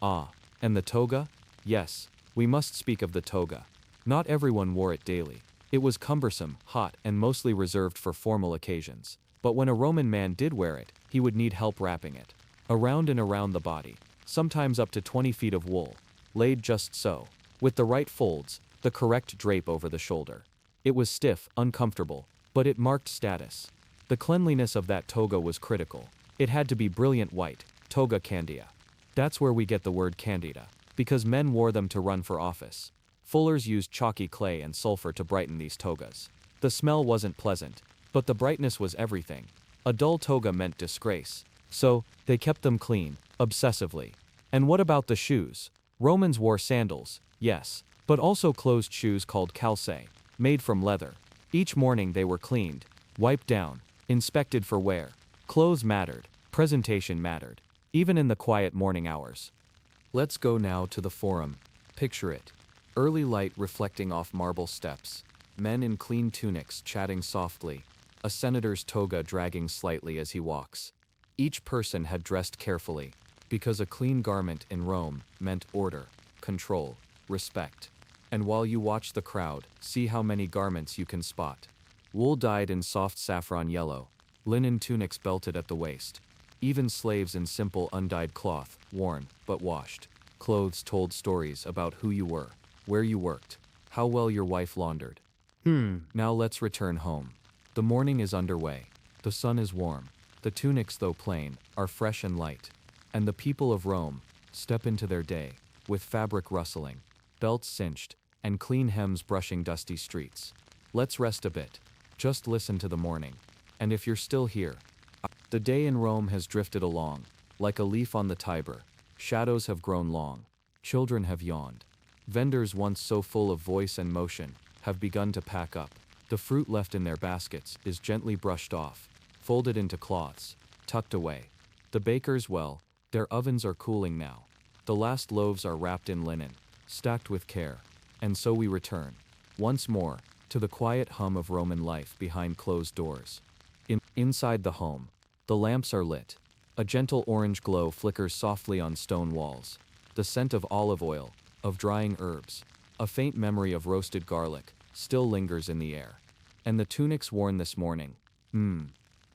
Ah, and the toga? Yes, we must speak of the toga. Not everyone wore it daily. It was cumbersome, hot, and mostly reserved for formal occasions. But when a Roman man did wear it, he would need help wrapping it. Around and around the body, sometimes up to 20 feet of wool, laid just so, with the right folds, the correct drape over the shoulder. It was stiff, uncomfortable, but it marked status. The cleanliness of that toga was critical. It had to be brilliant white, toga candida. That's where we get the word candida, because men wore them to run for office. Fullers used chalky clay and sulfur to brighten these togas. The smell wasn't pleasant, but the brightness was everything. A dull toga meant disgrace. So, they kept them clean, obsessively. And what about the shoes? Romans wore sandals, yes, but also closed shoes called calcae, made from leather. Each morning they were cleaned, wiped down, inspected for wear. Clothes mattered, presentation mattered, even in the quiet morning hours. Let's go now to the forum. Picture it. Early light reflecting off marble steps. Men in clean tunics chatting softly. A senator's toga dragging slightly as he walks. Each person had dressed carefully, because a clean garment in Rome meant order, control, respect. And while you watch the crowd, see how many garments you can spot. Wool dyed in soft saffron yellow, linen tunics belted at the waist. Even slaves in simple undyed cloth, worn, but washed. Clothes told stories about who you were, where you worked, how well your wife laundered. Now let's return home. The morning is underway. The sun is warm. The tunics, though plain, are fresh and light. And the people of Rome step into their day, with fabric rustling, belts cinched, and clean hems brushing dusty streets. Let's rest a bit. Just listen to the morning. And if you're still here, the day in Rome has drifted along, like a leaf on the Tiber. Shadows have grown long. Children have yawned. Vendors once so full of voice and motion have begun to pack up. The fruit left in their baskets is gently brushed off, folded into cloths, tucked away. The bakers, well, their ovens are cooling now. The last loaves are wrapped in linen, stacked with care. And so we return, once more, to the quiet hum of Roman life behind closed doors. Inside the home, the lamps are lit. A gentle orange glow flickers softly on stone walls. The scent of olive oil, of drying herbs, a faint memory of roasted garlic, still lingers in the air. And the tunics worn this morning,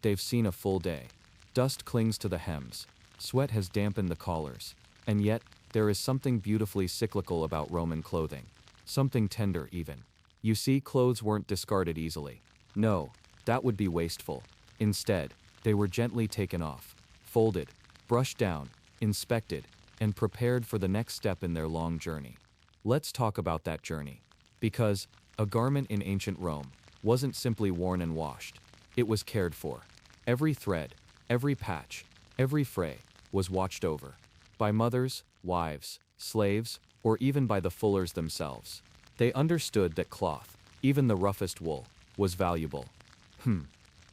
they've seen a full day. Dust clings to the hems, sweat has dampened the collars, and yet, there is something beautifully cyclical about Roman clothing. Something tender even. You see, clothes weren't discarded easily. No, that would be wasteful. Instead, they were gently taken off, folded, brushed down, inspected, and prepared for the next step in their long journey. Let's talk about that journey. Because a garment in ancient Rome wasn't simply worn and washed. It was cared for. Every thread, every patch, every fray was watched over. By mothers, wives, slaves, or even by the fullers themselves. They understood that cloth, even the roughest wool, was valuable.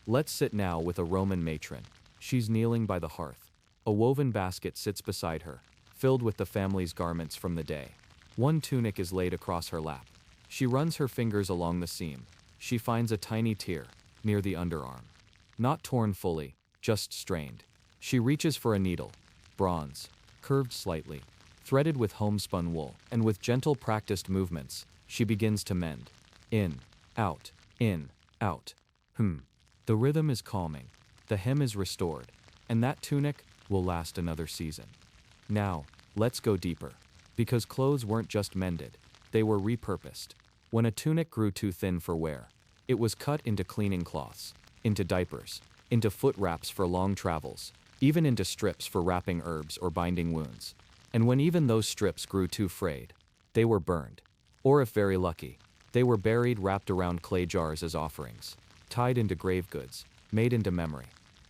Let's sit now with a Roman matron. She's kneeling by the hearth. A woven basket sits beside her, filled with the family's garments from the day. One tunic is laid across her lap. She runs her fingers along the seam. She finds a tiny tear, near the underarm. Not torn fully, just strained. She reaches for a needle, bronze, curved slightly, threaded with homespun wool, and with gentle practiced movements, she begins to mend. In, out, In, out. The rhythm is calming, the hem is restored, and that tunic will last another season. Now, let's go deeper. Because clothes weren't just mended, they were repurposed. When a tunic grew too thin for wear, it was cut into cleaning cloths, into diapers, into foot wraps for long travels, even into strips for wrapping herbs or binding wounds. And when even those strips grew too frayed, they were burned. Or if very lucky, they were buried wrapped around clay jars as offerings, tied into grave goods, made into memory.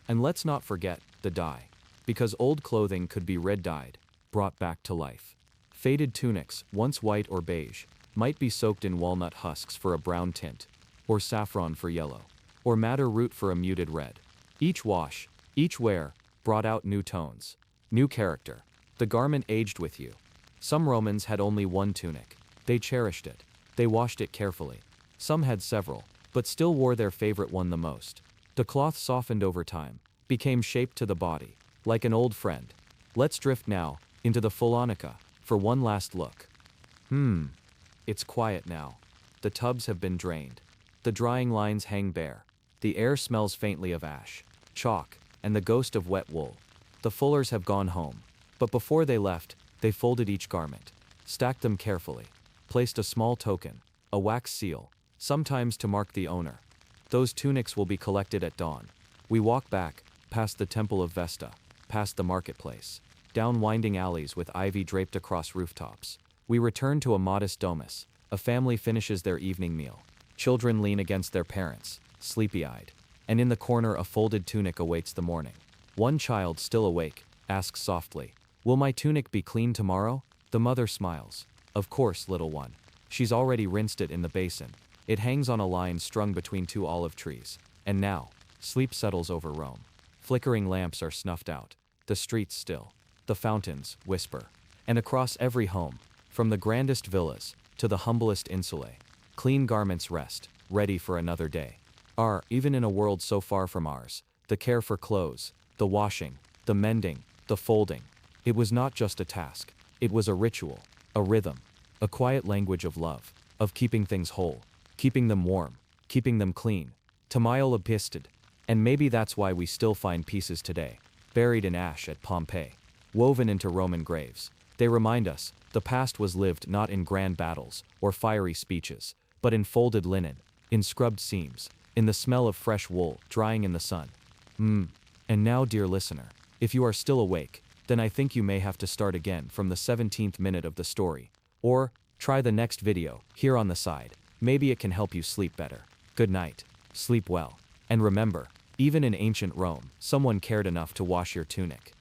And let's not forget the dye, because old clothing could be red-dyed, brought back to life. Faded tunics, once white or beige, might be soaked in walnut husks for a brown tint, or saffron for yellow, or madder root for a muted red. Each wash, each wear, brought out new tones, new character. The garment aged with you. Some Romans had only one tunic. They cherished it. They washed it carefully. Some had several, but still wore their favorite one the most. The cloth softened over time, became shaped to the body, like an old friend. Let's drift now into the fullonica for one last look. It's quiet now. The tubs have been drained. The drying lines hang bare. The air smells faintly of ash, chalk, and the ghost of wet wool. The fullers have gone home, but before they left, they folded each garment, stacked them carefully, placed a small token, a wax seal, sometimes to mark the owner. Those tunics will be collected at dawn. We walk back, past the temple of Vesta, past the marketplace, down winding alleys with ivy draped across rooftops. We return to a modest domus. A family finishes their evening meal. Children lean against their parents, sleepy-eyed. And in the corner a folded tunic awaits the morning. One child, still awake, asks softly, "Will my tunic be clean tomorrow?" The mother smiles. "Of course, little one. She's already rinsed it in the basin." It hangs on a line strung between two olive trees. And now, sleep settles over Rome. Flickering lamps are snuffed out. The streets still. The fountains whisper. And across every home, from the grandest villas to the humblest insulae, clean garments rest, ready for another day. Even in a world so far from ours, the care for clothes, the washing, the mending, the folding, it was not just a task. It was a ritual, a rhythm, a quiet language of love, of keeping things whole, keeping them warm, keeping them clean. Tamayo pisted. And maybe that's why we still find pieces today, buried in ash at Pompeii, woven into Roman graves. They remind us, the past was lived not in grand battles or fiery speeches, but in folded linen, in scrubbed seams, in the smell of fresh wool drying in the sun. And now, dear listener, if you are still awake, then I think you may have to start again from the 17th minute of the story. Or, try the next video, here on the side. Maybe it can help you sleep better. Good night. Sleep well. And remember, even in ancient Rome, someone cared enough to wash your tunic.